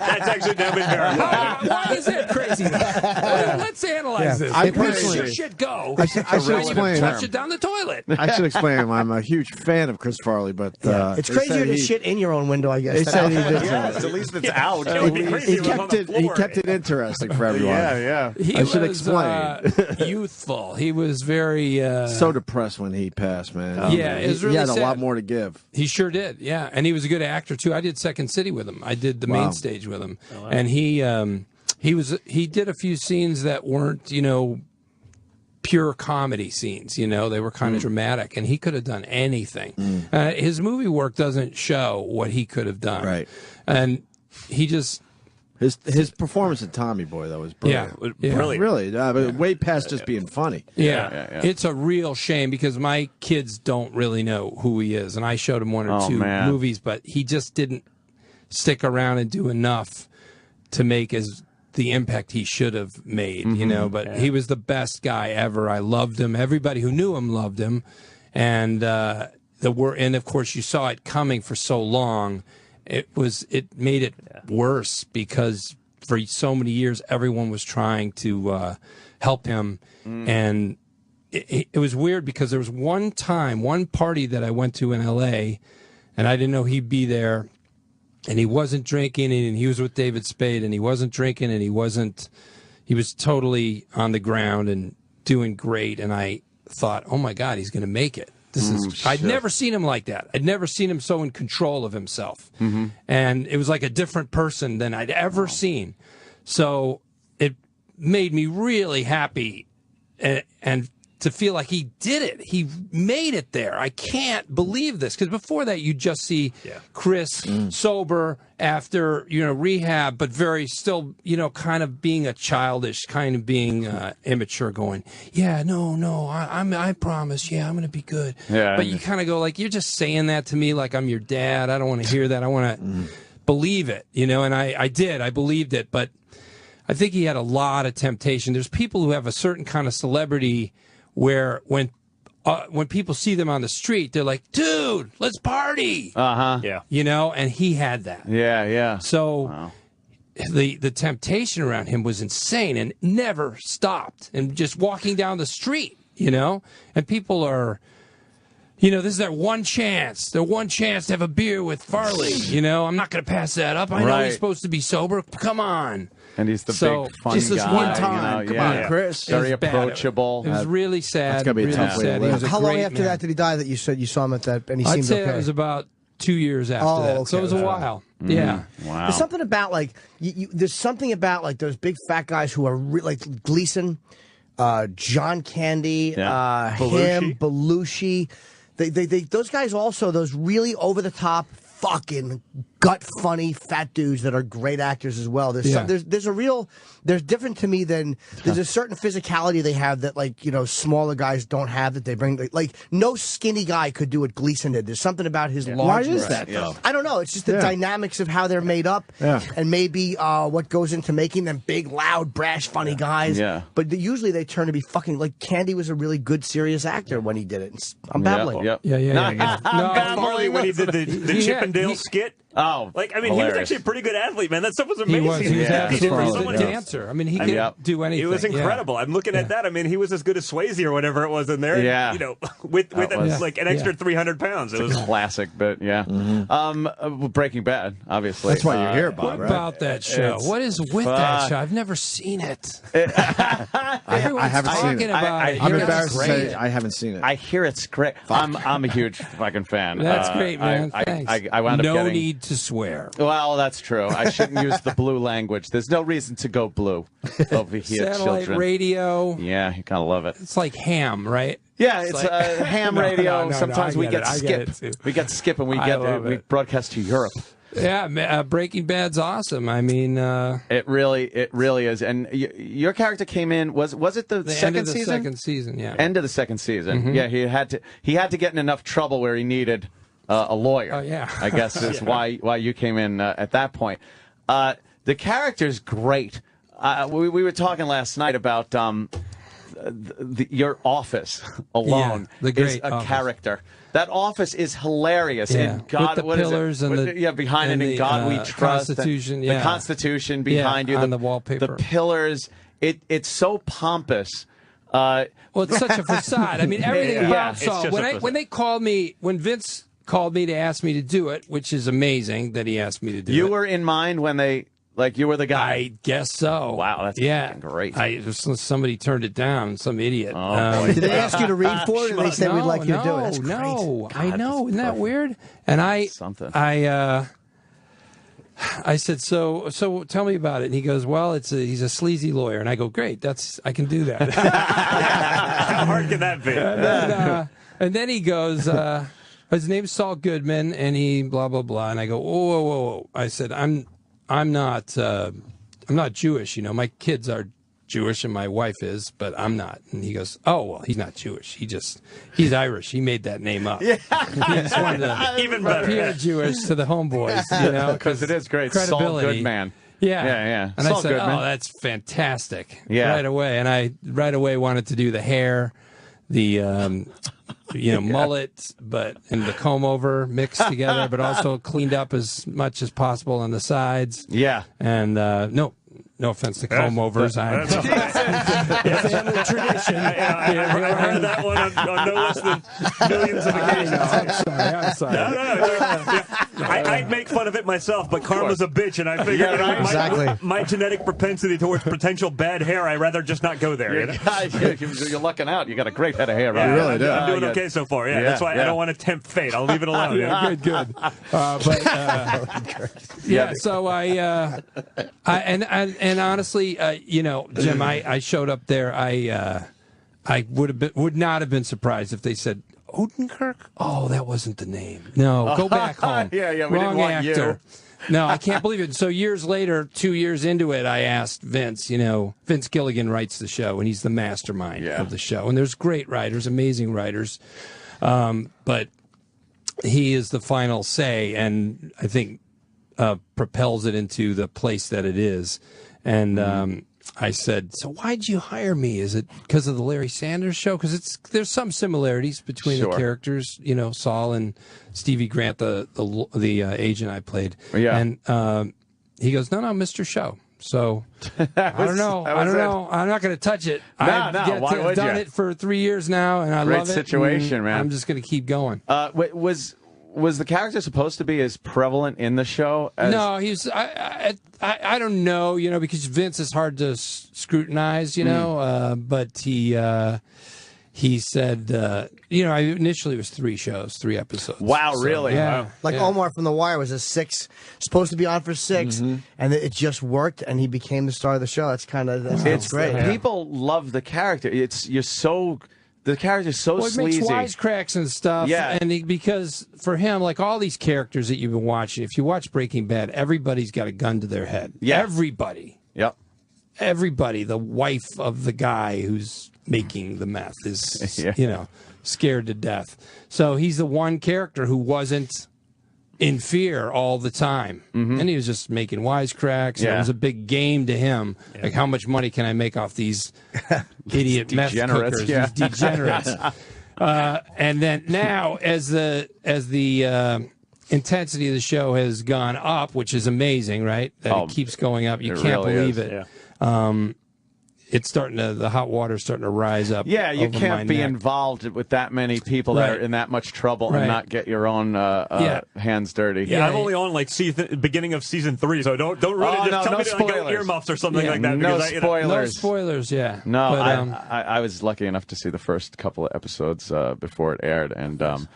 That's actually never been verified. Why is that crazy? Let's analyze this. I Where does personally- your shit go? I should explain. Flush it down the toilet. I should explain. I'm a huge fan of Chris Farley, but it's they crazier said to he- shit in your own window, I guess. They said he did. Yes, at least it's out. It would be crazy He if it was on kept the it. He floor. kept it interesting for everyone. Yeah. He I should was, explain. Youthful. He was very. So depressed when he passed, man. Yeah, it was really he had a sad. lot more to give. He sure did, yeah. And he was a good actor too. I did Second City with him. I did the main stage with him, and he did a few scenes that weren't pure comedy scenes. They were kind of dramatic, and he could have done anything. His movie work doesn't show what he could have done, Right. And he just. His performance in Tommy Boy, that was brilliant. Yeah. Brilliant. Really, but way past just being funny. Yeah. It's a real shame because my kids don't really know who he is, and I showed him one or two movies, but he just didn't stick around and do enough to make as the impact he should have made, you know, but he was the best guy ever. I loved him. Everybody who knew him loved him. And and of course you saw it coming for so long. It made it worse because for so many years everyone was trying to help him. And it was weird because there was one party that I went to in LA, and I didn't know he'd be there. And he wasn't drinking, and he was with David Spade, and he wasn't drinking, and he was totally on the ground and doing great. And I thought, oh my God, he's going to make it. I'd never seen him like that. I'd never seen him so in control of himself. And it was like a different person than I'd ever seen. So it made me really happy and to feel like he did it. He made it there. I can't believe this. Because before that, you just see Chris sober after, rehab, but very still, kind of being a childish, kind of being immature, going, I promise. Yeah, I'm going to be good. Yeah, but you kind of go like, you're just saying that to me like I'm your dad. I don't want to hear that. I want to believe it, and I did. I believed it. But I think he had a lot of temptation. There's people who have a certain kind of celebrity where when people see them on the street, they're like, dude, let's party. Yeah. And he had that. Yeah. So the temptation around him was insane and never stopped. And just walking down the street, and people are, this is their one chance to have a beer with Farley. I'm not going to pass that up. I know he's supposed to be sober. Come on. And he's the big fun just this guy, one time. Come on, Chris. Very approachable. It was really sad. That's gonna be a tough way to live. He was How long great after man. that did he die that you said you saw him at that and he I'd seemed say okay? it was about 2 years after that. Okay. So it was a while. Yeah. Wow. There's something about like there's something about like those big fat guys who are like Gleason, John Candy, him, Belushi. They those guys also, those really over the top fucking gut funny fat dudes that are great actors as well. There's different to me than there's a certain physicality they have that like smaller guys don't have that they bring. Like no skinny guy could do what Gleason did. There's something about his largeness. Why is that though? I don't know. It's just the dynamics of how they're made up, and maybe what goes into making them big, loud, brash, funny guys. Yeah. But usually they turn to be fucking like Candy was a really good serious actor when he did it. I'm babbling. Yeah. Farley when he did the Chippendale skit. Oh, he was hilarious. actually a pretty good athlete, man. That stuff was amazing. He was absolutely someone a dancer. I mean, he could do anything. It was incredible. I'm looking at that. I mean, he was as good as Swayze or whatever it was in there. Yeah. With like an extra 300 pounds. It was a classic, but Breaking Bad, obviously. That's why you're here, Bob. What about that show? What is with that show? I've never seen it. I haven't seen it. I'm embarrassed to say I haven't seen it. I hear it's great. I'm a huge fucking fan. That's great, man. Thanks. I wound up no getting... need to swear. Well, that's true. I shouldn't use the blue language. There's no reason to go blue over here, Satellite children. Radio. Yeah, you kind of love it. It's like ham, right? Yeah, it's ham radio. Sometimes we get skip. We get skip and we broadcast to Europe. Yeah, Breaking Bad's awesome. I mean, it really is. And your character came in. Was it the second end of the season? Second season, yeah. End of the second season. Yeah, he had to get in enough trouble where he needed a lawyer. Oh yeah, I guess is why you came in at that point. The character's great. We were talking last night about your office alone is a character. That office is hilarious. Yeah. And God, with the what pillars is it? and Behind it, in God we trust. Constitution, the Constitution behind you, on the wallpaper, the pillars. It's so pompous. Well, it's such a facade. I mean, everything about Saul. When Vince called me to ask me to do it, which is amazing that he asked me to do it. You were in mind when they. Like you were the guy. I guess so. Wow, that's great. Somebody turned it down. Some idiot. Oh, did they ask you to read for it, or they said we'd like you to do it? That's great. God, I know. Isn't that perfect. weird? And I said, so tell me about it. And he goes, well, he's a sleazy lawyer. And I go, great. I can do that. How hard can that be? And then he goes. His name's Saul Goodman, and he blah blah blah. And I go, whoa. I said, I'm not Jewish, my kids are Jewish and my wife is, but I'm not. And he goes, oh, well, he's not Jewish. He's Irish. He made that name up. Yeah. He just wanted to even better. appear Jewish to the homeboys, because it is great. Saul Goodman. And It's I all said, good, "Oh, man. that's fantastic!" Yeah. right away. And I right away wanted to do the hair, the mullet, and the comb over mixed together, but also cleaned up as much as possible on the sides. Yeah. And no offense to comb overs. It's a family tradition. I heard that one on no less than millions of occasions. I'm sorry. No. I'd make fun of it myself, but karma's a bitch, and I figured my genetic propensity towards potential bad hair, I'd rather just not go there. You're lucking out. You got a great head of hair. Right? You really do. I'm doing okay so far. That's why I don't want to tempt fate. I'll leave it alone. Good. So and honestly, Jim, I showed up there. I would not have been surprised if they said Odenkirk. Oh, that wasn't the name. No, go back home. We Wrong didn't want actor. No, I can't believe it. So years later, 2 years into it, I asked Vince. Vince Gilligan writes the show, and he's the mastermind of the show. And there's great writers, amazing writers, but he is the final say, and I think propels it into the place that it is. And I said, so why'd you hire me? Is it because of the Larry Sanders Show? Because there's some similarities between the characters, Saul and Stevie Grant, the agent I played. Yeah. And he goes, no, Mr. Show. So I don't know. I'm not going to touch it. I've done it for 3 years now, and I love it. Great situation, man. I'm just going to keep going. Was the character supposed to be as prevalent in the show? No, he's. I don't know, because Vince is hard to scrutinize, but he said, initially it was 3 episodes. Wow, really? Yeah. Wow. Like Omar from The Wire was a 6, supposed to be on for 6, and it just worked, and he became the star of the show. That's great. People love the character. The character's so sleazy. He makes wisecracks and stuff. Yeah. And because for him, like all these characters that you've been watching, if you watch Breaking Bad, everybody's got a gun to their head. Yeah. Everybody. Yep. Everybody. The wife of the guy who's making the meth is, scared to death. So he's the one character who wasn't in fear all the time. And he was just making wisecracks. Yeah. It was a big game to him. Yeah. Like, how much money can I make off these idiot meth cookers, these degenerates? And then now, as the intensity of the show has gone up, which is amazing, right? That it keeps going up. You can't really believe it. Yeah. It's the hot water's starting to rise up. Yeah, you over can't be involved with that many people that are in that much trouble and not get your own hands dirty. Yeah, I'm only on beginning of season 3, so don't really tell me to go earmuffs or something like that. No spoilers. No spoilers, yeah. No, but, I was lucky enough to see the first couple of episodes before it aired, and the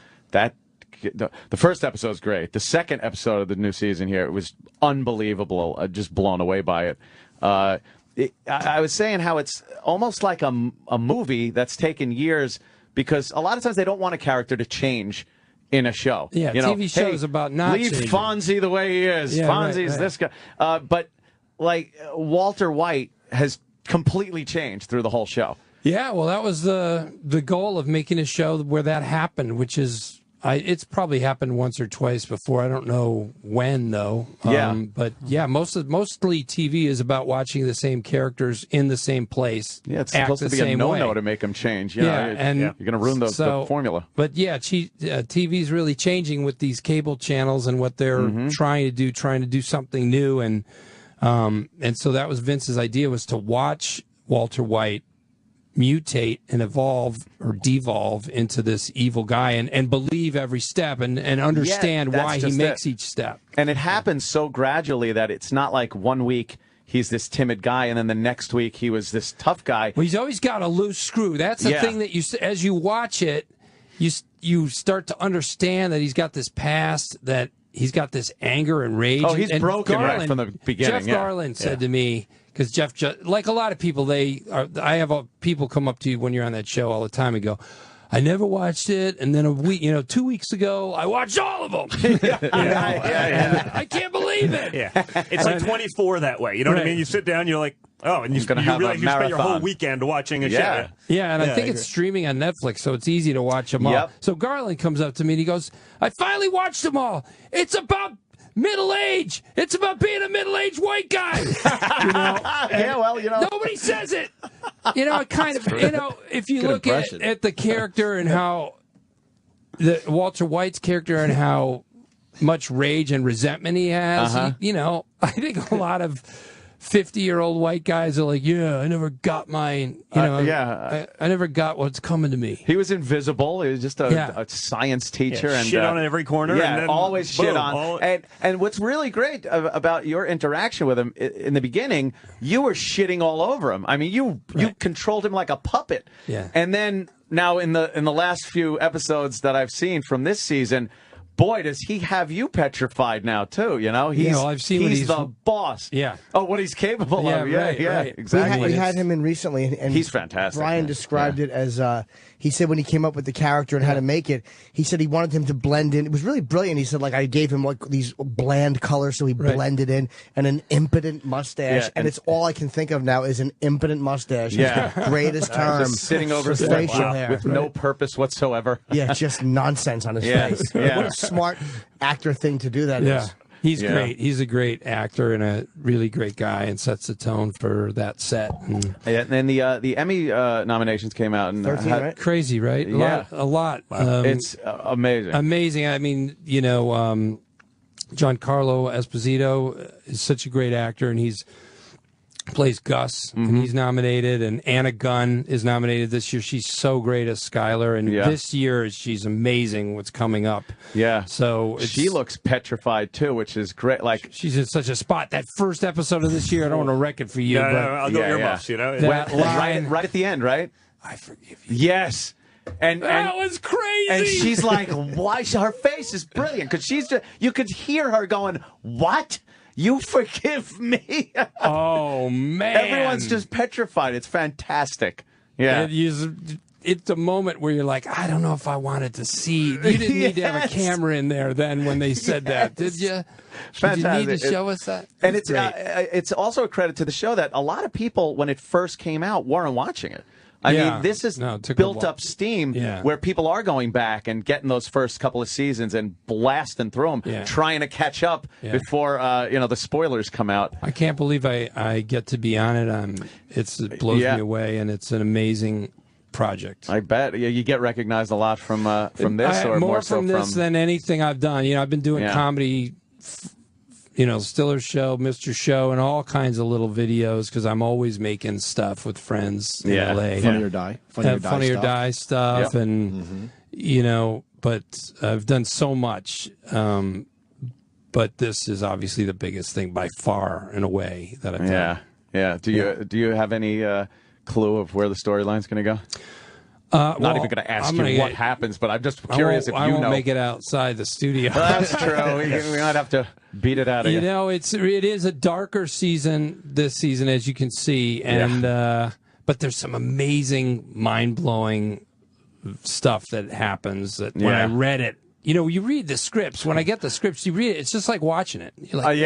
first episode's great. The second episode of the new season here, it was unbelievable. Just blown away by it. I was saying how it's almost like a movie that's taken years, because a lot of times they don't want a character to change in a show. Yeah, TV shows about not leave changing. Fonzie the way he is. Yeah, Fonzie's this guy. But like Walter White has completely changed through the whole show. Yeah, well, that was the goal of making a show where that happened, which is it's probably happened once or twice before. I don't know when, though. But yeah, mostly TV is about watching the same characters in the same place. Yeah, it's supposed to be a no-no to make them change. You're going to ruin the formula. But yeah, TV is really changing with these cable channels and what they're trying to do something new. And so that was Vince's idea, was to watch Walter White mutate and evolve or devolve into this evil guy and believe every step and understand why he makes each step. And it happens so gradually that it's not like 1 week he's this timid guy and then the next week he was this tough guy. Well, he's always got a loose screw. That's the thing that as you watch it, you start to understand that he's got this past, that he's got this anger and rage. Oh, he's broken right from the beginning. Jeff Garland said to me, because Jeff, like a lot of people, I have people come up to you when you're on that show all the time and go, I never watched it, and then a week, 2 weeks ago, I watched all of them. I can't believe it. Yeah, it's like 24 that way. You know what I mean? You sit down, you're like, oh, and you realize you spent your whole weekend watching a show. Yeah, and I think it's streaming on Netflix, so it's easy to watch them all. So Garland comes up to me and he goes, I finally watched them all. It's about middle age. It's about being a middle-aged white guy. Yeah, well, nobody says it. It kind of, if you Good look impression. at the character and how Walter White's character and how much rage and resentment he has, I think a lot of 50-year-old white guys are like, yeah, I never got mine. I never got what's coming to me. He was invisible. He was just a science teacher. Yeah, and shit on in every corner. Yeah, and then always boom, shit on. And what's really great about your interaction with him in the beginning, you were shitting all over him. I mean, you controlled him like a puppet. Yeah. And then now in the last few episodes that I've seen from this season, boy, does he have you petrified now too? I've seen he's the boss. Yeah. Oh, what he's capable of. Yeah, right. exactly. We had him in recently, and he's fantastic. Brian described it as he said when he came up with the character and how to make it, he said he wanted him to blend in. It was really brilliant. He said, like, I gave him like these bland colors so he blended in, and an impotent mustache. Yeah, and it's all I can think of now is an impotent mustache. Yeah. It's the greatest term. Just sitting over for facial hair. with no purpose whatsoever. Yeah, just nonsense on his face. Yeah. What a smart actor thing to do that is. Yeah. He's great. He's a great actor and a really great guy, and sets the tone for that set. And then the Emmy nominations came out, and 13, right? Crazy, right? A lot. Wow. It's amazing. Amazing. I mean, Giancarlo Esposito is such a great actor, and he's plays Gus, and he's nominated, and Anna Gunn is nominated this year. She's so great as Skylar, and this year she's amazing what's coming up. Yeah. So she looks petrified too, which is great. Like, she's in such a spot. That first episode of this year, I don't want to wreck it for you. No, but I'll go earmuffs, right at the end, right? I forgive you. Yes. And that was crazy. And she's like, why? Her face is brilliant because she's just, you could hear her going, what? You forgive me? Oh, man. Everyone's just petrified. It's fantastic. Yeah. It's a moment where you're like, I don't know if I wanted to see. You didn't need to have a camera in there then when they said that, did you? Did you need to show us that? And it's also a credit to the show that a lot of people, when it first came out, weren't watching it. I mean, this is built up steam where people are going back and getting those first couple of seasons and blasting through them, trying to catch up before the spoilers come out. I can't believe I get to be on it. It blows me away, and it's an amazing project. I bet you get recognized a lot from this, or more so from this than anything I've done. I've been doing comedy. Stiller Show, Mr. Show, and all kinds of little videos because I'm always making stuff with friends in LA. Funny or Die. Funny or Die stuff. And, but I've done so much. But this is obviously the biggest thing by far, in a way, that I've done. Yeah. Do you have any clue of where the storyline's going to go? Not even going to ask you what happens, but I'm just curious if you know. I won't make it outside the studio. Well, that's true. We might have to beat it out of you. It is a darker season this season, as you can see, and but there's some amazing, mind-blowing stuff that happens. That when I read it, you read the scripts. When I get the scripts, you read it. It's just like watching it. You're like,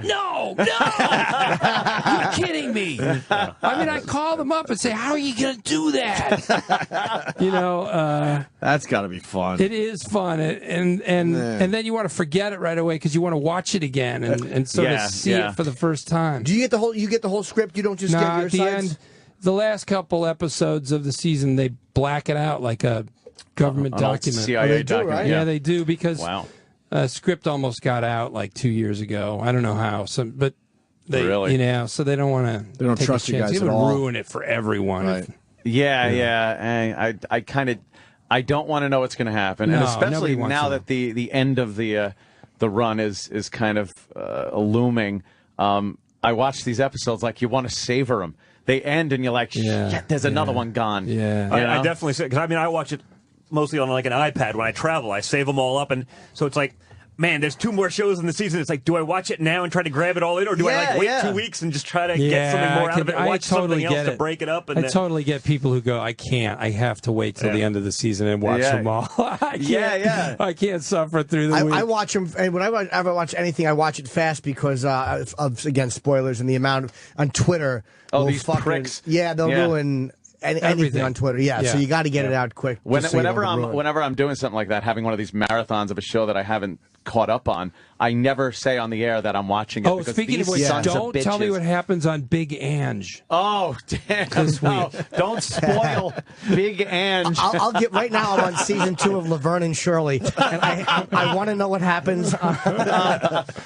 no, you're kidding me. I mean, I call them up and say, how are you going to do that? That's got to be fun. It is fun, and then you want to forget it right away because you want to watch it again and sort of see it for the first time. Do you get the whole script? You don't just get your at the sides? end. The last couple episodes of the season, they black it out like a government document. CIA document. Right? Yeah, they do because script almost got out like 2 years ago. I don't know how, but they, so they don't want to. They don't trust you guys it at would all. Ruin it for everyone. Right. I don't want to know what's going to happen, and especially now that the end of the run is kind of looming. I watch these episodes like you want to savor them. They end, and you're like, shit, there's another one gone. Yeah, I definitely say, because I watch it mostly on like an iPad when I travel. I save them all up, and so it's like, man, there's 2 more shows in the season. It's like, do I watch it now and try to grab it all in, or do I wait 2 weeks and just try to get something more out of it and watch something else to break it up? And I totally get people who go, I can't. I have to wait till the end of the season and watch them all. I can't, I can't suffer through the week. I watch them, and when I ever watch anything, I watch it fast because of again, spoilers and the amount on Twitter. These pricks. Yeah, they'll ruin anything on Twitter. So you got to get it out quick. Whenever I'm doing something like that, having one of these marathons of a show that I haven't caught up on, I never say on the air that I'm watching it. Oh, because speaking these of which, sons of don't tell me bitches- what happens on Big Ange. Oh, damn! This No, week. don't spoil Big Ange. I'll get right now. I'm on season 2 of Laverne and Shirley, and I want to know what happens.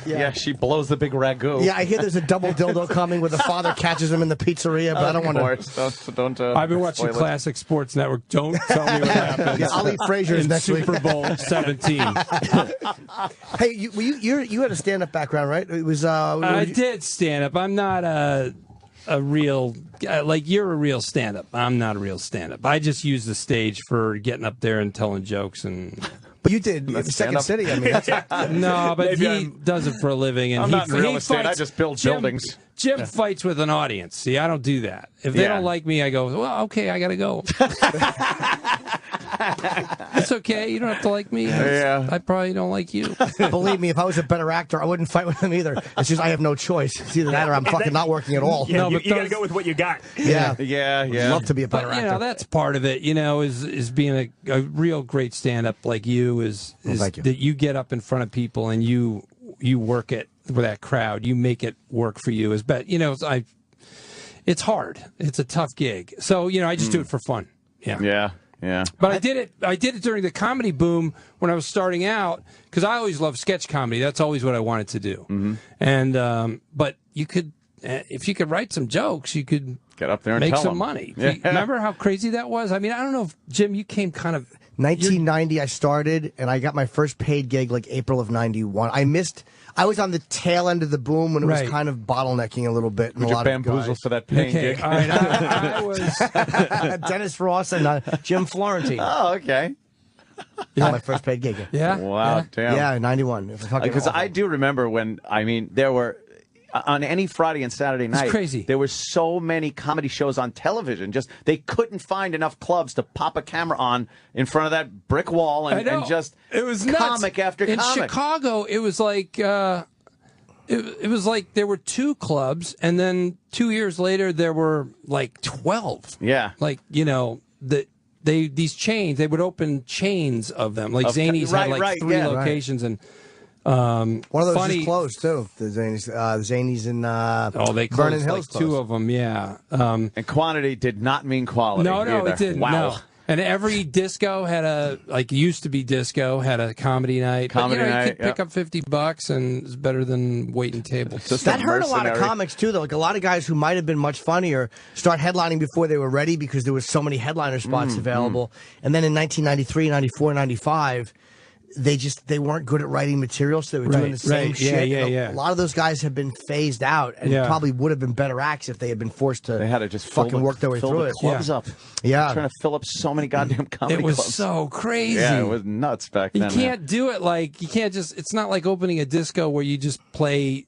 Yeah, she blows the big ragu. Yeah, I hear there's a double dildo coming where the father catches him in the pizzeria, but I don't want to. Don't. I've been watching spoil it. Classic Sports Network. Don't tell me what happens. Yeah, I'll eat Frasier's in next Super week. Bowl 17. Hey, you had a stand-up background, right? It was. I did stand up. I'm not a real like you're a real stand up. I'm not a real stand up. I just use the stage for getting up there and telling jokes and. But you did Second City. I mean, that's, no, but he does it for a living, and I'm not in real he estate. fights. I just build buildings. Jim fights with an audience. See, I don't do that. If they don't like me, I go, well, okay, I got to go. It's okay. You don't have to like me. I probably don't like you. Believe me, if I was a better actor, I wouldn't fight with him either. It's just I have no choice. It's either that or I'm fucking not working at all. Yeah, No, you but got to those- go with what you got. Yeah. Yeah. I'd love to be a better But you actor. know, that's part of it. You know, is being a real great stand-up like you is thank you. that you get up in front of people and you work it with that crowd. You make it work for you. You know, it's hard. It's a tough gig. So you know, I just do it for fun. Yeah. Yeah. But I did it during the comedy boom when I was starting out because I always loved sketch comedy. That's always what I wanted to do. Mm-hmm. And but you could, if you could write some jokes, you could Get up there and make tell some them. money. Yeah. Remember how crazy that was? I mean, I don't know if Jim, you came kind of 1990, I started, and I got my first paid gig like April of '91. I was on the tail end of the boom when it was Right. kind of bottlenecking a little bit. And Would a you lot bamboozle of for that paying Okay, gig? all right. I was. Dennis Ross and Jim Florentine. Oh, okay. Yeah, my first paid gig. Yeah. Wow, damn. Yeah, 91. It was fucking Because awful. I do remember when, I mean, there were, on any Friday and Saturday night, crazy. there were so many comedy shows on television. Just they couldn't find enough clubs to pop a camera on in front of that brick wall I and know. just It was nuts. comic after In comic. Chicago, it was like it was like there were 2 clubs, and then 2 years later there were like 12. Yeah. Like you know these chains, they would open chains of them. Like Of- Zanies right, had like right, 3 yeah. locations, and One of those funny, just closed, too. The Zanies in they closed Vernon like Hills 2 closed. of them. Yeah. And quantity did not mean quality. No, either. it didn't. Wow. No. And every disco had used to be disco, had a comedy night. Comedy but, you know, night, you could pick yeah. up $50 and it's better than waiting tables. That hurt a lot of comics, too, though. Like, a lot of guys who might have been much funnier start headlining before they were ready because there was so many headliner spots available. And then in 1993, 94, 95, they weren't good at writing material, so they were doing the same shit. Yeah, And yeah. A lot of those guys have been phased out and probably would have been better acts if they had been forced to They had to just fucking work their way fill through the it. clubs up. Yeah. Trying to fill up so many goddamn comedy It was clubs. so crazy. Yeah, it was nuts back You then. can't do it like, you can't just, it's not like opening a disco where you just play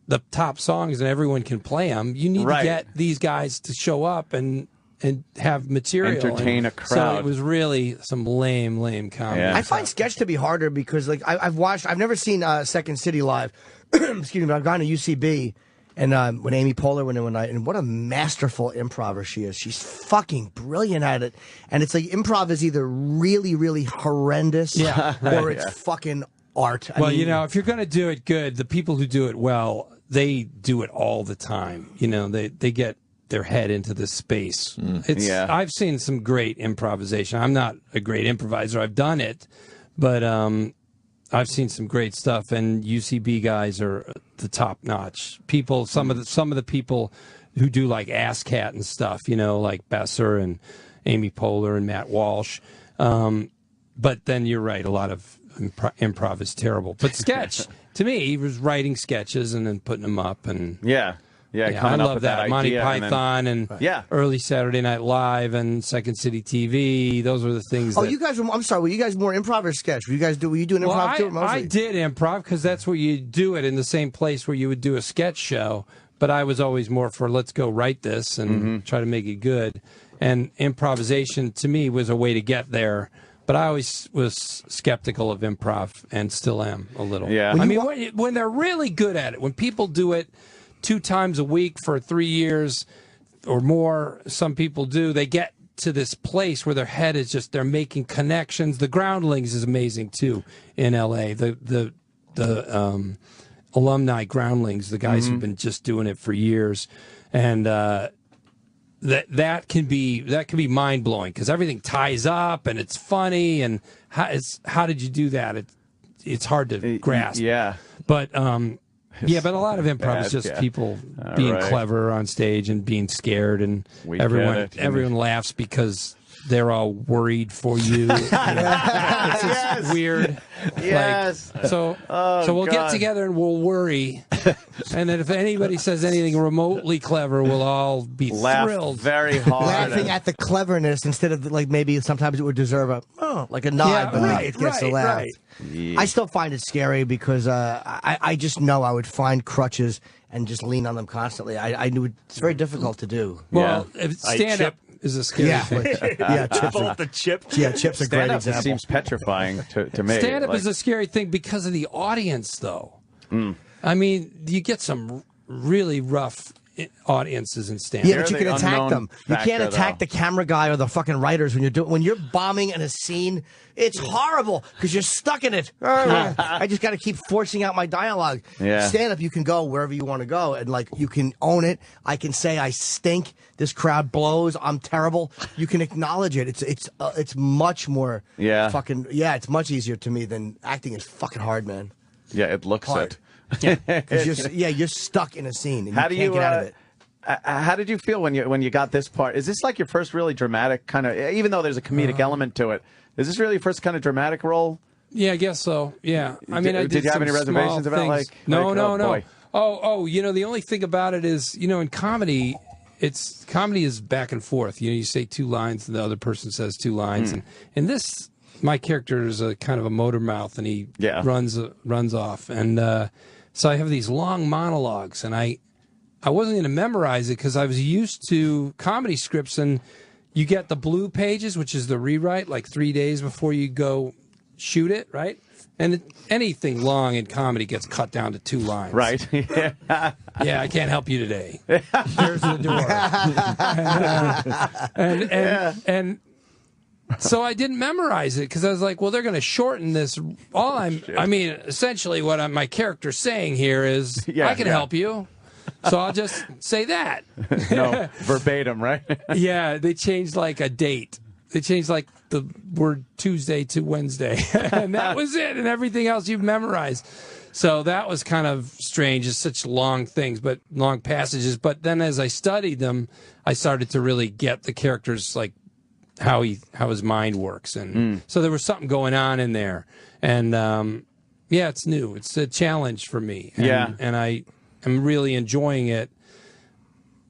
the top songs and everyone can play them. You need Right. to get these guys to show up and have material. Entertain a So crowd. it was really some lame comedy. I find sketch to be harder because, like, I've never seen Second City live. Excuse me, but I've gone to UCB and when Amy Poehler went in one night, and what a masterful improver she is. She's fucking brilliant at it. And it's like improv is either really, really horrendous or it's fucking art. I Well, mean, you know, if you're going to do it good, the people who do it well, they do it all the time. You know, they get their head into this space. I've seen some great improvisation. I'm not a great improviser. I've done it, but I've seen some great stuff. And UCB guys are the top notch people. Some of the people who do like Ass Cat and stuff. You know, like Besser and Amy Poehler and Matt Walsh. But then you're right. A lot of improv is terrible. But sketch to me, he was writing sketches and then putting them up and. Yeah, I coming up love with that. Monty idea and then- Python and early Saturday Night Live and Second City TV. Those were the things. Oh, that, you guys were. I'm sorry. Were you guys more improv or sketch? Were you doing well, improv too? Or mostly? I did improv because that's where you do it in the same place where you would do a sketch show. But I was always more for let's go write this and try to make it good. And improvisation to me was a way to get there. But I always was skeptical of improv and still am a little. Yeah. I mean, when they're really good at it, when people do it 2 times a week for 3 years or more, some people do, they get to this place where their head is just, they're making connections. The Groundlings is amazing too in LA. The alumni groundlings, the guys who've been just doing it for years, and that can be mind blowing because everything ties up and it's funny. And how did you do that? It's hard to grasp. Yeah, but but a lot of improv is just people being clever on stage and being scared, and everyone laughs because they're all worried for you. It's just weird. Yes. So we'll get together and we'll worry. And then if anybody says anything remotely clever, we'll all be thrilled. Very hard. Laughing at the cleverness instead of like maybe sometimes it would deserve a nod, but it gets a laugh. Right. I still find it scary because I just know I would find crutches and just lean on them constantly. I knew it's very difficult to do. Well, stand up is a scary thing. Chips Both the chips. Yeah, chips are great Stand-up example. seems petrifying to me. Stand-up is a scary thing because of the audience, though. I mean, you get some really rough audiences in stand-up. Yeah, but you can attack them. You can't attack the camera guy or the fucking writers when you're bombing in a scene. It's horrible because you're stuck in it. I just got to keep forcing out my dialogue. Yeah. Stand up, you can go wherever you want to go, and like you can own it. I can say I stink. This crowd blows. I'm terrible. You can acknowledge it. It's much more. It's much easier to me than acting is fucking hard, man. Yeah, it looks hard. it. You're stuck in a scene. And How you do can't you get out of it? How did you feel when you got this part? Is this like your first really dramatic kind of? Even though there's a comedic element to it, is this really your first kind of dramatic role? Yeah, I guess so. Yeah, I mean, did you have any reservations about things. No. The only thing about it is, in comedy, comedy is back and forth. You say two lines, and the other person says two lines, and in this, my character is a kind of a motor mouth, and he runs off, and so I have these long monologues, and I wasn't going to memorize it because I was used to comedy scripts, and you get the blue pages, which is the rewrite, like 3 days before you go shoot it, right? And anything long in comedy gets cut down to 2 lines. Right. Yeah, I can't help you today. Here's the door. and so I didn't memorize it because I was like, well, they're going to shorten this. Essentially what my character's saying here is, I can help you. So I'll just say that. No, verbatim, right? Yeah, they changed like a date. They changed like the word Tuesday to Wednesday. And that was it. And everything else you've memorized. So that was kind of strange. It's such long things, but long passages. But then as I studied them, I started to really get the characters, like how his mind works. And so there was something going on in there. And it's new. It's a challenge for me. And I'm really enjoying it,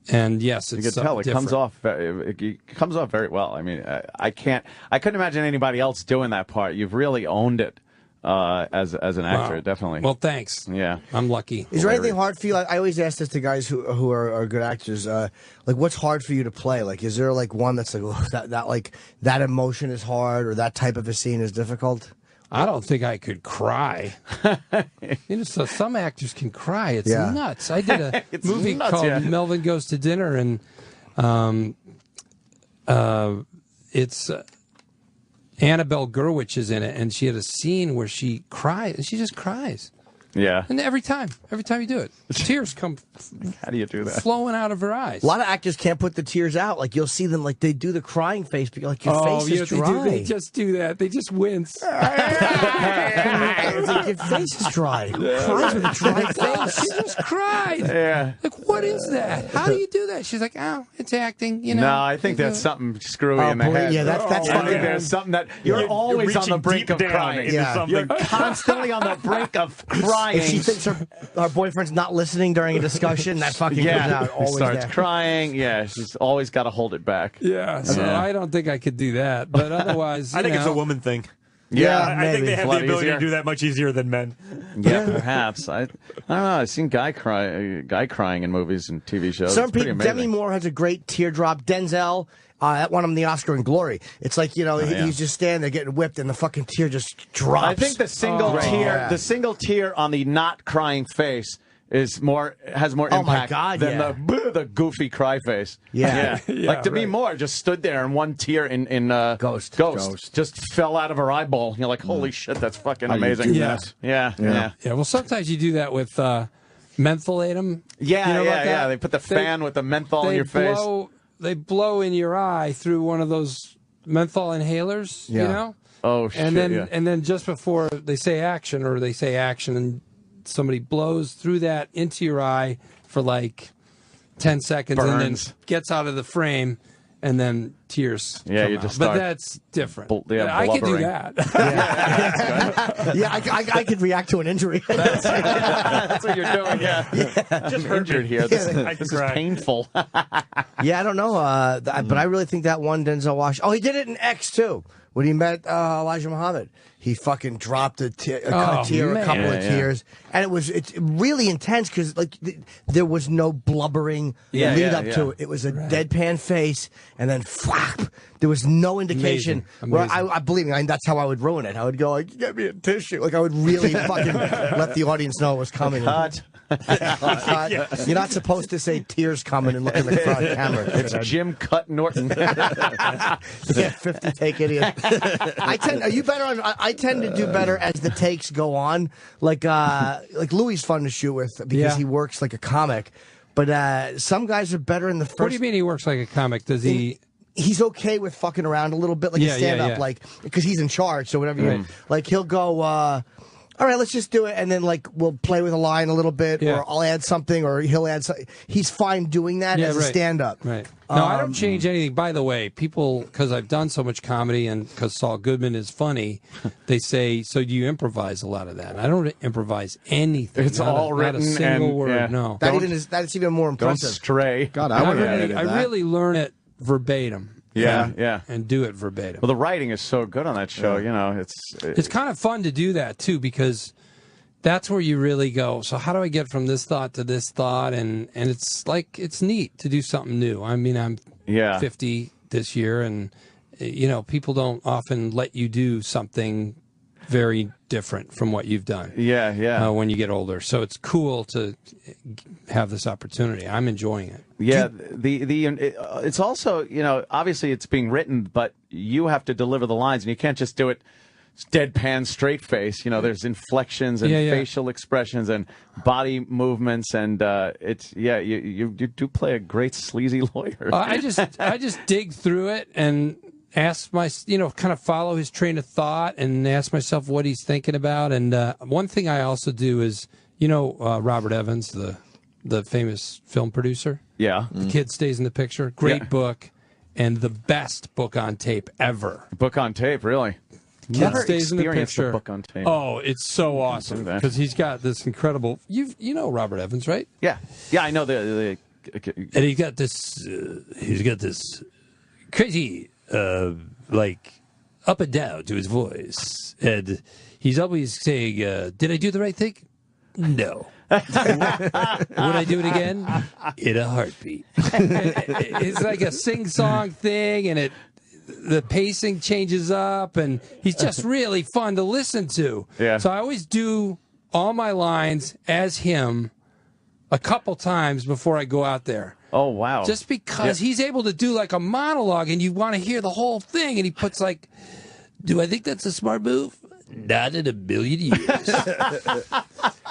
and yes, it's you can tell it different. comes off very well. I mean, I couldn't imagine anybody else doing that part. You've really owned it as an actor, definitely. Well, thanks. Yeah, I'm lucky. Is there anything hard for you? I always ask this to guys who are good actors. Like, what's hard for you to play? Like, is there like one that's like that emotion is hard, or that type of a scene is difficult? I don't think I could cry. So some actors can cry. It's nuts. I did a movie called Melvin Goes to Dinner, and it's Annabelle Gurwitch is in it, and she had a scene where she cried, and she just cries. Yeah. And every time you do it, tears come. How do you do that? Flowing out of her eyes. A lot of actors can't put the tears out. Like you'll see them, like they do the crying face, but like your face is dry. They just do that. They just wince. It's like your face is dry. Who cries with a dry face? She just cried. Yeah. Like, what is that? How do you do that? She's like, oh, it's acting. No, I think that's something screwy in the head. Yeah, that's I think there's something that you're always on the brink of crying. Yeah. You're constantly on the brink of crying. If she thinks her boyfriend's not listening during a discussion, that fucking comes out. Always starts there. crying. Yeah, she's always got to hold it back. Yeah, so I don't think I could do that. But otherwise, I think it's a woman thing. Yeah, I think they have the ability easier. to do that much easier than men. Yeah, perhaps. I don't know. I've seen guy crying in movies and TV shows. Some it's pretty people. amazing. Demi Moore has a great teardrop. Denzel. That won him the Oscar in Glory. It's like, he's just standing there getting whipped, and the fucking tear just drops. I think the single tear on the not crying face has more Oh, my impact God, than yeah. the goofy cry face. Yeah. Like to me, more just stood there and one tear in Ghost just fell out of her eyeball. You're like, holy shit, that's fucking How you amazing. do that? Yeah. Well, sometimes you do that with mentholatum. Yeah, you know about that? They put the fan with the menthol in your face. They blow in your eye through one of those menthol inhalers. Yeah. You know. Oh shit! And then just before they say action, and somebody blows through that into your eye for like 10 seconds, and then gets out of the frame, and then tears. Yeah, come you out. just But start that's different. yeah, I can do blubbering. that. Yeah, I could react to an injury. That's what you're doing. Yeah. Just I'm injured here. This is painful. Yeah, I don't know, but I really think that one Denzel Washington. Oh, he did it in X too. When he met Elijah Muhammad, he fucking dropped a couple of tears, and it's really intense because like there was no blubbering lead up to it. It was a deadpan face, and then whap, there was no indication. Amazing. Where I believe me, that's how I would ruin it. I would go like, "Get me a tissue." Like I would really fucking let the audience know it was coming. Cut. You're not supposed to say tears coming and look in the front camera. It's Jim Cut Norton. Yeah, 50 take idiot. I tend to do better as the takes go on. Like Louis fun to shoot with because he works like a comic. But some guys are better in the first. What do you mean he works like a comic? Does he? He's okay with fucking around a little bit, like a stand-up, like because he's in charge. So whatever you like, he'll go. All right, let's just do it, and then like we'll play with a line a little bit, or I'll add something, or he'll add something. He's fine doing that as a stand-up. Right. No, I don't change anything. By the way, people, because I've done so much comedy and because Saul Goodman is funny, they say, so do you improvise a lot of that? And I don't improvise anything. It's all written. Not a single and, word, no. That's even more impressive. Don't stray. God, I really learn it verbatim. Yeah. And do it verbatim. Well, the writing is so good on that show. You know, it's kind of fun to do that too because that's where you really go. So how do I get from this thought to this thought? And it's like it's neat to do something new. I mean, I'm 50 this year, and you know, people don't often let you do something very different from what you've done. When you get older, so it's cool to have this opportunity. I'm enjoying it. Yeah, it's also, you know, obviously it's being written, but you have to deliver the lines, and you can't just do it deadpan straight face. You know, there's inflections and facial expressions and body movements, and you do play a great sleazy lawyer. I just dig through it and ask kind of follow his train of thought and ask myself what he's thinking about. And one thing I also do is, Robert Evans, the famous film producer. Yeah. The Kid Stays in the Picture. Great book, and the best book on tape ever. Book on tape, really? Kid Stays in the Picture. Book on tape. Oh, it's so awesome because he's got this incredible. You know Robert Evans, right? Yeah, I know the and he's got this. He's got this crazy, like up and down to his voice, and he's always saying, "Did I do the right thing? No." Would I do it again? In a heartbeat. It's like a sing-song thing, and the pacing changes up, and he's just really fun to listen to. Yeah. So I always do all my lines as him a couple times before I go out there. Oh, wow. Just because he's able to do like a monologue, and you want to hear the whole thing, and he puts like, do I think that's a smart move? Not in a million years.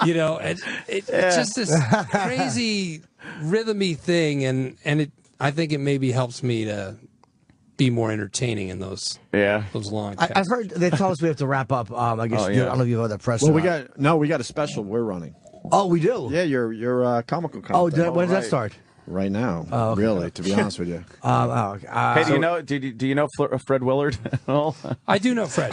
And it's just this crazy rhythmy thing, and I think it maybe helps me to be more entertaining in those long texts. I've heard they tell us we have to wrap up. I guess I don't know if you have other press. Well, we got a special we're running. Oh, we do. Yeah, your comical Oh, content. when does that start? Right now, okay. Really, to be honest with you. Hey, do you know Fred Willard at all? I do know Fred.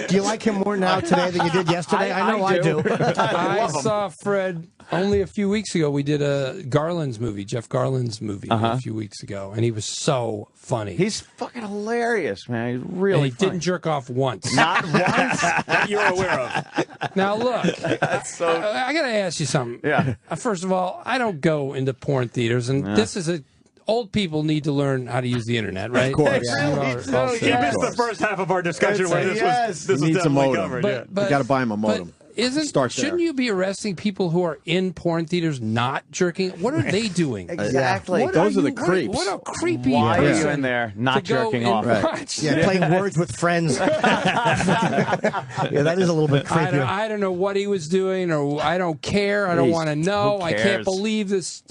Do you like him more now today than you did yesterday? I know I do. I saw Fred only a few weeks ago. We did a Jeff Garland's movie a few weeks ago, and he was so funny. He's fucking hilarious, man. He's really and he didn't jerk off once. Not once that you're aware of. Now, look, I got to ask you something. Yeah. First of all, I don't go into porn theaters, and this is old people need to learn how to use the internet, right? Of course. You missed the first half of our discussion where this was needs a definitely modem. covered. You got to buy him a modem. Shouldn't you be arresting people who are in porn theaters not jerking? What are they doing? Exactly. Those are the creeps. What a creepy Why are you person in there not to go jerking and off? watch. Yeah, playing words with friends. Yeah, that is a little bit creepy. I don't know what he was doing, or I don't care. I don't want to know. I can't believe this.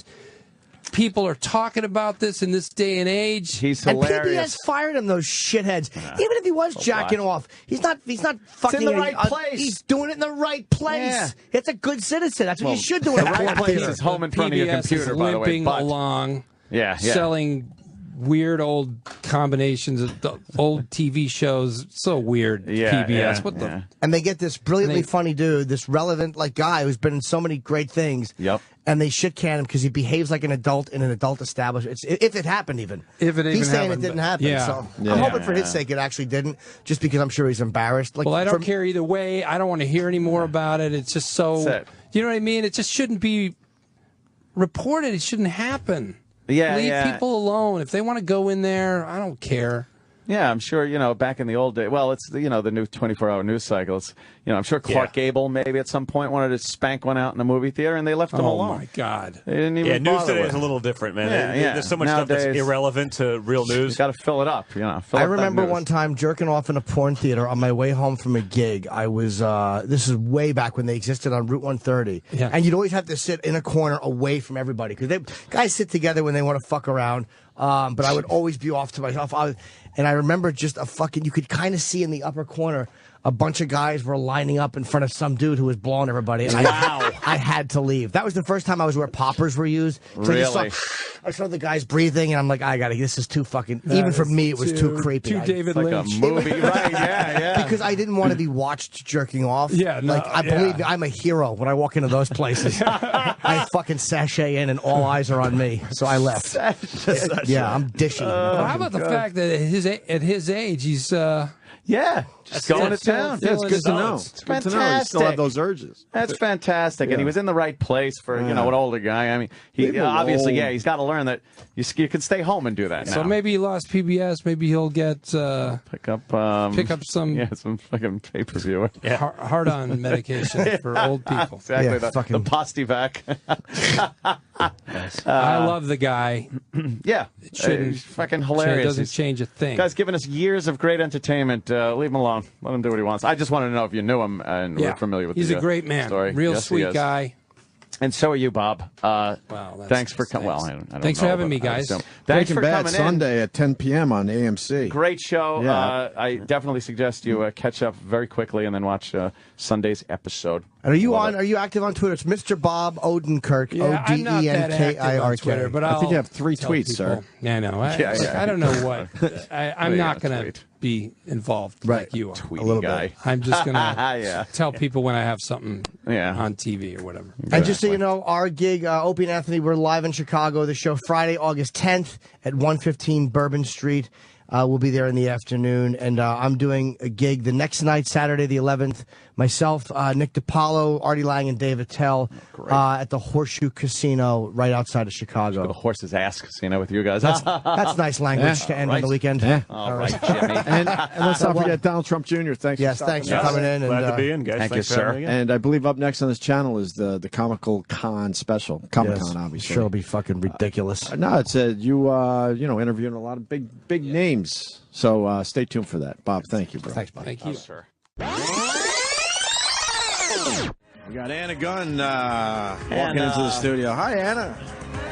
People are talking about this in this day and age. He's And hilarious. PBS fired him, those shitheads. Even if he was jacking off, he's not fucking in the right place. He's doing it in the right place. Yeah. It's a good citizen. That's what you should do in the a right porn place theater. is home in front of your PBS computer, is by the way. limping But along, yeah. selling weird old combinations of the old TV shows. So weird, PBS. What the? And they get this brilliantly funny dude, this relevant guy who's been in so many great things. Yep. And they shit can him because he behaves like an adult in an adult establishment. If it happened, even. If it even He's saying happened, it didn't but- happen. yeah. So Yeah. I'm hoping for his sake it actually didn't, just because I'm sure he's embarrassed. Well, I don't care either way. I don't want to hear any more about it. It's just so. That's it. You know what I mean? It just shouldn't be reported. It shouldn't happen. Yeah, Leave yeah. people alone. If they want to go in there, I don't care. Yeah, I'm sure, back in the old day, well, it's, the new 24-hour news cycle. It's, I'm sure Clark Gable maybe at some point wanted to spank one out in a movie theater, and they left him alone. Oh, my God. They didn't even news bother today with is a it. little different, man. Yeah, There's so much stuff Nowadays, that's irrelevant to real news. You got to fill it up, Fill I up that remember news. one time jerking off in a porn theater on my way home from a gig. I was, this is way back when they existed on Route 130. Yeah. And you'd always have to sit in a corner away from everybody because guys sit together when they want to fuck around. But I would always be off to myself. And I remember just you could kind of see in the upper corner a bunch of guys were lining up in front of some dude who was blowing everybody. And I had to leave. That was the first time I was where poppers were used. So Really? I saw the guys breathing, and I'm like, this is too fucking, even for me, it was too creepy. Too David Like Lynch. a movie, right? Yeah. Because I didn't want to be watched jerking off. Yeah, no, I believe me, I'm a hero when I walk into those places. I fucking sachey in, and all eyes are on me. So I left. Yeah, I'm dishy. Well, how about the fact that at his age, he's Just going to town. Yeah, it's good to know. It's good to know. You still have fantastic. those urges. That's fantastic, and he was in the right place for an older guy. I mean, he Leave him obviously, alone. he's got to learn that you can stay home and do that. So now. maybe he lost PBS. Maybe he'll get pick up some some fucking pay-per-view. hard-on medication for old people. Exactly, Yeah, the fucking- Postivac. I love the guy. Yeah, It shouldn't. he's fucking hilarious. It doesn't He's- change a thing. Guy's given us years of great entertainment. Leave him alone. Let him do what he wants. I just wanted to know if you knew him and were familiar with He's the a great man. story. Real Yes, he sweet is. guy. And so are you, Bob. Wow, thanks for coming. Well, I don't Thanks for know, having but me, I guys. assume. Thanks Breaking for Bad coming Sunday at 10 p.m. on AMC. Great show. Yeah. I definitely suggest you catch up very quickly and then watch Sunday's episode. And are you Love it. Are you active on Twitter? It's Mr. Bob Odenkirk. Yeah, I'm not that active on Twitter, but I think you I'll have 3 tell tweets, people. sir. Yeah, I know. Yeah. I don't know what. I'm Yeah, not going tweet. to be involved Right. like you are. Tweety a little guy. bit. I'm just going to Yeah. tell people when I have something Yeah. on TV or whatever. And just so you know, our gig, Opie and Anthony, we're live in Chicago. The show Friday, August 10th at 115 Bourbon Street. We'll be there in the afternoon. And I'm doing a gig the next night, Saturday the 11th. Myself, Nick DiPaolo, Artie Lang, and Dave Attell at the Horseshoe Casino right outside of Chicago. The horse's ass casino with you guys. That's nice language to end on the weekend. All right, Jimmy. And let's not forget Donald Trump Jr. Thanks Yes, for thanks for stopping by. coming in. Glad and, to be in, guys. thank Thanks you, for having sir. me again. And I believe up next on this channel is the Comical Con special. Comic Con, obviously. Sure, it'll be fucking ridiculous. No, it's you interviewing a lot of big names. So stay tuned for that. Bob, thank you, bro. Thanks, Bob. Thank you. Sir. We got Anna Gunn walking into the studio. Hi, Anna.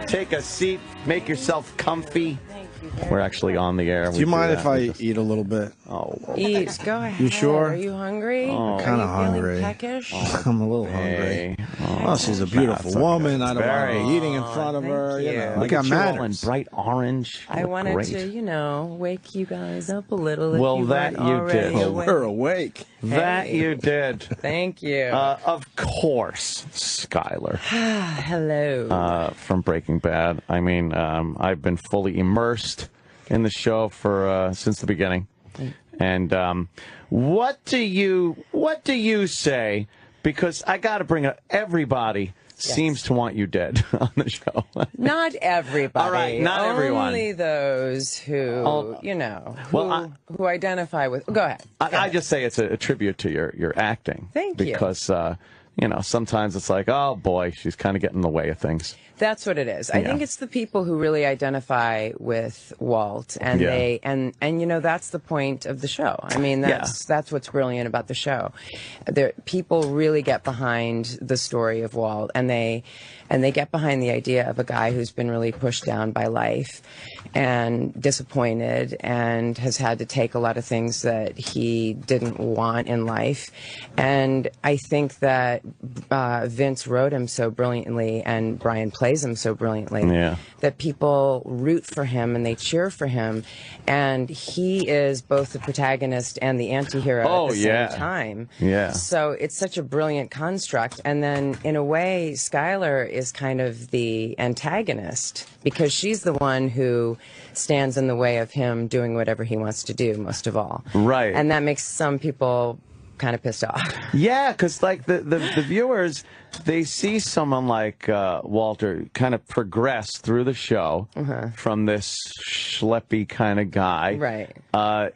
Take a seat. Make yourself comfy. We're actually on the air. Do you mind if I eat a little bit? Oh, Eat. Go ahead. You sure? Are you hungry? Oh, Are kinda you feeling hungry. peckish? I'm a little hungry. Well, she's a beautiful woman. I don't want to be eating in front of her. thank You you. know, Look I Look got at you all in manners. bright orange. I Look wanted great. to, wake you guys up a little. If Well, you that weren't you already did. awake. We're awake. That you did. Thank you. Of course, Skyler. Hello. From Breaking Bad. I mean, I've been fully immersed in the show for since the beginning. And what do you say? Because I got to bring everybody seems to want you dead on the show. Not everybody. All right, not everyone. Only those who, who identify with. Go ahead. I just say it's a tribute to your acting. Thank you. Because, sometimes it's like, oh, boy, she's kind of getting in the way of things. That's what it is. I think it's the people who really identify with Walt, and they that's the point of the show. I mean, that's what's brilliant about the show. People really get behind the story of Walt, and they get behind the idea of a guy who's been really pushed down by life and disappointed and has had to take a lot of things that he didn't want in life. And I think that Vince wrote him so brilliantly, and Brian plays him so brilliantly, that people root for him and they cheer for him. And he is both the protagonist and the anti-hero at the same time. Yeah. So it's such a brilliant construct. And then, in a way, Skylar is kind of the antagonist, because she's the one who stands in the way of him doing whatever he wants to do, most of all. Right. And that makes some people kind of pissed off. Yeah, because like the viewers, they see someone like Walter kind of progress through the show from this schleppy kind of guy. Right.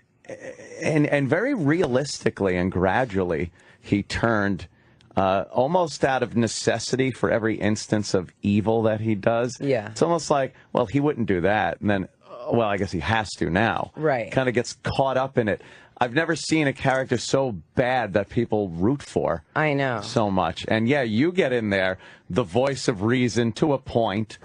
And very realistically and gradually, he turned almost out of necessity for every instance of evil that he does. Yeah. It's almost like, well, he wouldn't do that. And then, well, I guess he has to now. Right. Kind of gets caught up in it. I've never seen a character so bad that people root for. I know. So much. And yeah, you get in there, the voice of reason to a point.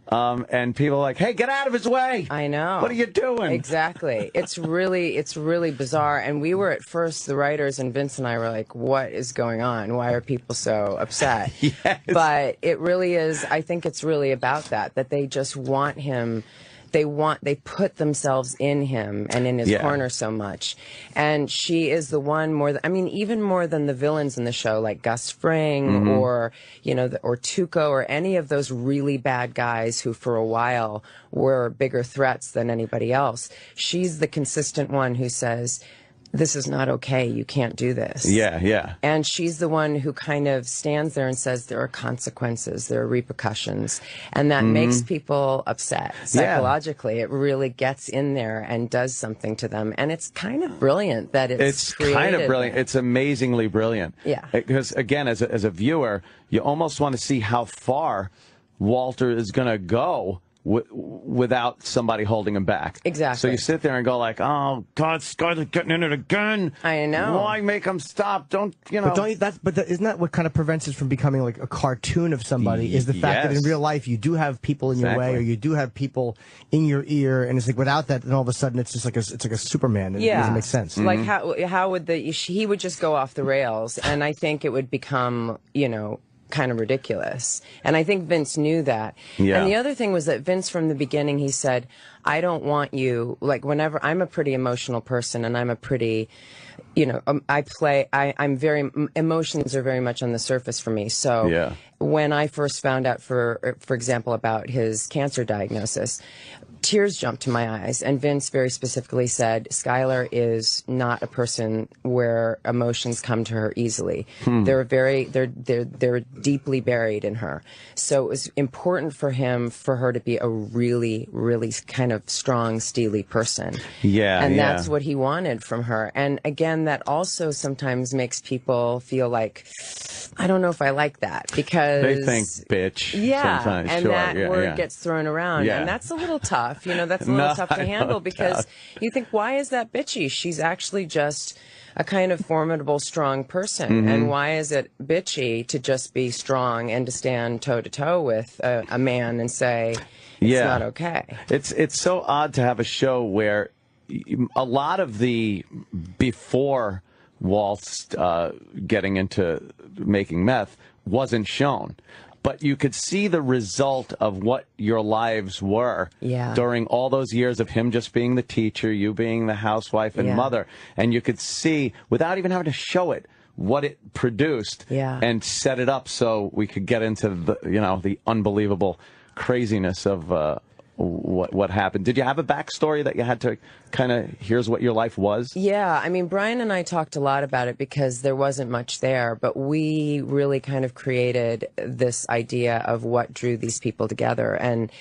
And people are like, hey, get out of his way. I know. What are you doing? Exactly. It's really bizarre. And we were at first, the writers and Vince and I were like, what is going on? Why are people so upset? Yes. But it really is, I think it's really about that they just want him. They put themselves in him and in his corner so much. And she is the one even more than the villains in the show, like Gus Fring or Tuco or any of those really bad guys who for a while were bigger threats than anybody else. She's the consistent one who says, this is not okay. You can't do this. Yeah, yeah. And she's the one who kind of stands there and says there are consequences, there are repercussions. And that makes people upset psychologically. It really gets in there and does something to them. And it's kind of brilliant that it's kind of brilliant. There. It's amazingly brilliant. Yeah. Because, again, as a viewer, you almost want to see how far Walter is going to go without somebody holding him back. Exactly. So you sit there and go like, oh, God, Scarlett's getting in it again. I know. Why make him stop? Don't. But isn't that what kind of prevents us from becoming like a cartoon of somebody? Is the fact that in real life you do have people in your way, or you do have people in your ear, and it's like without that, then all of a sudden it's just like it's like a Superman. It doesn't make sense. Like how would he would just go off the rails, and I think it would become kind of ridiculous. And I think Vince knew that. Yeah. And the other thing was that Vince, from the beginning, he said, I don't want you, like, whenever I'm a pretty emotional person and I'm a pretty, I'm very, emotions are very much on the surface for me. So when I first found out, for example, about his cancer diagnosis, tears jumped to my eyes, and Vince very specifically said, Skylar is not a person where emotions come to her easily. They're deeply buried in her. So it was important for her to be a really, really kind of strong, steely person. Yeah. And that's what he wanted from her. And again, that also sometimes makes people feel like, I don't know if I like that, because they think bitch. Yeah. Sometimes. And that word gets thrown around. Yeah. And that's a little tough. That's a little tough to handle, because you think, why is that bitchy? She's actually just a kind of formidable, strong person. And why is it bitchy to just be strong and to stand toe to toe with a man and say, it's not okay? It's so odd to have a show where a lot of the before Walt's getting into making meth wasn't shown. But you could see the result of what your lives were during all those years of him just being the teacher, you being the housewife and mother. And you could see, without even having to show it, what it produced and set it up so we could get into the unbelievable craziness of what happened. Did you have a backstory that you had to kind of, here's what your life was? Yeah, I mean, Brian and I talked a lot about it because there wasn't much there, but we really kind of created this idea of what drew these people together. And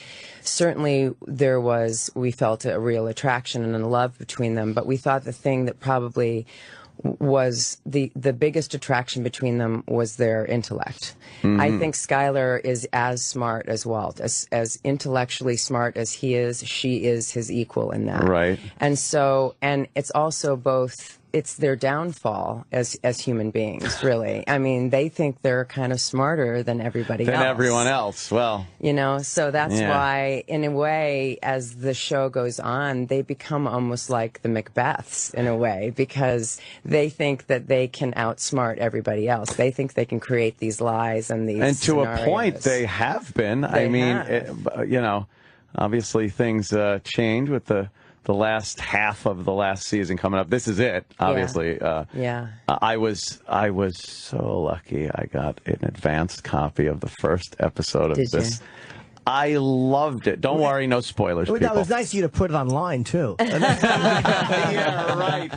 certainly we felt a real attraction and a love between them, but we thought the thing that probably was the biggest attraction between them was their intellect. Mm-hmm. I think Skylar is as smart as Walt, as intellectually smart as he is. She is his equal in that. Right. And it's also it's their downfall as human beings, really. I mean, they think they're kind of smarter than everybody else. Than everyone else. Well, so that's why, in a way, as the show goes on, they become almost like the Macbeths in a way, because they think that they can outsmart everybody else. They think they can create these lies and these And to scenarios. a point, they have been. Obviously things change with the last half of the last season coming up. This is it, obviously. I was so lucky. I got an advanced copy of the first episode of this. I loved it. Don't worry, no spoilers, people. It was nice of you to put it online, too. Yeah, right.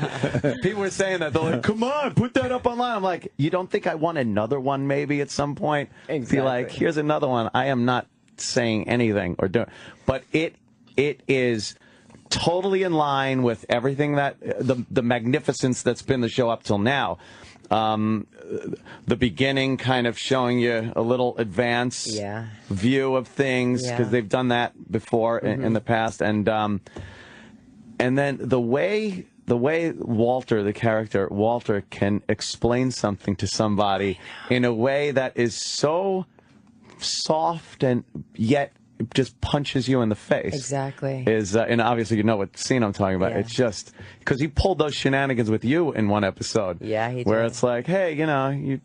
People were saying that. They're like, come on, put that up online. I'm like, you don't think I want another one maybe at some point? Exactly. Be like, here's another one. I am not saying anything or doing. But it is totally in line with everything that the magnificence that's been the show up till now. The beginning kind of showing you a little advanced view of things, because they've done that before in the past, and then the way Walter, the character Walter, can explain something to somebody in a way that is so soft and yet just punches you in the face. Exactly. And obviously you know what scene I'm talking about. It's just because he pulled those shenanigans with you in one episode. Yeah, he did. Where it's like, hey, you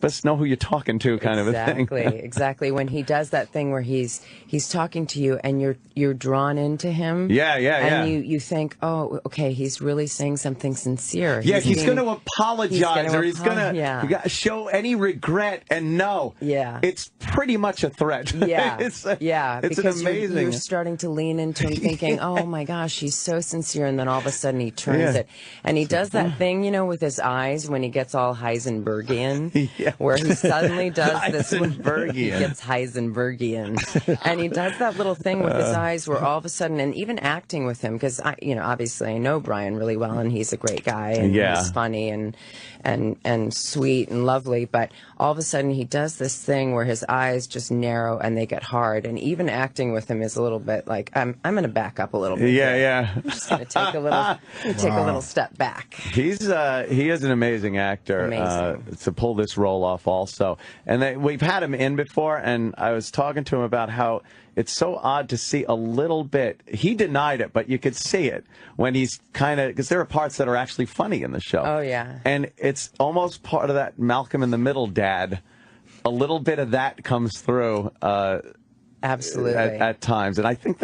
best know who you're talking to, kind of a thing. Exactly. When he does that thing where he's talking to you and you're drawn into him. And you think, oh, okay, he's really saying something sincere. Yeah, he's going to apologize, or he's going to show any regret, and it's pretty much a threat. It's because an amazing. You're starting to lean into him, thinking, oh my gosh, he's so sincere, and then all of a sudden he turns it, and he does that thing, with his eyes when he gets all Heisenbergian. Where he suddenly does this. He gets Heisenbergian. And he does that little thing with his eyes where all of a sudden, and even acting with him, because, obviously I know Brian really well, and he's a great guy, and he's funny and sweet and lovely, but all of a sudden he does this thing where his eyes just narrow and they get hard, and even acting with him is a little bit like, I'm going to back up a little bit. I'm just going to take a little step back. He is an amazing actor. To pull this role off also. And we've had him in before, and I was talking to him about how it's so odd to see a little bit. He denied it, but you could see it when he's kind of, because there are parts that are actually funny in the show. Oh, yeah. And it's almost part of that Malcolm in the Middle dad. A little bit of that comes through. Absolutely. At times. And I think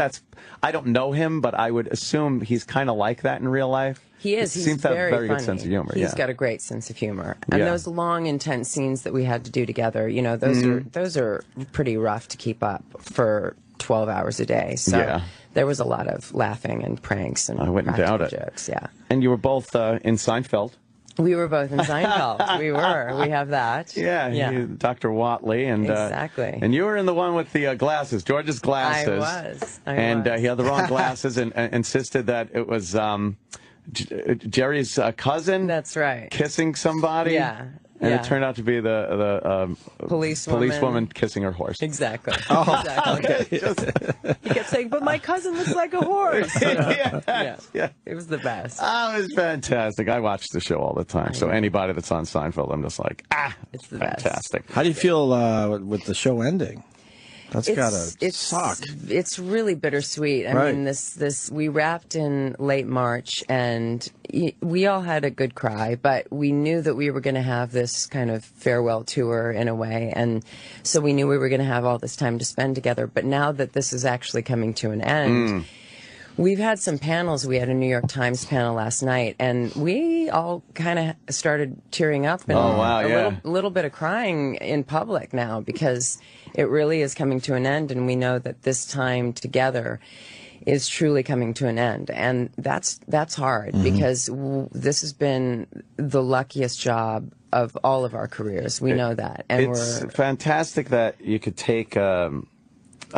I don't know him, but I would assume he's kind of like that in real life. He is. He seems to have a very good sense of humor. He's got a great sense of humor. And those long, intense scenes that we had to do together, those are pretty rough to keep up for 12 hours a day. So there was a lot of laughing and pranks and I wouldn't doubt it. jokes. And you were both in Seinfeld. We were both in Seinfeld. We were. We have that. You, Dr. Watley. And, exactly. And you were in the one with the glasses, George's glasses. I was. He had the wrong glasses and insisted that it was Jerry's cousin. That's right. Kissing somebody. And it turned out to be the policewoman kissing her horse. Exactly. Okay. He kept saying, but my cousin looks like a horse. It was the best. Oh, it was fantastic. I watch the show all the time. So anybody that's on Seinfeld, I'm just like, it's the fantastic. How do you feel with the show ending? That's gotta suck. It's really bittersweet. I mean, this we wrapped in late March, and we all had a good cry, but we knew that we were going to have this kind of farewell tour in a way, and so we knew we were going to have all this time to spend together. But now that this is actually coming to an end, We've had some panels. We had a New York Times panel last night, and we all kind of started tearing up and a little bit of crying in public now, because it really is coming to an end, and we know that this time together is truly coming to an end, and that's hard because this has been the luckiest job of all of our careers. We know that, and it's fantastic that you could take, I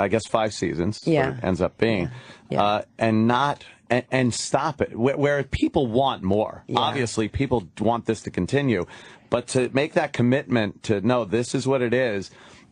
guess, 5 seasons. Yeah. What it ends up being. Yeah. And stop it where people want more. Yeah. Obviously, people want this to continue, but to make that commitment to no, this is what it is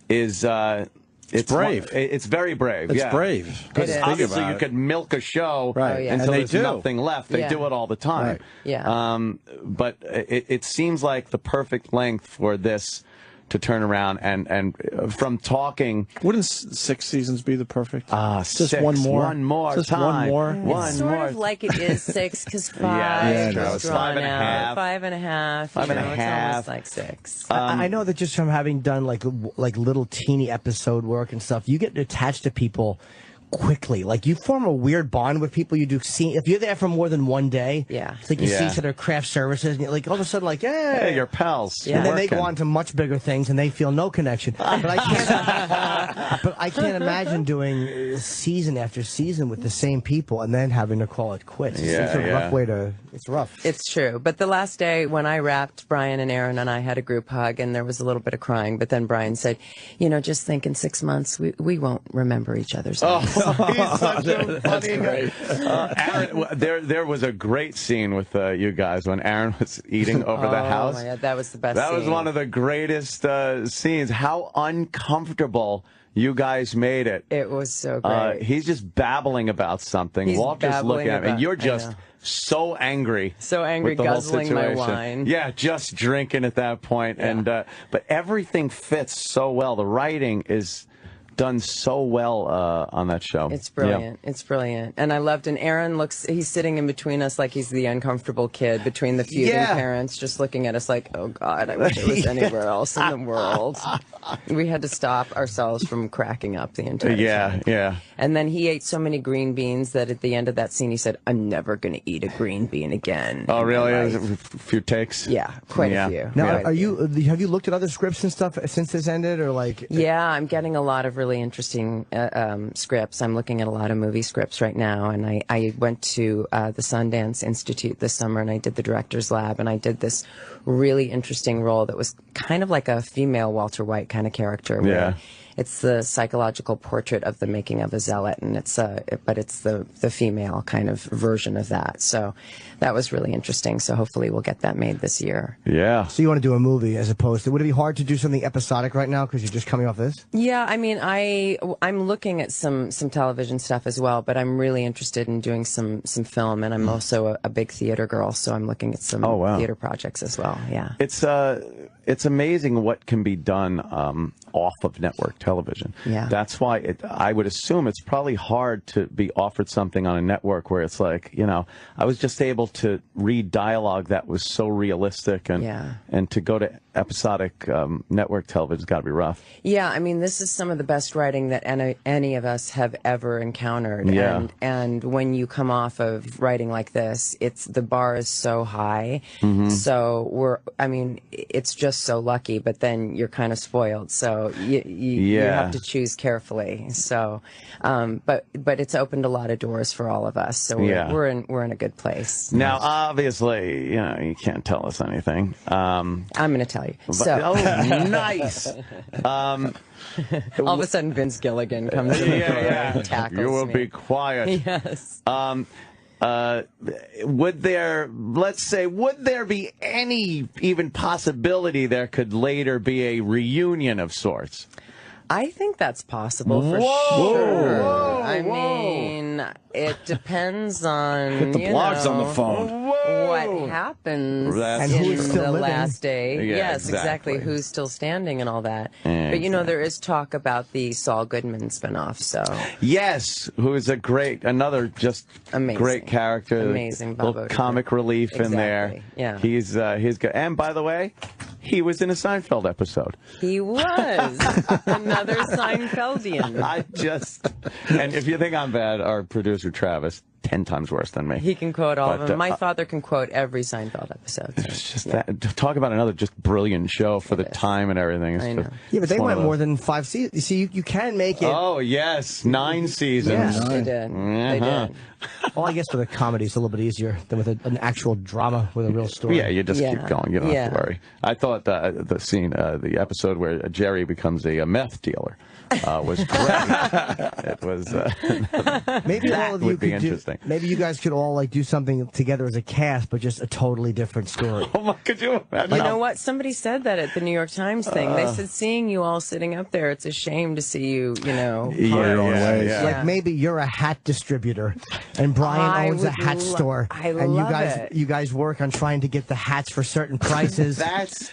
it's brave. It's very brave. It's brave. Because obviously you could milk a show until there's nothing left. They do it all the time. Right. Yeah. But it seems like the perfect length for this to turn around and from talking. Wouldn't 6 seasons be the perfect? Just 6, one more. One more just time. One more. It's sort of like it is 6 because 5 is drawn out. 5.5. 5.5. It's almost like 6. I know that just from having done like little teeny episode work and stuff, you get attached to people quickly. Like, you form a weird bond with people you do see. If you're there for more than one day, it's like you see each other craft services, and you're like all of a sudden like, hey, you're pals. And then they go on to much bigger things, and they feel no connection. But I can't imagine doing season after season with the same people and then having to call it quits. It's a rough way to. It's rough. It's true. But the last day when I wrapped, Brian and Aaron and I had a group hug, and there was a little bit of crying. But then Brian said, just think in 6 months we won't remember each other's names. He's such a funny Aaron, there was a great scene with you guys when Aaron was eating over the house. Oh my God, that was the best That scene. was one of the greatest scenes. How uncomfortable you guys made it. It was so great. He's just babbling about something. Walter's looking at him, and you're just so angry. So angry, with the whole guzzling my situation. wine. Yeah, just drinking at that point. And but everything fits so well. The writing is done so well on that show. It's brilliant. It's brilliant. And I loved, and Aaron he's sitting in between us like he's the uncomfortable kid between the feuding parents, just looking at us like, oh God, I wish it was anywhere else in the world. We had to stop ourselves from cracking up the entire time. Yeah. And then he ate so many green beans that at the end of that scene he said, I'm never going to eat a green bean again. Oh, really? A few takes? Yeah, quite a few. Now, have you looked at other scripts and stuff since this ended, or like? Yeah, I'm getting a lot of really interesting scripts. I'm looking at a lot of movie scripts right now, and I went to the Sundance Institute this summer, and I did the Director's Lab, and I did this really interesting role that was kind of like a female Walter White kind of character. Where it's the psychological portrait of the making of a zealot, and but it's the female kind of version of that. So that was really interesting. So hopefully we'll get that made this year. Yeah. So you want to do a movie as opposed to? Would it be hard to do something episodic right now because you're just coming off this? Yeah, I mean, I'm looking at some television stuff as well, but I'm really interested in doing some film, and I'm also a big theater girl, so I'm looking at some theater projects as well. Yeah. It's amazing what can be done off of network television. Yeah. That's why I would assume it's probably hard to be offered something on a network where it's like, I was just able to read dialogue that was so realistic, and to go to episodic network television's got to be rough. Yeah, I mean, this is some of the best writing that any of us have ever encountered. Yeah. And when you come off of writing like this, the bar is so high. Mm-hmm. So it's just so lucky, but then you're kind of spoiled. So you have to choose carefully. So, but it's opened a lot of doors for all of us. So we're in a good place. Now, obviously, you can't tell us anything. I'm going to tell you. Nice. All of a sudden, Vince Gilligan comes in and tackles You will me. be quiet. Yes. Would there be any even possibility there could later be a reunion of sorts? I think that's possible for sure. I mean, it depends on Get the blogs on the phone. what happens And in who's still the living. last day. Yeah, Yes, exactly. Who's still standing and all that. But there is talk about the Saul Goodman spinoff. So yes, who is another just amazing, great character. amazing, little comic relief in there. Yeah, he's good. And by the way, He was in a Seinfeld episode. He was another Seinfeldian. And if you think I'm bad, our producer Travis, 10 times worse than me. He can quote all of them. My father can quote every Seinfeld episode. So, it's just that. Talk about another just brilliant show for the time and everything. I know. Yeah, but they went more than 5 seasons. You see, you can make it. Oh, yes. 9 seasons. Yeah. They did. They did. Well, I guess with a comedy, it's a little bit easier than with an actual drama with a real story. Yeah, you just keep going. You don't have to worry. I thought the scene, the episode where Jerry becomes a meth dealer was great. It was. Maybe all of you would be could interesting. Maybe you guys could all like do something together as a cast, but just a totally different story. Oh my! Could you imagine? You know what? Somebody said that at the New York Times thing. They said, seeing you all sitting up there, it's a shame to see you, Like maybe you're a hat distributor, and Brian owns a hat store, and you guys work on trying to get the hats for certain prices. That's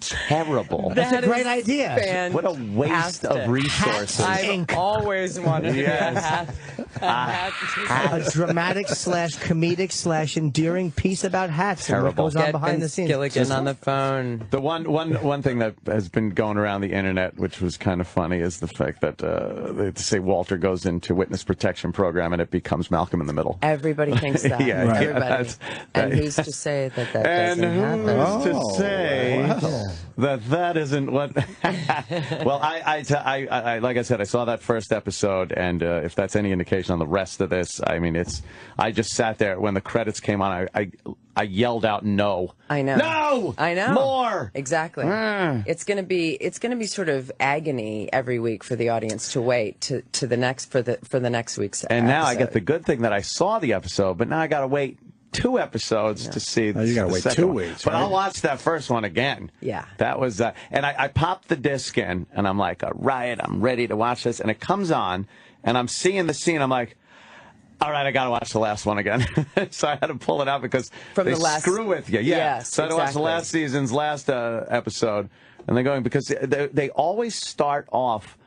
terrible. That's a great idea. What a waste of resources. I've always wanted to be a hat. A dramatic / comedic / endearing piece about hats and what goes on behind the scenes. Gilligan on the phone. The one thing that has been going around the internet, which was kind of funny, is the fact that they say Walter goes into witness protection program and it becomes Malcolm in the Middle. Everybody thinks that. Everybody. And who's to say that doesn't happen? And who's to say that isn't what? Well, I like I said, I saw that first episode, and if that's any indication on the rest of this, I mean, I just sat there when the credits came on. I yelled out no. I know. No. I know. More. Exactly. It's gonna be sort of agony every week for the audience to wait to the next for the next week's. And now I get the good thing that I saw the episode, but now I got to wait 2 episodes to see. You got to wait 2 weeks. But I'll watch that first one again. Yeah. That was, and I popped the disc in, and I'm like, all right, I'm ready to watch this. And it comes on, and I'm seeing the scene. I'm like, all right, I got to watch the last one again. So I had to pull it out because they screw with you. Yeah. Yes, so I had to watch the last season's last episode. And they're going, because they always start off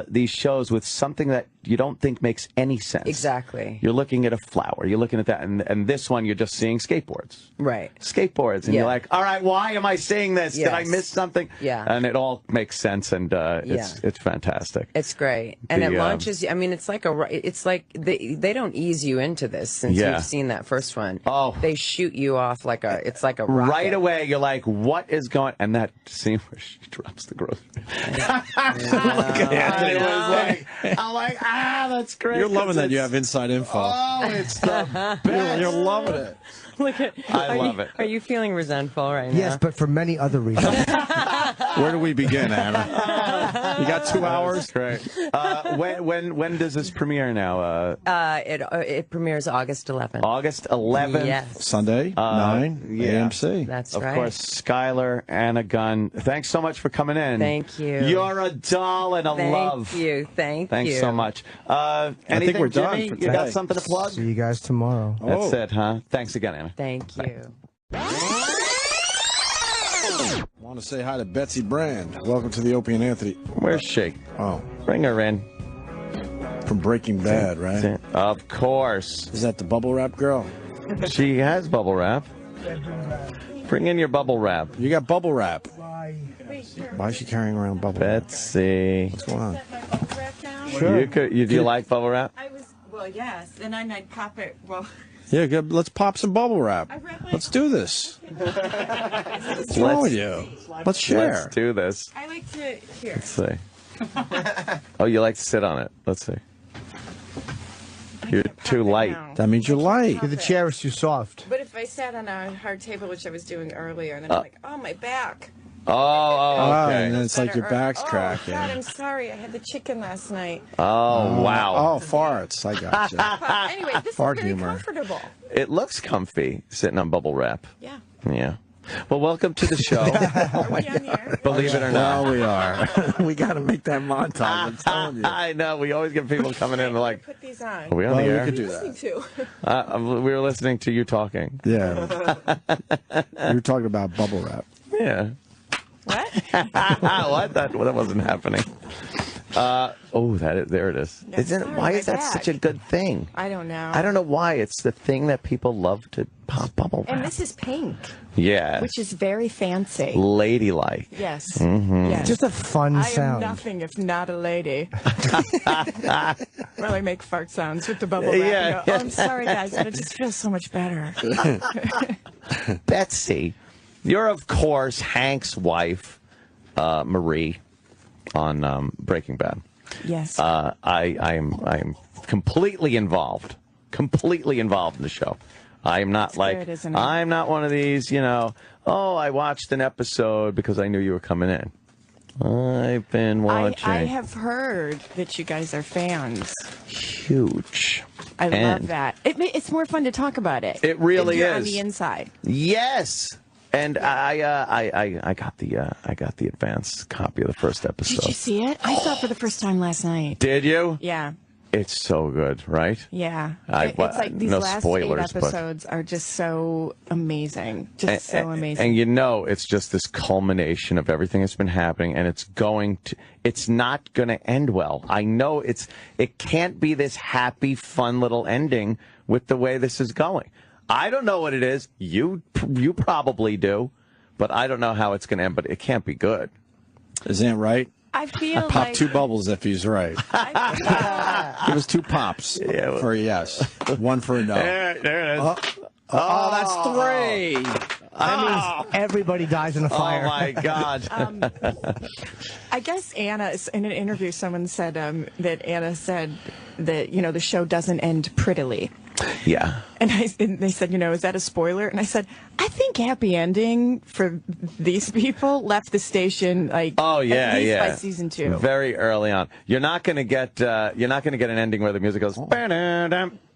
these shows with something that you don't think makes any sense. Exactly. You're looking at a flower. You're looking at that. And this one, you're just seeing skateboards. Right. Skateboards. And you're like, all right, why am I seeing this? Yes. Did I miss something? Yeah. And it all makes sense. And it's fantastic. It's great. And it launches you. I mean, it's like they don't ease you into this since you've seen that first one. Oh. They shoot you off like a rocket. Right away, you're like, what is going? And that scene where she drops the grocery. I'm like, that's great. You're loving that you have inside info. Oh, it's the best. You're loving it. I love it. Are you feeling resentful right now? Yes, but for many other reasons. Where do we begin, Anna? You got 2 hours? Great. When does this premiere now? It premieres August 11th. August 11th. Yes. Sunday, 9 AMC. That's right. right. Of course, Skylar, Anna Gunn. Thanks so much for coming in. Thank you. You're a doll and a love. Thank you. Thanks so much. I think we're done Jimmy? for You today. got something to plug? See you guys tomorrow. That's it, huh? Thanks again, Anna. Thank you. I want to say hi to Betsy Brand. Welcome to the Opie and Anthony. Where's she? Oh. Bring her in. From Breaking Bad, right? Of course. Is that the bubble wrap girl? She has bubble wrap. Bring in your bubble wrap. You got bubble wrap. Why is she carrying around bubble wrap? Betsy. What's going on? Sure. Do you like bubble wrap? Well, yes, and then I'd pop it. Well, Yeah, good. Let's pop some bubble wrap. Let's do this. What's wrong with you? Let's share. Let's do this. I like to hear. Let's see. Oh, you like to sit on it. Let's see. You're too light. That means you're light. The chair is too soft. But if I sat on a hard table, which I was doing earlier, and then I'm like, oh, my back. Oh, okay. And then it's like your back's cracking. God, I'm sorry. I had the chicken last night. Oh, wow. Oh, farts. I got you. But anyway, this Fart is very humor. comfortable. It looks comfy sitting on bubble wrap. Yeah. Yeah. Well, welcome to the show. Are we on the air? Believe it or not. Well, we are. We got to make that montage. I'm telling you. I know. We always get people coming in and like, Put these on. are we on Well, the we air? could do Listening that. to. We were listening to you talking. Yeah. We were talking about bubble wrap. Yeah. What? What? That wasn't happening. There it is. Why is that such a good thing? I don't know. I don't know why. It's the thing that people love to pop bubble wrap. And this is pink. Yeah. Which is very fancy. Ladylike. Yes. Mm-hmm. Yes. Just a fun sound. I am nothing if not a lady. Well, I make fart sounds with the bubble wrap. Yeah. Oh, I'm sorry, guys, but it just feels so much better. Betsy, you're of course Hank's wife, Marie, on Breaking Bad. Yes. I am completely involved in the show. I am not I'm not one of these, I watched an episode because I knew you were coming in. I've been watching. I have heard that you guys are fans. Huge. I love that. It's more fun to talk about it. It really if you're is. on the inside. Yes. And I got the advance copy of the first episode. Did you see it? I saw it for the first time last night. Did you? Yeah. It's so good, right? Yeah. It's like these last spoilers, 8 episodes are just so amazing. So amazing. And it's just this culmination of everything that's been happening, and it's not going to end well. I know it can't be this happy, fun little ending with the way this is going. I don't know what it is. You probably do, but I don't know how it's going to end, but it can't be good. Isn't it right? I feel Pop 2 bubbles if he's right. Give us 2 pops for a yes, 1 for a no. There it is. That's 3. That means everybody dies in a fire. Oh, my God. I guess Anna, in an interview, someone said that Anna said that, the show doesn't end prettily. Yeah. And they said, is that a spoiler? And I said, I think happy ending for these people left the station at least by season 2. Very early on. You're not going to get an ending where the music goes.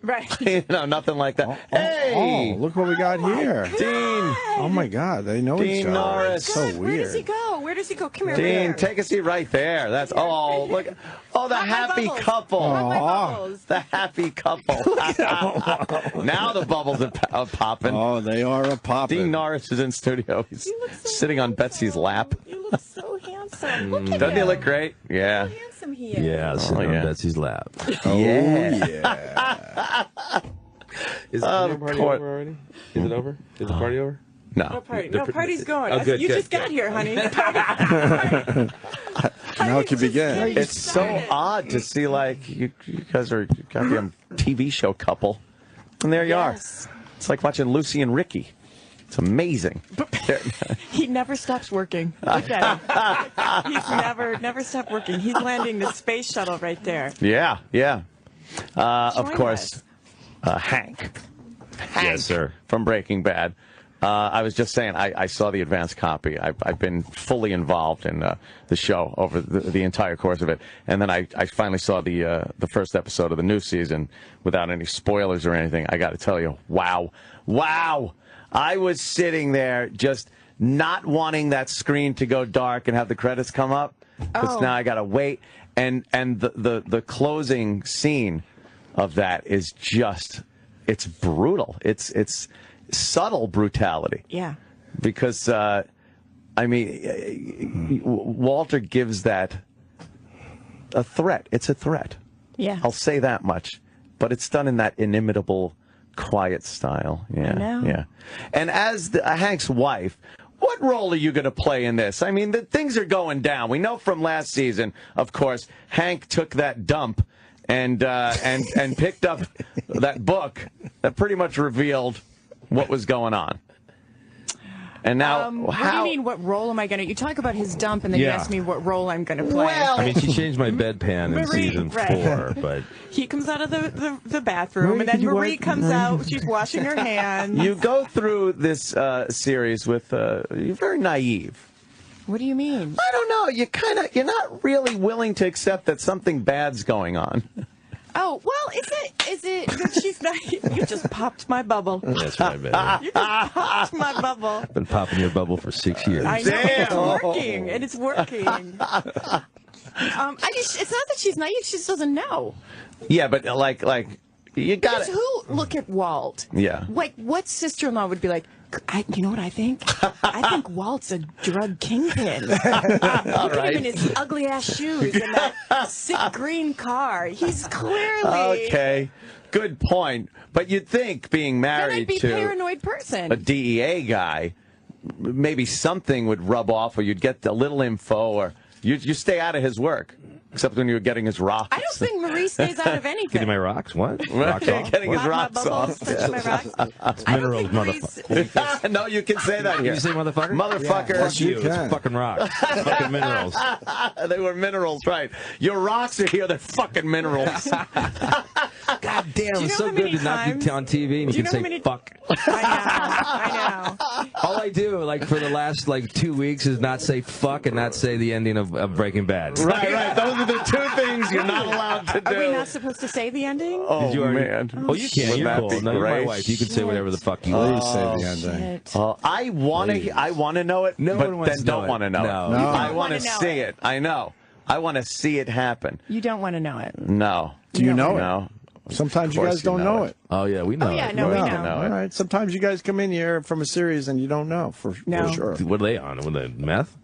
Right. Nothing like that. Hey, look what we got here. Dean. Oh my God, they know each Dean other. Norris. It's so weird. Where does he go? Come here. Dean, take a seat right there. That's look. Oh, the happy couple. The happy couple. Now the bubbles are popping. Oh, they are popping. Dean Norris is in studio. He's sitting on Betsy's lap. You look so handsome. Look at Doesn't he him. look great? Yeah. How handsome he is. Yeah, sitting on Betsy's lap. Yeah. Is the party over already? Is it over? Is the party over? No. No party. No, party's going. Oh, good, you good, just good. got here, honey. Now it can begin. It's so odd to see you guys are goddamn TV show couple, and there you are. It's like watching Lucy and Ricky. It's amazing. He never stops working. Look at him. He's never stopped working. He's landing the space shuttle right there. Yeah. Of Join course, Hank. Yes, sir. From Breaking Bad. I was just saying, I saw the advance copy. I've been fully involved in the show over the entire course of it, and then I finally saw the first episode of the new season without any spoilers or anything. I got to tell you, wow! I was sitting there just not wanting that screen to go dark and have the credits come up, because now I got to wait. And the closing scene of that is it's brutal. It's subtle brutality. Yeah. Because, Walter gives that a threat. It's a threat. Yeah. I'll say that much. But it's done in that inimitable, quiet style. Yeah. I know. Yeah. And as Hank's wife, what role are you going to play in this? I mean, things are going down. We know from last season, of course, Hank took that dump and picked up that book that pretty much revealed what was going on. And now, what do you mean, what role am I going to... You talk about his dump, and then you ask me what role I'm going to play. I mean, she changed my bedpan in season 4, but... He comes out of the bathroom, and then Marie comes out. She's washing her hands. You go through this series with... you're very naive. What do you mean? I don't know. You're not really willing to accept that something bad's going on. Oh, well, is it that she's not... You just popped my bubble. That's right, baby. You just popped my bubble. Been popping your bubble for 6 years. I know, it's working. It's not that she's naive, she just doesn't know. Yeah, but you got it. Who look at Walt? Yeah. Like, what sister-in-law would be like, You know what I think? I think Walt's a drug kingpin. Look at him in his ugly ass shoes and that sick green car. He's clearly Okay, good point. But you'd think being Then I'd married be to paranoid person. a DEA guy, maybe something would rub off, or you'd get a little info, or you stay out of his work. Except when you were getting his rocks. I don't think Marie stays out of anything. Getting my rocks? What? Rocks off? Getting his My rocks off. bubbles, touching my rocks. It's minerals, motherfucker. No, you can say that here. Can you say motherfucker? Motherfucker. Yeah, fuck you. It's fucking rocks. Fucking minerals. They were minerals, right. Your rocks are here, they're fucking minerals. God damn, it's so good to not be on TV and you can say fuck. I know. All I do, like, for the last, 2 weeks is not say fuck and not say the ending of Breaking Bad. Right. Those are the two things you're not allowed to do. Are we not supposed to say the ending? Oh, man. Oh, you can. You're cool. No, you're my wife. You can say whatever the fuck you want. Please say the ending. I want to know it, No but one wants then to don't know want to it. know No. it. You I don't want to wanna know see it. it. I know. I want to see it happen. You don't want to know it. No. Do you know it? No. Sometimes you Of course guys don't know it. Oh, yeah, we know. Oh, yeah, it. no, we You know. know All it. right. Sometimes you guys come in here from a series and you don't know for sure. What are they on? What are they, meth?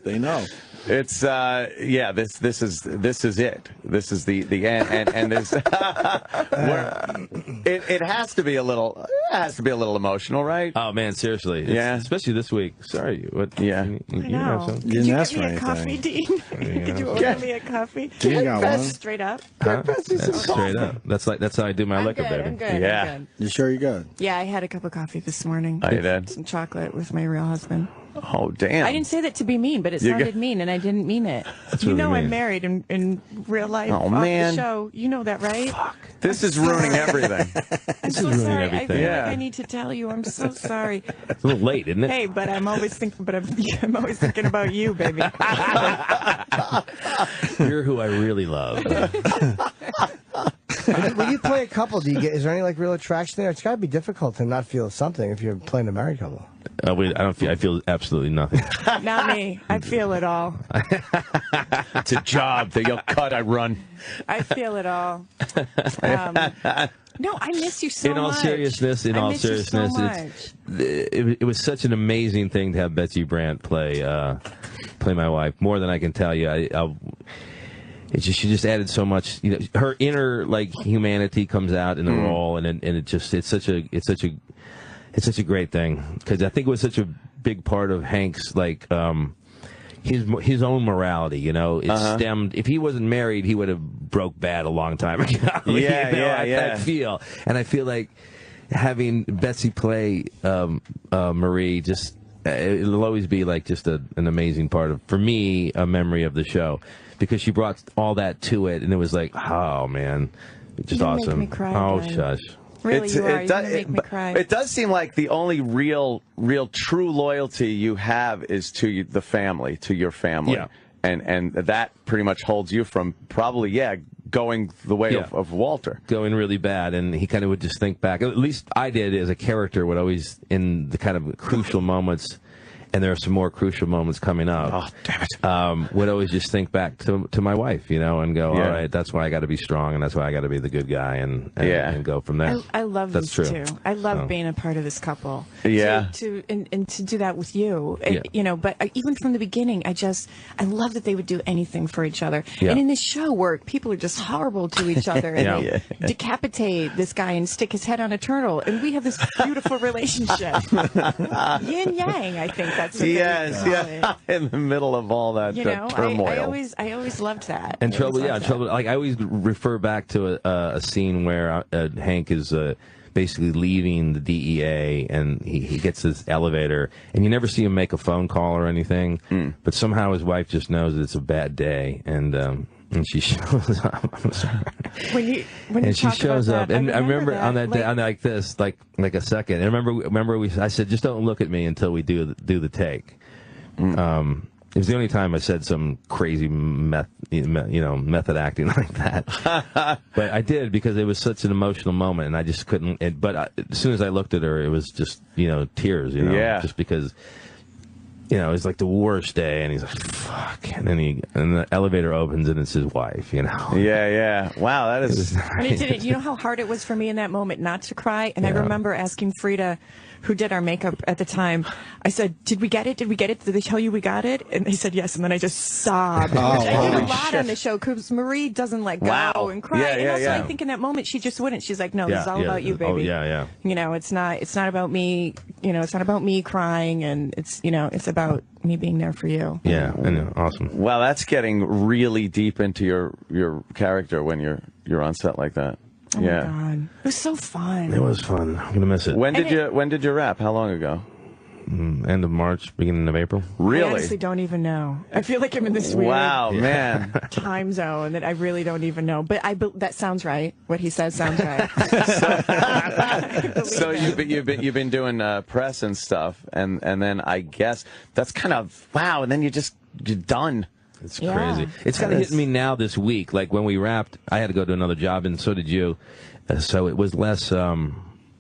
They know. It's this is it. This is the end, and this it has to be a little emotional, right? Oh, man, seriously. Yeah. Especially this week. Sorry. What? Yeah. You I have know. some? Could didn't you ask get for me a coffee, anything. Dean? Could you order me a coffee? Dean got one. Straight up. Huh? That's straight up. That's how I do my I'm liquor, good, baby. I'm good. Yeah. I'm good. You sure you good? Yeah, I had a cup of coffee this morning. I did. Some chocolate with my real husband. Oh, damn. I didn't say that to be mean, but it You sounded got- mean, and I didn't mean it. That's You really know I'm mean. married in real life. Oh, off man. the show. You know that, right? This is ruining everything. I'm so ruining sorry. everything. I feel Yeah. like I need to tell you. I'm so sorry. It's a little late, isn't it? Hey, but I'm always thinking. But I'm always thinking about you, baby. You're who I really love. When you play a couple, is there any real attraction there? It's got to be difficult to not feel something if you're playing a married couple. I feel absolutely nothing. Not me. I feel it all. It's a job. They go cut, I run. I feel it all. No, I miss you so much. In all seriousness, I miss you so much. it was such an amazing thing to have Betsy Brandt play my wife. More than I can tell you. She just added so much. Her inner humanity comes out in the role, and it's such a great thing because I think it was such a big part of Hank's his own morality. It stemmed. If he wasn't married, he would have broke bad a long time ago. I feel, and I feel like having Betsy play Marie just. It'll always be just an amazing part of, for me, a memory of the show, because she brought all that to it, and it was oh man, just You're awesome. gonna make me cry Oh again. shush. Really, you are. You're gonna make me cry. It does seem like the only real true loyalty you have is to the family, to your family. Yeah. And that pretty much holds you from probably, going the way of Walter. Going really bad, and he kind of would just think back. At least I did as a character, would always, in the kind of crucial moments, and there are some more crucial moments coming up. Oh, damn it. Would always just think back to my wife, and go, all right, that's why I got to be strong, and that's why I got to be the good guy, and go from there. I love that's these true. two. I love being a part of this couple. Yeah. And to do that with you, But even from the beginning, I love that they would do anything for each other. Yeah. And in this show where people are just horrible to each other, and they decapitate this guy and stick his head on a turtle, and we have this beautiful relationship. Yin yang, I think that's what they call it. In the middle of all that turmoil. I always loved that. And trouble. I always refer back to a scene where Hank is basically leaving the DEA, and he gets this elevator, and you never see him make a phone call or anything, but somehow his wife just knows that it's a bad day, and she shows up. I'm sorry. When she shows up, and I remember that, on that day, on like a second. And remember, I said, just don't look at me until we do the take. It was the only time I said some crazy method acting like that. But I did, because it was such an emotional moment, and I just couldn't. But as soon as I looked at her, it was just tears. Just because it was like the worst day, and he's like, "Fuck!" And then the elevator opens, and it's his wife. Yeah. Wow, that is. And it didn't. You know how hard it was for me in that moment not to cry. And I remember asking Frida, who did our makeup at the time, I said, "Did we get it? Did we get it? Did they tell you we got it?" And they said yes. And then I just sobbed. Oh, which I did a lot on the show because Marie doesn't go and cry. And also, I think in that moment she just wouldn't. She's like, "No, this is all about you, baby." Oh, yeah. It's not about me. It's not about me crying, and it's about me being there for you. Yeah, I know. Awesome. Wow, that's getting really deep into your character when you're on set like that. Oh my God. It was so fun. It was fun. I'm gonna miss it. When did you wrap? How long ago? End of March, beginning of April. Really? I honestly don't even know. I feel like I'm in this weird man time zone that I really don't even know. But that sounds right. What he says sounds right. So you've been doing press and stuff, and then I guess that's kind of wow. And then you're done. It's crazy. It's kind of hitting me now this week. Like when we wrapped, I had to go to another job, and so did you. So it was less.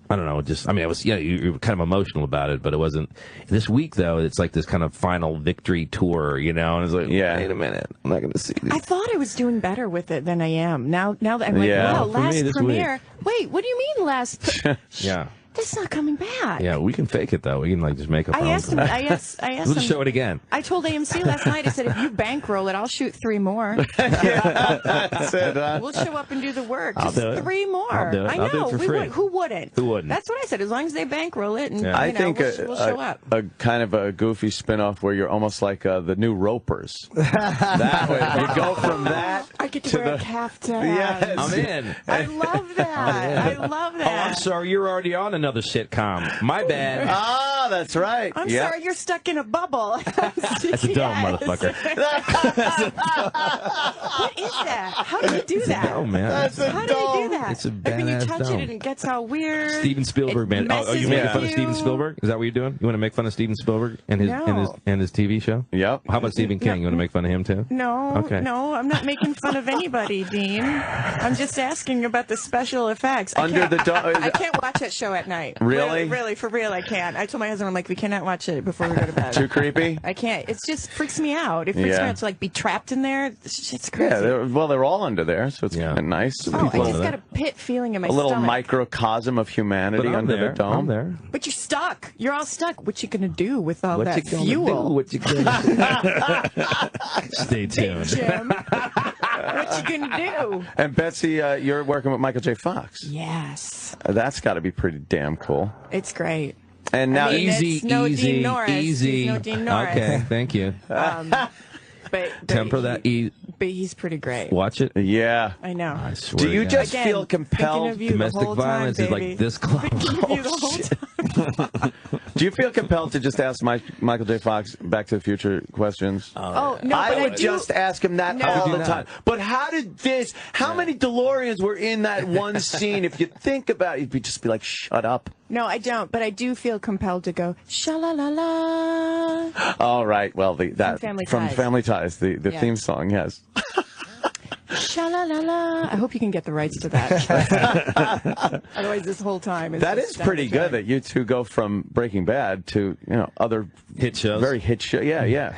I don't know. I was. You were kind of emotional about it, but it wasn't. This week though, it's like this kind of final victory tour, and it's like, wait a minute, I'm not going to see these. I thought I was doing better with it than I am. Now that I'm like, wow, last premiere. Wait, what do you mean last? Yeah. That's not coming back. Yeah, we can fake it though. We can just make up. I asked him. We'll just show it again. I told AMC last night. I said, if you bankroll it, I'll shoot 3 more. That's it, We'll show up and do the work. I'll do it. 3 more. I'll do it. I know. I'll do it for free. Who wouldn't? Who wouldn't? That's what I said. As long as they bankroll it, and I think we'll show up. A kind of a goofy spin-off where you're almost like the new Ropers. That way, you go from that. I get to wear a caftan. Yes. I'm in. I love that. I love that. Oh, I'm sorry. You're already on another sitcom. My bad. Ah, that's right. I'm sorry, you're stuck in a bubble. That's a dumb motherfucker. What is that? How do you do that? Oh man, How do you do that? It's a like when you badass touch dome. it and it gets all weird. Steven Spielberg, man. Oh, you making fun of Steven Spielberg? Is that what you're doing? You want to make fun of Steven Spielberg and his TV show? Yep. How about Stephen King? You want to make fun of him too? No, Okay. no, I'm not making fun of anybody, Dean. I'm just asking about the special effects. I can't watch that show at night. Really? Really, for real, I can't. I told my husband, I'm like, we cannot watch it before we go to bed. Too creepy? I can't. It just freaks me out. It freaks me out to like be trapped in there. It's crazy. Yeah, they're all under there, so it's kind of nice. Oh, I just got a pit feeling in my stomach. A little stomach. microcosm of humanity under the dome. I'm there. But you're stuck. You're all stuck. What you gonna do with all that you fuel? What you gonna do? Stay tuned. Hey, Jim. What you gonna do? And Betsy, you're working with Michael J. Fox. Yes. That's got to be pretty damn cool. It's great. And now it's no Dean Norris. It's no Dean Norris. Okay, thank you. But temper that. But he's pretty great. Watch it. Yeah. I know. I swear Do you to just Again, feel compelled? Domestic violence is like this close. Do you feel compelled to just ask Michael J. Fox Back to the Future questions? Oh, no, I but would just ask him that all the time. But how many DeLoreans were in that one scene? If you think about it, you'd just be like, shut up. No, I don't. But I do feel compelled to go, sha-la-la-la. All right. Well, from Family Ties. the theme song, yes. Sha-la-la-la. I hope you can get the rights to that. Otherwise, this whole time that is pretty good that you two go from Breaking Bad to other hit shows. Very hit show. Yeah.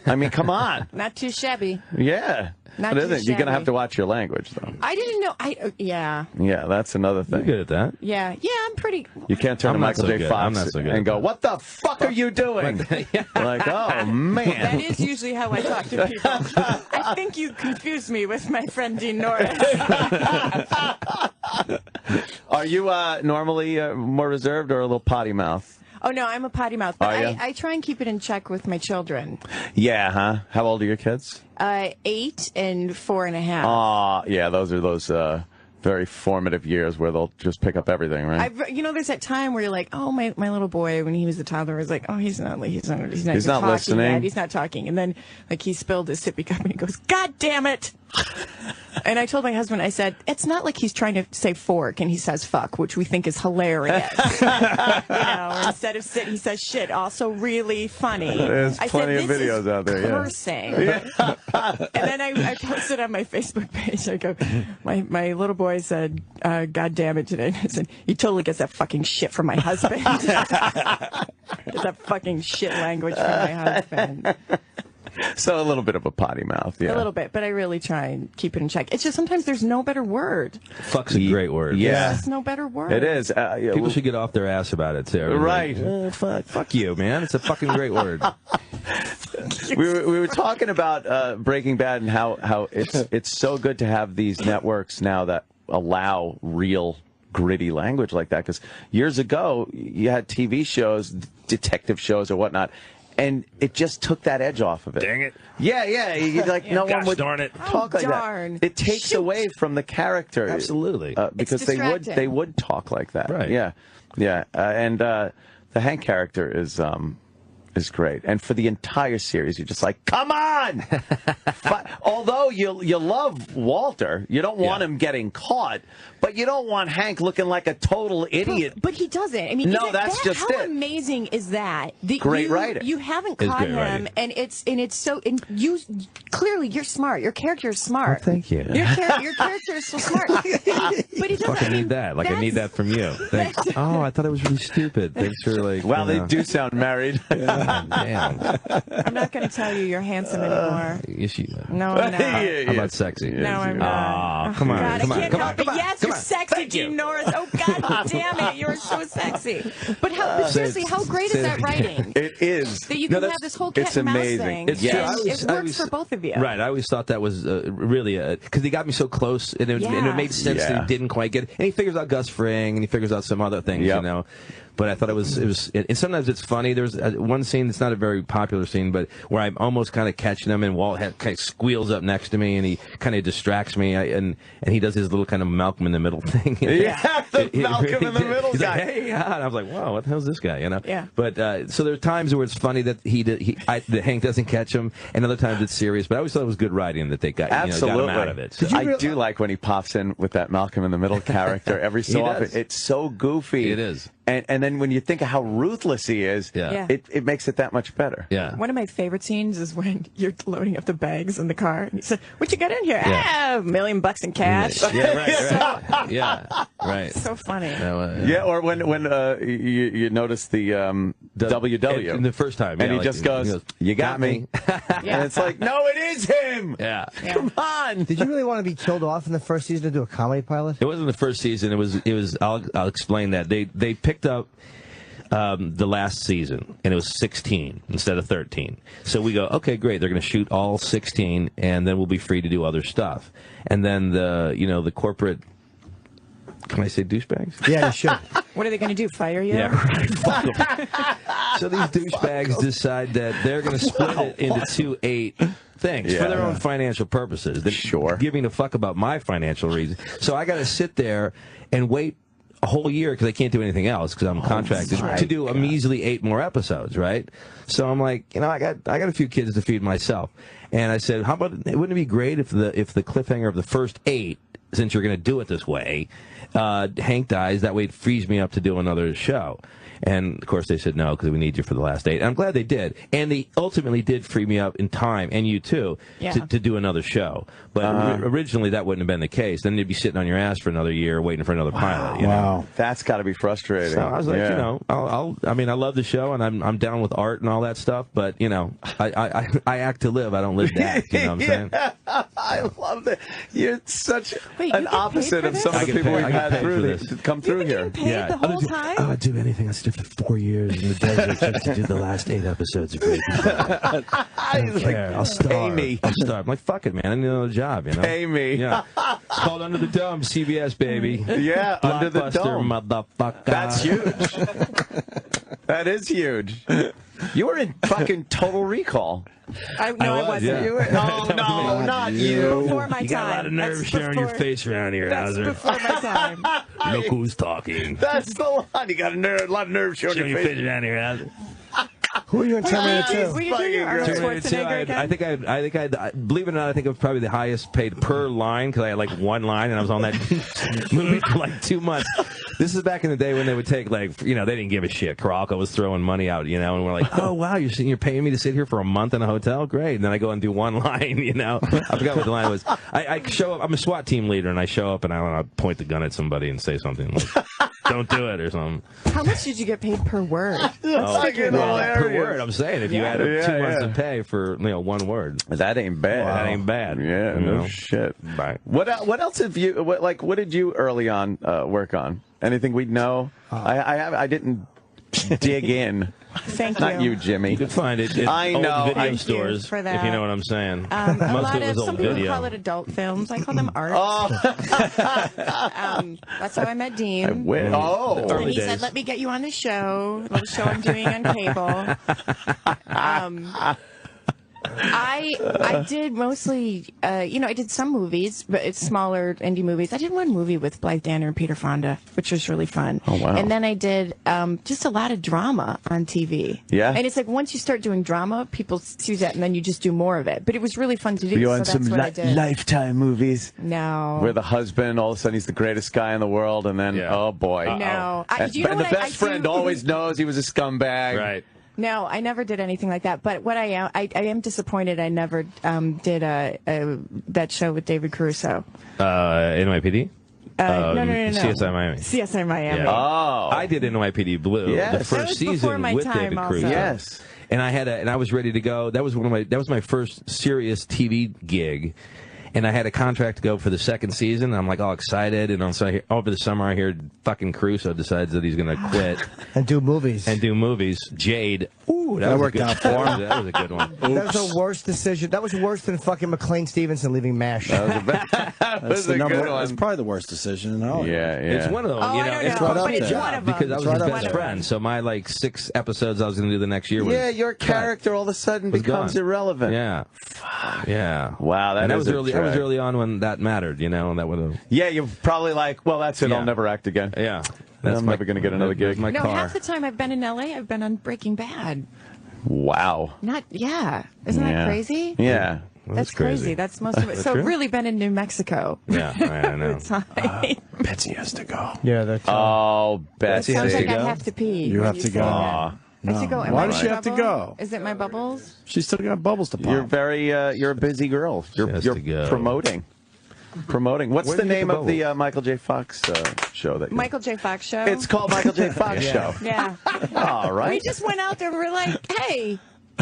I mean, come on. Not too shabby. Yeah. Not but too isn't it? You're going to have shabby. to watch your language, though. I didn't know. Yeah. Yeah, that's another thing. You're good at that. Yeah, I'm pretty. You can't turn to Michael J. Fox and go, "What the fuck are you doing?" Like, oh man. That is usually how I talk to people. I think you confused me with my friend Dean Norris. Are you normally more reserved or a little potty mouth? Oh no, I'm a potty mouth, but Are you? I try and keep it in check with my children. Yeah, huh? How old are your kids? 8 and 4.5. Aw, yeah, those are very formative years where they'll just pick up everything, right? There's that time where you're like, oh, my little boy, when he was a toddler, was like, oh, he's not He's not talking listening. yet. He's not talking. And then, like, he spilled his sippy cup and he goes, God damn it! And I told my husband, I said, it's not like he's trying to say fork and he says fuck, which we think is hilarious. Or instead of sit, he says shit, also really funny. There's I plenty said, of this videos is out there, cursing. Yeah. And then I posted on my Facebook page, I go, my little boy said, God damn it today. And I said, he totally gets that fucking shit from my husband. Gets that fucking shit language from my husband. So a little bit of a potty mouth, yeah. A little bit, but I really try and keep it in check. It's just sometimes there's no better word. Fuck's a great word. Yeah. There's no better word. It is. People should get off their ass about it, too. Right. Like, fuck you, man. It's a fucking great word. We were talking about Breaking Bad and how it's so good to have these networks now that allow real gritty language like that. Because years ago, you had TV shows, detective shows or whatnot, and it just took that edge off of it. Dang it. Yeah. You, like no one would darn it. talk like darn. that. It takes away from the character. Absolutely. Because they would talk like that. Right. Yeah. And the Hank character is great. And for the entire series, you're just like, come on! Although you love Walter, you don't want him getting caught, but you don't want Hank looking like a total idiot. But he doesn't. I mean, no, that's just how it. amazing is that? Great writing. You haven't It's caught great him, writing. and it's so. And you clearly you're smart. Your character is smart. Thank you. Your character is so smart. But he doesn't. Fucking need that. Like, I need that from you. Thanks. Oh, I thought it was really stupid. Thanks for, like... Well, they do sound married. Damn. I'm not going to tell you you're handsome anymore. Yes, you No, I'm not. How about sexy? No, I'm not. Oh, come on. God, come I on. can't Come on. help it. Come on. Yes, Come you're on. sexy, Thank you. Gene Norris. Oh, God damn it. You're so sexy. But seriously, how great is that writing? It is. That you can have this whole cat it's and mouse amazing. thing. It's and true. it works for both of you. Right. I always thought that was really because he got me so close, and it made sense that he didn't quite get it. And he figures out Gus Fring, and he figures out some other things, you know. But I thought it was, and sometimes it's funny. There's one scene that's not a very popular scene, but where I'm almost kind of catching him, and Walt kind of squeals up next to me, and he kind of distracts me, and he does his little kind of Malcolm in the Middle thing. The Malcolm in the Middle He's guy. Like, hey, and I was like, wow, what the hell's this guy? You know? Yeah. But so there are times where it's funny that that Hank doesn't catch him, and other times it's serious. But I always thought it was good writing that they got, Absolutely. got him out of it. So. I do like when he pops in with that Malcolm in the Middle character every so often. It's so goofy. It is. And then when you think of how ruthless he is, it makes it that much better. Yeah. One of my favorite scenes is when you're loading up the bags in the car, and he said, "What you got in here? $1 million in cash." Yeah, right. Yeah, right. So funny. Yeah, or when you notice the WW in the first time, and he just goes, "You got me," and it's like, no, it is him. Yeah. Come on. Did you really want to be killed off in the first season to do a comedy pilot? It wasn't the first season. It was. I'll explain that. They picked up the last season, and it was 16 instead of 13. So we go, okay, great. They're going to shoot all 16, and then we'll be free to do other stuff. And then the corporate. Can I say douchebags? Yeah, you should. What are they going to do? Fire you? Yeah, right. Fuck 'em. So these douchebags decide that they're going to split it into 2 8 things for their own financial purposes. They're giving a fuck about my financial reasons. So I got to sit there and wait a whole year because I can't do anything else because I'm contracted to do a measly 8 more episodes, right? So I'm like, I got a few kids to feed myself, and I said, how about wouldn't it be great if the cliffhanger of the first 8, since you're going to do it this way, Hank dies, that way it frees me up to do another show. And, of course, they said no because we need you for the last 8. And I'm glad they did. And they ultimately did free me up in time, and you too, to do another show. But originally that wouldn't have been the case. Then you'd be sitting on your ass for another year waiting for another pilot. You know? That's got to be frustrating. So I was like, I love the show, and I'm down with art and all that stuff. But, I act to live. I don't live to act. You know what I'm saying? I love that. You're such an opposite of some of the people we've had come through here. The whole time? Oh, I'd do anything. I stood for 4 years in the desert just to do the last 8 episodes of Breaking Bad. I don't care. I'll starve. Pay me. I'll starve. I'm like, fuck it, man. I need another job, Pay me. Yeah. It's called Under the Dome, CBS, baby. Yeah, Under the Blockbuster, Dome. motherfucker. That's huge. That is huge. You were in fucking Total Recall. I wasn't. Yeah. You were, no, not you. Before my time. You got a lot of nerve sharing your face around here, That's Hauser. before my time. Look who's talking. That's the line. You got a lot of nerve showing your face around here, Hauser. Who are you in Terminator 2? Will you do your Arnold Terminator 2, Schwarzenegger again? I think I believe it or not, I think it was probably the highest paid per line because I had like one line and I was on that movie for like 2 months. This is back in the day when they would take they didn't give a shit. Caralco was throwing money out, and we're like, oh wow, you're paying me to sit here for a month in a hotel? Great. And then I go and do one line, I forgot what the line was. I show up, I'm a SWAT team leader, and I show up and I want to point the gun at somebody and say something like, don't do it or something. How much did you get paid per word? Per word, I'm saying. If you add up 2 months of pay for one word. That ain't bad. That ain't bad. Yeah, no shit. Right. What else have you, what did you early on work on? Anything we'd know? I didn't dig in. Thank Not you, Jimmy. You could find it in I know. old video Thank you stores, for that. if you know what I'm saying. A Most lot of it of was some old people video. call it adult films. I call them art. That's how I met Dean. I wish. Oh, And he said, "Let me get you on the show. Little show I'm doing on cable." I did mostly, I did some movies, but it's smaller indie movies. I did one movie with Blythe Danner and Peter Fonda, which was really fun. Oh, wow. And then I did just a lot of drama on TV. Yeah. And it's like once you start doing drama, people see that, and then you just do more of it. But it was really fun to do. You so on that's some what I did. Lifetime movies? No. Where the husband, all of a sudden, he's the greatest guy in the world, and then, oh boy. No. And, Do you know and the what best friend always knows he was a scumbag. Right. No, I never did anything like that. But what I am disappointed I never did that show with David Caruso. NYPD? No. CSI Miami. CSI Miami. Yeah. Oh. I did NYPD Blue. Yes. The That first was before season my with time David also. Caruso. Yes. And I was ready to go. That was my first serious TV gig. And I had a contract to go for the second season. I'm like all excited, and so over the summer I hear fucking Caruso decides that he's going to quit and do movies. Jade. Ooh, That was a worked good- out for him. That was a good one. That was the worst decision. That was worse than fucking McLean Stevenson leaving MASH. That's the number. That's probably the worst decision in all. It's one of them. It's right up there. Because I was It's his right up best there. friend. So my 6 episodes I was going to do the next year was your character all of a sudden was becomes gone. irrelevant. Yeah. Yeah. Wow, and that is was a early. That was drag. early on when that mattered, and that would have. Yeah, you're probably like, well, that's it. Yeah. I'll never act again. Yeah. I'm never going to get another gig. My No, car. half the time I've been in LA, I've been on Breaking Bad. Wow. Isn't that crazy? Yeah. That's crazy. That's most of it. So really been in New Mexico. Yeah, I know. Betsy has to go. Yeah, that's. Oh, Betsy Sounds has to like I go. have to pee. You when have to say go. that. Aw, I have to go. Am Why I does my she have to bubble? go? Is it my bubbles? She's still got bubbles to pop. You're very, you're a busy girl. You're has to go. promoting. What's Where the did you get name the of the Michael J. Fox show that? Michael J. Fox show. It's called Michael J. Fox Show. Yeah. All right. We just went out there and we're like, hey,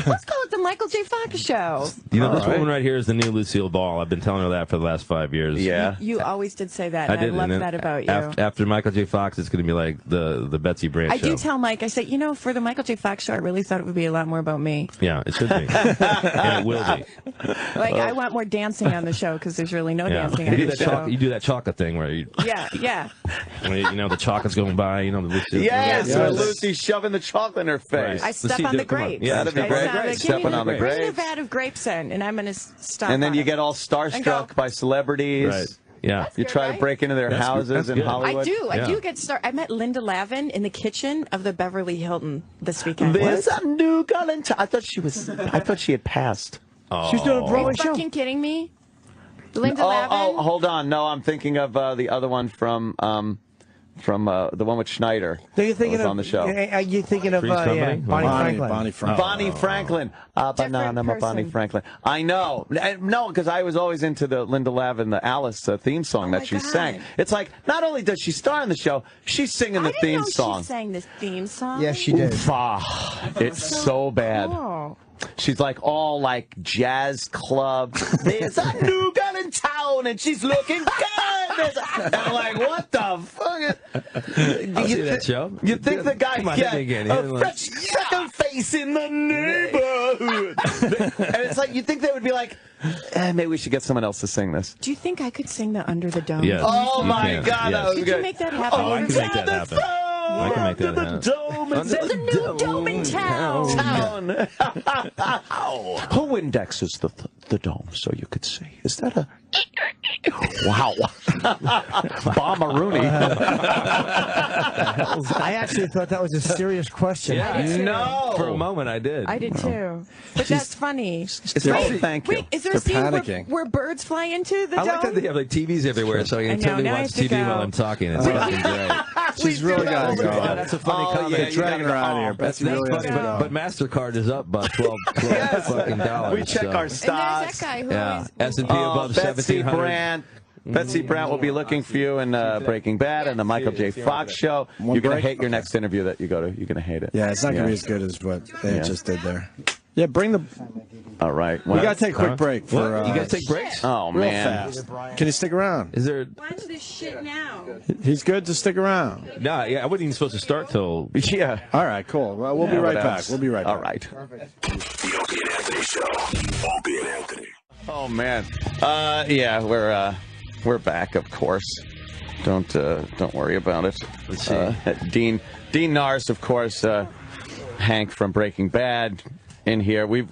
let's call it the Michael J. Fox show. This woman right here is the new Lucille Ball. I've been telling her that for the last 5 years. Yeah. You always did say that, and I, did, love and then that about you. After Michael J. Fox, it's going to be like the Betsy Brandt I show. do tell Mike, I say, for the Michael J. Fox show, I really thought it would be a lot more about me. Yeah, it should be. And it will be. Like, I want more dancing on the show because there's really no dancing You on do the that show. You do that chocolate thing where you, Yeah. when the chocolate's going by, the Lucille. Yes, Lucy's shoving the chocolate in her face. I step on the grapes. Yeah, that'd be I great. sound like, Stepping on the Bring a grapes. vat of grapes in, and I'm going to stop. And then on you it. get all starstruck by celebrities. Right. Yeah. You try to break into their That's good. houses That's in good. Hollywood. I do get I met Linda Lavin in the kitchen of the Beverly Hilton this weekend. There's a new girl in town. I thought she had passed. Oh. She's doing a Are Broadway you show. fucking kidding me? Linda Lavin? Oh, hold on. No, I'm thinking of the other one from the one with Schneider. So you're thinking was of on the show. Are you thinking of Three's Company? Bonnie Franklin? Bonnie Franklin. Bonnie Franklin. Banana, person. Bonnie Franklin. I know. No, because I was always into the Linda Lavin, the Alice theme song that she sang. It's like, not only does she star in the show, she's singing the theme song. She sang this theme song. Yes, she did. It's so bad. Cool. She's like all like jazz club. There's a new girl in town and she's looking good. And I'm like, what the fuck? I'll see that show. You think the guy Come on, hit me again. a fresh second face in the neighborhood? And it's like, you think they would be like, maybe we should get someone else to sing this. Do you think I could sing the Under the Dome? Yes. Oh You my can. God, that was Could good. you make that happen? Oh, I can make that happen. I can make that happen. There's a new dome in town. Who indexes the dome so you could see? Is that a... Wow. Bob Rooney. X-Files? I actually thought that was a serious question. Yeah. No. For a moment, I did. I did too. But that's funny. Thank you. Wait, is there a scene where birds fly into the I like dome? that they have like TVs everywhere, so I can I know, totally now I watch have to TV go. while I'm talking. It's fucking great. She's really got to go. That's a funny comment. They're dragging her out of here. That's Betsy really has funny, to go. but MasterCard is up by $12 fucking dollars. We check so. our stocks. And there's that guy who Yeah, S&P above Betsy 1,700. Brandt. Betsy Brandt will be looking for you in Breaking Bad and the Michael J. Fox show. You're going to hate your next interview that you go to. You're going to hate it. Yeah, it's not going to be as good as what they just did there. Yeah, bring the. All right. We got to take a quick break. For, You guys take breaks? Oh, real man. fast. Can you stick around? Is there? Watch this shit now. He's good to stick around. No, yeah, I wasn't even supposed to start till. Yeah. All right, cool. Well, we'll be right back. We'll be right back. All right. The Opie and Anthony Show. Opie and Anthony. Oh, man. Yeah, we're back, of course. Don't worry about it. Let's see. Dean Norris, of course. Hank from Breaking Bad in here. We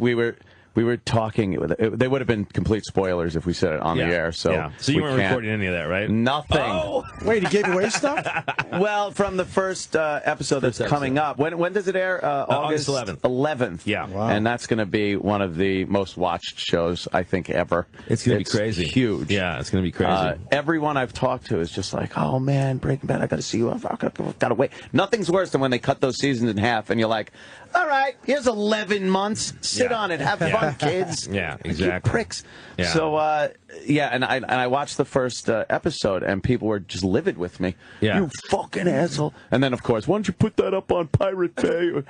were talking. They would have been complete spoilers if we said it on the air. So you we weren't can't. recording any of that, right? Nothing. Oh. Wait, he gave away stuff? Well, from the first episode that's coming up. When does it air? August 11th. 11th. Yeah. Wow. And that's going to be one of the most watched shows, I think, ever. It's going to be crazy. Huge. Yeah, it's going to be crazy. Everyone I've talked to is just like, oh, man, Breaking Bad, I got to see you. I've got to wait. Nothing's worse than when they cut those seasons in half and you're like, all right, here's 11 months. Sit on it. Have fun, kids. Yeah, You exactly. pricks. Yeah. So, and I watched the first episode, and people were just livid with me. Yeah. You fucking asshole. And then, of course, why don't you put that up on Pirate Bay?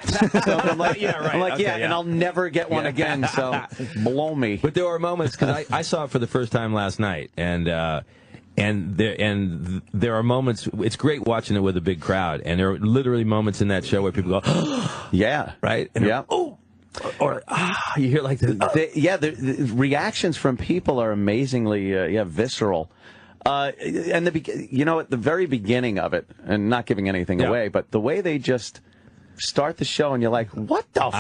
So I'm like, Yeah, right. I'm like, Okay, and I'll never get one again, so blow me. But there are moments, because I saw it for the first time last night, and there are moments. It's great watching it with a big crowd, and there are literally moments in that show where people go, yeah, right, and yeah. oh, or you hear like the reactions from people are amazingly visceral. And at the very beginning of it, and not giving anything away, but the way they just start the show and you're like, what the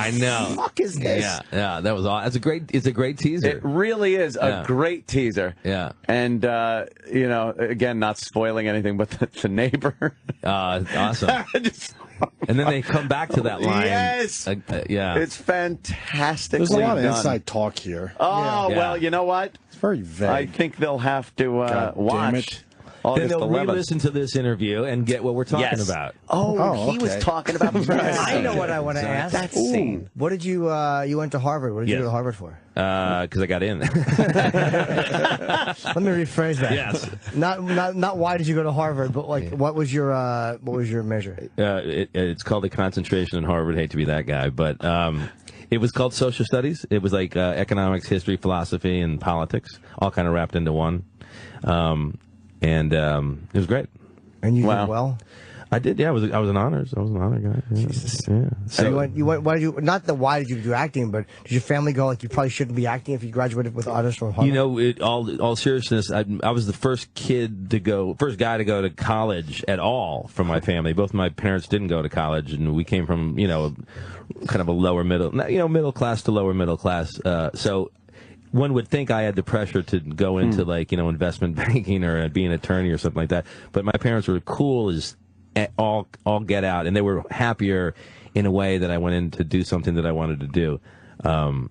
fuck is this? Yeah, that was awesome. It's a great teaser. It really is a great teaser. Yeah. And, again, not spoiling anything, but the neighbor. Awesome. And then they come back to that line. Yes. Yeah. It's fantastic. There's a lot of inside talk here. Oh, well, you know what? It's very vague. I think they'll have to watch. Then they'll 11th. re-listen to this interview and get what we're talking about. Oh, he was talking about I know what I want to ask. that scene. What did you you went to Harvard? What did you go to Harvard for? Because I got in. Let me rephrase that. Yes. Not why did you go to Harvard, but like what was your measure? It's called a concentration in Harvard. Hate to be that guy, but it was called social studies. It was like economics, history, philosophy, and politics, all kind of wrapped into one. And it was great. And you did well? I did, yeah. I was an honors. I was an honor guy. Yeah. Jesus. Yeah. So you went. Why did you? Not the why did you do acting, but did your family go like you probably shouldn't be acting if you graduated with honors from Harvard? You know, all seriousness, I was the first guy to go to college at all from my family. Both my parents didn't go to college, and we came from kind of a lower middle class to lower middle class. So. One would think I had the pressure to go into investment banking or be an attorney or something like that, but my parents were cool as all get out, and they were happier in a way that I went in to do something that I wanted to do, so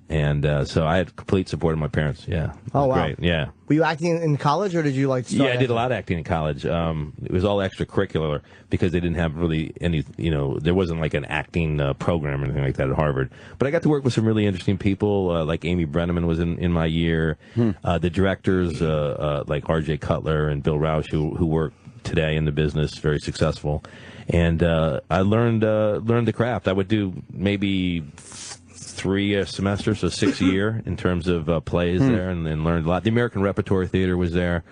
I had complete support of my parents. Yeah. Oh wow. Great. Yeah. Were you acting in college, or did you like? Yeah, I did a lot of acting in college. It was all extracurricular because they didn't have really any, there wasn't like an acting program or anything like that at Harvard. But I got to work with some really interesting people, like Amy Brenneman was in my year. The directors, like R.J. Cutler and Bill Rausch, who work today in the business, very successful. And I learned the craft. I would do maybe 3 semesters, so 6 a year in terms of plays there, and then learned a lot. The American Repertory Theater was there,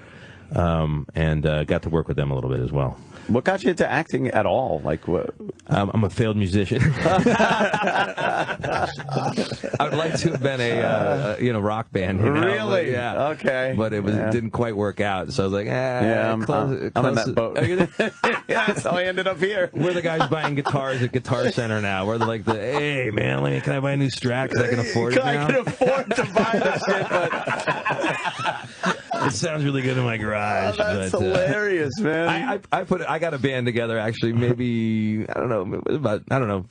and got to work with them a little bit as well. What got you into acting at all? Like, what? I'm a failed musician. I would like to have been a rock band. Really? But, yeah. Okay. But it didn't quite work out. So I was like, I'm in that boat. Yeah, that's how I ended up here. We're the guys buying guitars at Guitar Center now. We're like hey man, can I buy a new Strat because I can afford it now? I can afford to buy this shit, but It sounds really good in my garage. Oh, that's hilarious, man. I got a band together actually maybe I don't know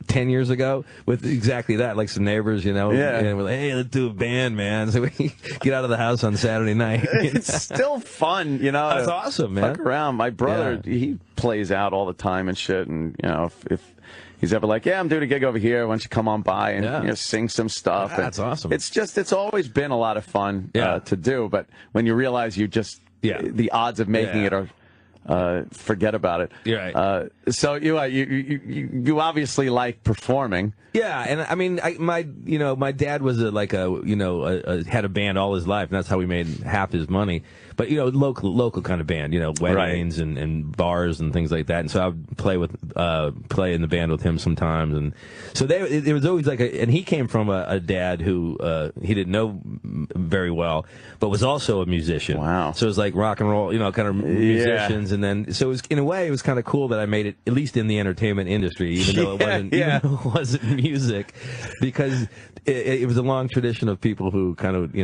10 years ago with exactly that, like some neighbors, and we're like, hey, let's do a band, man. So we get out of the house on Saturday night. It's still fun, That's awesome, man. Fuck around. My brother, he plays out all the time and shit, and if he's ever like, yeah, I'm doing a gig over here, why don't you come on by and sing some stuff? Yeah, that's awesome. It's always been a lot of fun to do, but when you realize the odds of making it are forget about it. You're right. So you obviously like performing. Yeah, and I mean, my dad was had a band all his life, and that's how we made half his money. But local kind of band, weddings and bars and things like that. And so I would play in the band with him sometimes. And so it was always and he came from a dad who he didn't know very well, but was also a musician. Wow. So it was like rock and roll, kind of musicians. And then so it was, in a way, it was kind of cool that I made it at least in the entertainment industry, even though it wasn't music, because it was a long tradition of people who kind of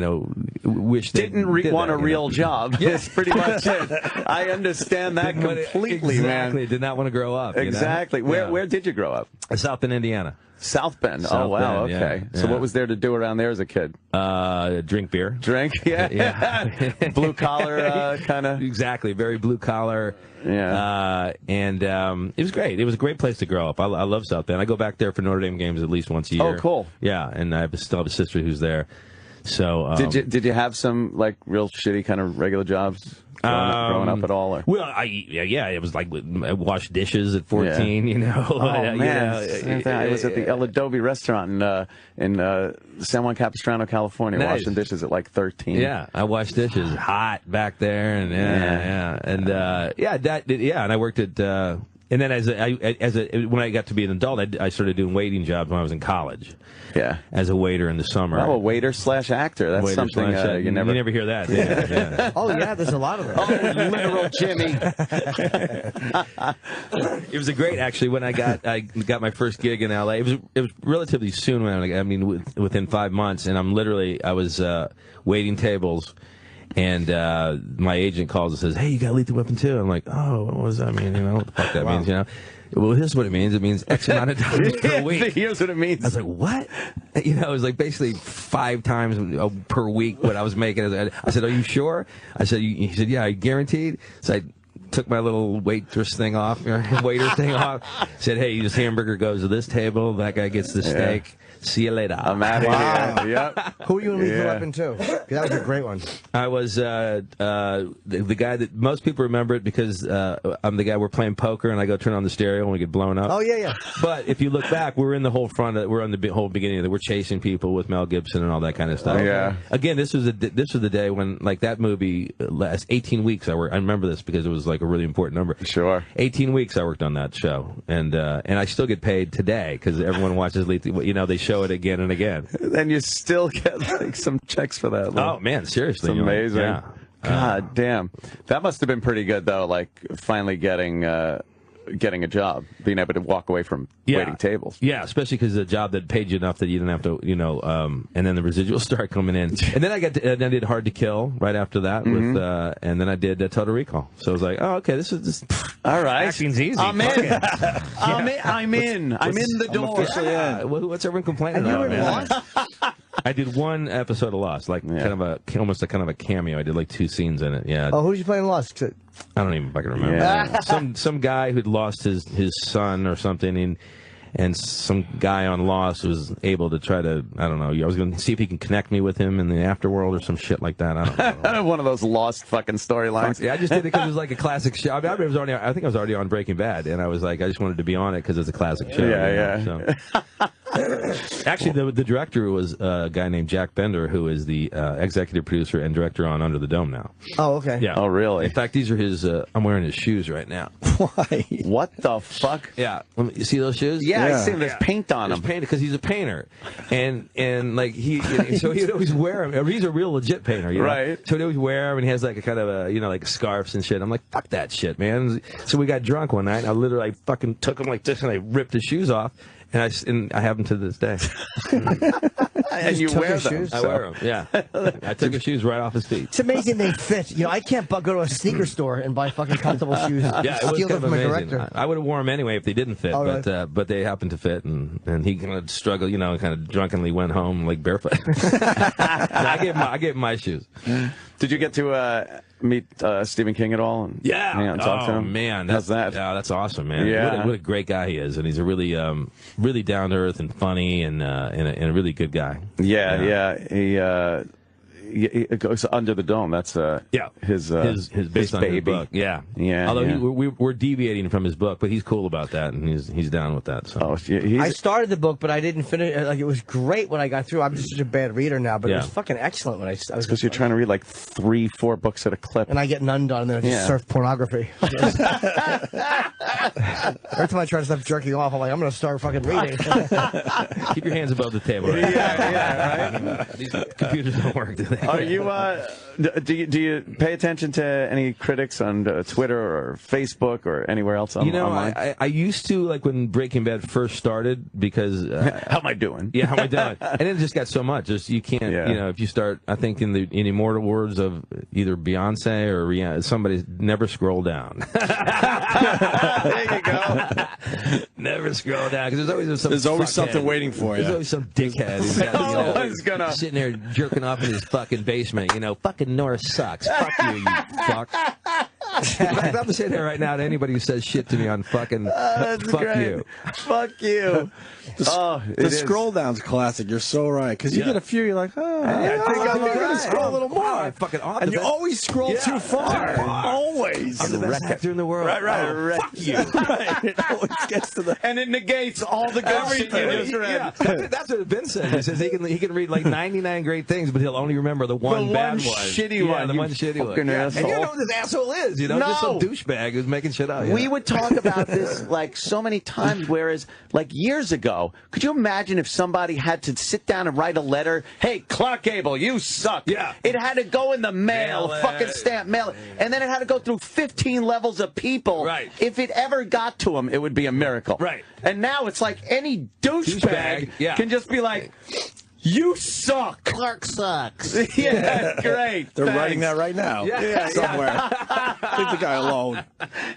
wish they didn't want a real job. Yes, pretty much it. I understand that completely, man. Exactly. Did not want to grow up. Exactly. Where did you grow up? South Bend, Indiana. South Bend. South wow. Bend, Okay. So what was there to do around there as a kid? Drink beer. Drink. Yeah. Blue collar kind of. Exactly. Very blue collar. Yeah. And it was great. It was a great place to grow up. I love South Bend. I go back there for Notre Dame games at least once a year. Oh, cool. Yeah, and I still have a sister who's there. So did you have some like real shitty kind of regular jobs growing up at all? Or? Well, it was like I washed dishes at 14. Oh man, I was at the El Adobe restaurant in San Juan Capistrano, California, washing dishes at like 13. Yeah, I washed dishes hot back there, and and and I worked at. And then when I got to be an adult, I started doing waiting jobs when I was in college. Yeah, as a waiter in the summer. Oh, a waiter/actor. That's something you never hear that. Yeah. Oh yeah, there's a lot of them. Oh, literal Jimmy. It was actually when I got my first gig in LA. It was relatively soon within 5 months, and I was waiting tables. And my agent calls and says, "Hey, you got Lethal Weapon 2?" I'm like, "Oh, what does that mean? What the fuck that means? Well, here's what it means. It means X amount of times per week." Here's what it means. I was like, "What?" It was like basically 5 times per week what I was making. I said, "Are you sure?" I said, "He said, yeah, I guaranteed." So I took my little waitress thing off, waiter thing off. Said, "Hey, this hamburger goes to this table. That guy gets the steak. See you later." I'm out of here. Yep. Who were you in Lethal Weapon 2? That was a great one. I was the guy that most people remember it because I'm the guy we're playing poker and I go turn on the stereo and we get blown up. Oh yeah. But if you look back, we're in the whole we're on the whole beginning of it. We're chasing people with Mel Gibson and all that kind of stuff. Yeah. Again, this was the day when like that movie last 18 weeks. I remember this because it was like a really important number. Sure. 18 weeks I worked on that show, and I still get paid today because everyone watches Lethal. They show it again and again. Then you still get like some checks for that. Oh man, seriously, it's amazing. Yeah. God damn, that must have been pretty good though. Like finally getting a job, being able to walk away from waiting tables. Yeah, especially because the job that paid you enough that you didn't have to, and then the residuals start coming in. And then I did Hard to Kill right after that with, and then I did Total Recall. So I was like, oh, okay, this is all right. Acting's easy. I'm in. I'm in. I'm in the door. I'm officially in. What's everyone complaining about, man? I did one episode of Lost, like almost a kind of a cameo. I did like 2 scenes in it. Yeah. Oh, who did you play in Lost? I don't even fucking remember. Yeah. Some guy who'd lost his son or something, and some guy on Lost was able to try to, I don't know, I was going to see if he can connect me with him in the afterworld or some shit like that. I don't know. One of those Lost fucking storylines. Yeah, I just did it because it was like a classic show. I think I was already on Breaking Bad, and I was like, I just wanted to be on it because it's a classic show. Yeah. Actually, the director was a guy named Jack Bender, who is the executive producer and director on Under the Dome now. Oh, okay. Yeah. Oh, really? In fact, these are his. I'm wearing his shoes right now. Why? What the fuck? Yeah. You see those shoes? Yeah, I see there's paint on them. Painted because he's a painter, and like so he'd always wear them. He's a real legit painter, right? So he'd always wear them, and he has like a kind of a like scarves and shit. I'm like, fuck that shit, man. So we got drunk one night. And I literally fucking took him like this, and I ripped his shoes off. And I have them to this day. And you wear them. I wear them. Yeah, I took his shoes right off his feet. It's amazing they fit. You know, I can't go to a sneaker store and buy fucking comfortable shoes. Yeah, it was Steal kind them of from a amazing. director. I would have worn them anyway if they didn't fit, but they happened to fit, and he kind of struggled, kind of drunkenly went home like barefoot. I gave him my shoes. Did you get to meet Stephen King at all? And hang out and talk to him? Man, how's that? Yeah, that's awesome, man. Yeah. What a great guy he is, and he's a really, really down to earth and funny, and a really good guy. Yeah. He goes Under the Dome. That's his based on baby. his book. Yeah. Although we're deviating from his book, but he's cool about that, and he's down with that. So. I started the book, but I didn't finish. Like, it was great when I got through. I'm just such a bad reader now, but it was fucking excellent when I was. Because you're trying to read like 3-4 books at a clip, and I get none done, and then I just surf pornography. Every time I try to stop jerking off, I'm like, I'm going to start fucking reading. Keep your hands above the table. Right? Right. These computers don't work, do they? Are you? Do you pay attention to any critics on Twitter or Facebook or anywhere else online? I used to, like when Breaking Bad first started, because how am I doing? Yeah, how am I doing? And then it just got so much. Just you can't. If you start, I think in immortal words of either Beyonce or Rihanna, somebody never scroll down. There you go. Never scroll down, because there's always something waiting for you. There's always some dickhead who's got, sitting there jerking off in his fucking basement. Fucking Norris sucks. Fuck you, you fuck. In fact, I'm saying that right now to anybody who says shit to me on fucking fuck great. you. Fuck you. The scroll down's classic. You're so right. Because you get a few, you're like, I think I'm going to scroll a little more. And you always scroll too far. Always. I'm the best actor in the world. Right. Fuck you. It always gets to the... And it negates all the good shit you just read. That's what Ben said. He says he can read like 99 great things, but he'll only remember the one bad one. Shitty one. The one shitty one. Asshole. And you know what this asshole is, just some douchebag who's making shit up. We would talk about this like so many times, whereas like years ago, could you imagine if somebody had to sit down and write a letter? Hey, Clark Gable, you suck. Yeah. It had to go in the mail, fucking stamp mail, and then it had to go through 15 levels of people. Right. If it ever got to them, it would be a miracle. Right. And now it's like any douchebag can just be like, you suck. Clark sucks. Yeah, great. They're writing that right now. Somewhere. Leave the guy alone.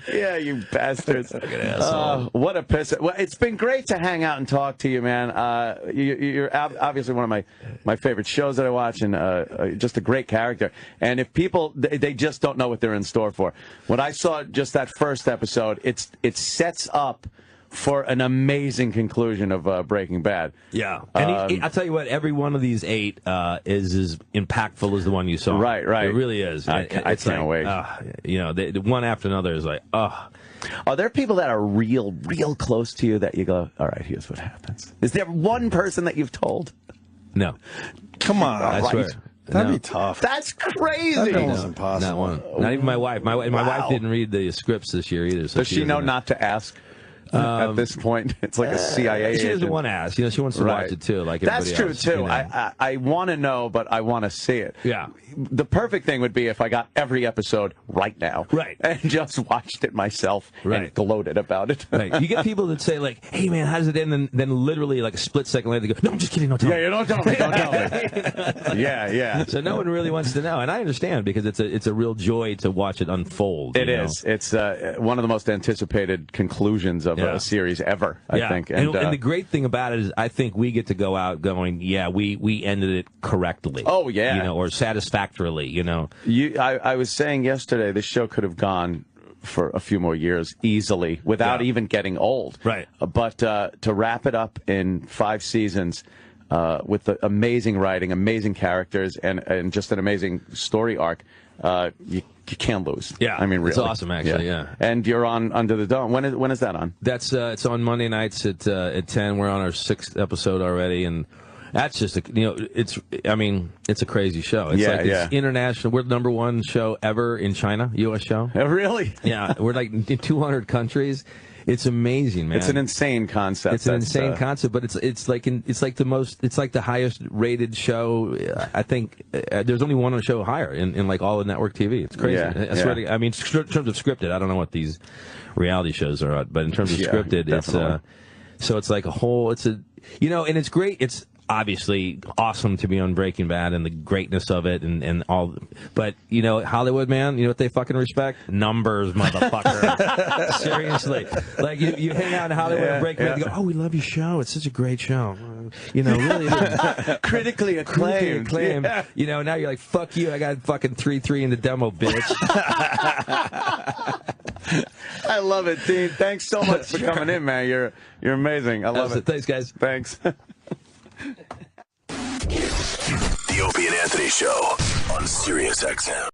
Yeah, you bastards. What a piss. Well, it's been great to hang out and talk to you, man. You're obviously one of my favorite shows that I watch, and just a great character. And if people, they just don't know what they're in store for. When I saw just that first episode, it sets up for an amazing conclusion of Breaking Bad. Yeah. And I'll tell you what, every one of these 8 is as impactful as the one you saw. Right. It really is. I can't wait. The one after another is like, Are there people that are real close to you that you go, all right, here's what happens? Is there one person that you've told? No. Come on. I swear. That'd be tough. That's crazy. That'd be almost impossible. Not one. Not even my wife. My wife didn't read the scripts this year either. So Does she know not to ask? At this point, it's like a CIA agent. She doesn't want to ask. She wants to watch it too, like everybody That's true else, too. I want to know, but I want to see it. Yeah. The perfect thing would be if I got every episode right now, and just watched it myself and gloated about it. Right. You get people that say like, "Hey man, how does it end?" And then literally like a split second later, they go, "No, I'm just kidding. Don't tell me." Yeah, don't tell me. Don't tell me. Yeah. So no one really wants to know, and I understand because it's a real joy to watch it unfold. It is. It's one of the most anticipated conclusions of a series ever. I think. And the great thing about it is, I think we get to go out going, "Yeah, we ended it correctly." Oh yeah. Or satisfactorily. I was saying yesterday, this show could have gone for a few more years easily without even getting old. Right. But to wrap it up in 5 seasons with the amazing writing, amazing characters, and just an amazing story arc, you can't lose. Yeah. I mean, really. It's awesome, actually, yeah. And you're on Under the Dome. When is that on? That's it's on Monday nights at 10. We're on our 6th episode already, and that's just it's a crazy show. It's it's international. We're the #1 show ever in China, U.S. show. Oh, really? Yeah, we're like in 200 countries. It's amazing, man. It's an insane concept. It's an insane concept, but it's like the highest rated show. I think there's only one show higher in like all of network TV. It's crazy. I swear to, I mean, in terms of scripted, I don't know what these reality shows are, but in terms of scripted, definitely. So it's like and it's great. It's obviously awesome to be on Breaking Bad and the greatness of it and all. But, Hollywood, man, you know what they fucking respect? Numbers, motherfucker. Seriously. Like, you hang out in Hollywood and Breaking Bad, they go, oh, we love your show. It's such a great show. Really. Critically acclaimed. Yeah. Now you're like, fuck you. I got fucking 3-3 in the demo, bitch. I love it, Dean. Thanks so much for coming in, man. You're amazing. I love it. Thanks, guys. Thanks. The Opie and Anthony Show on Sirius XM.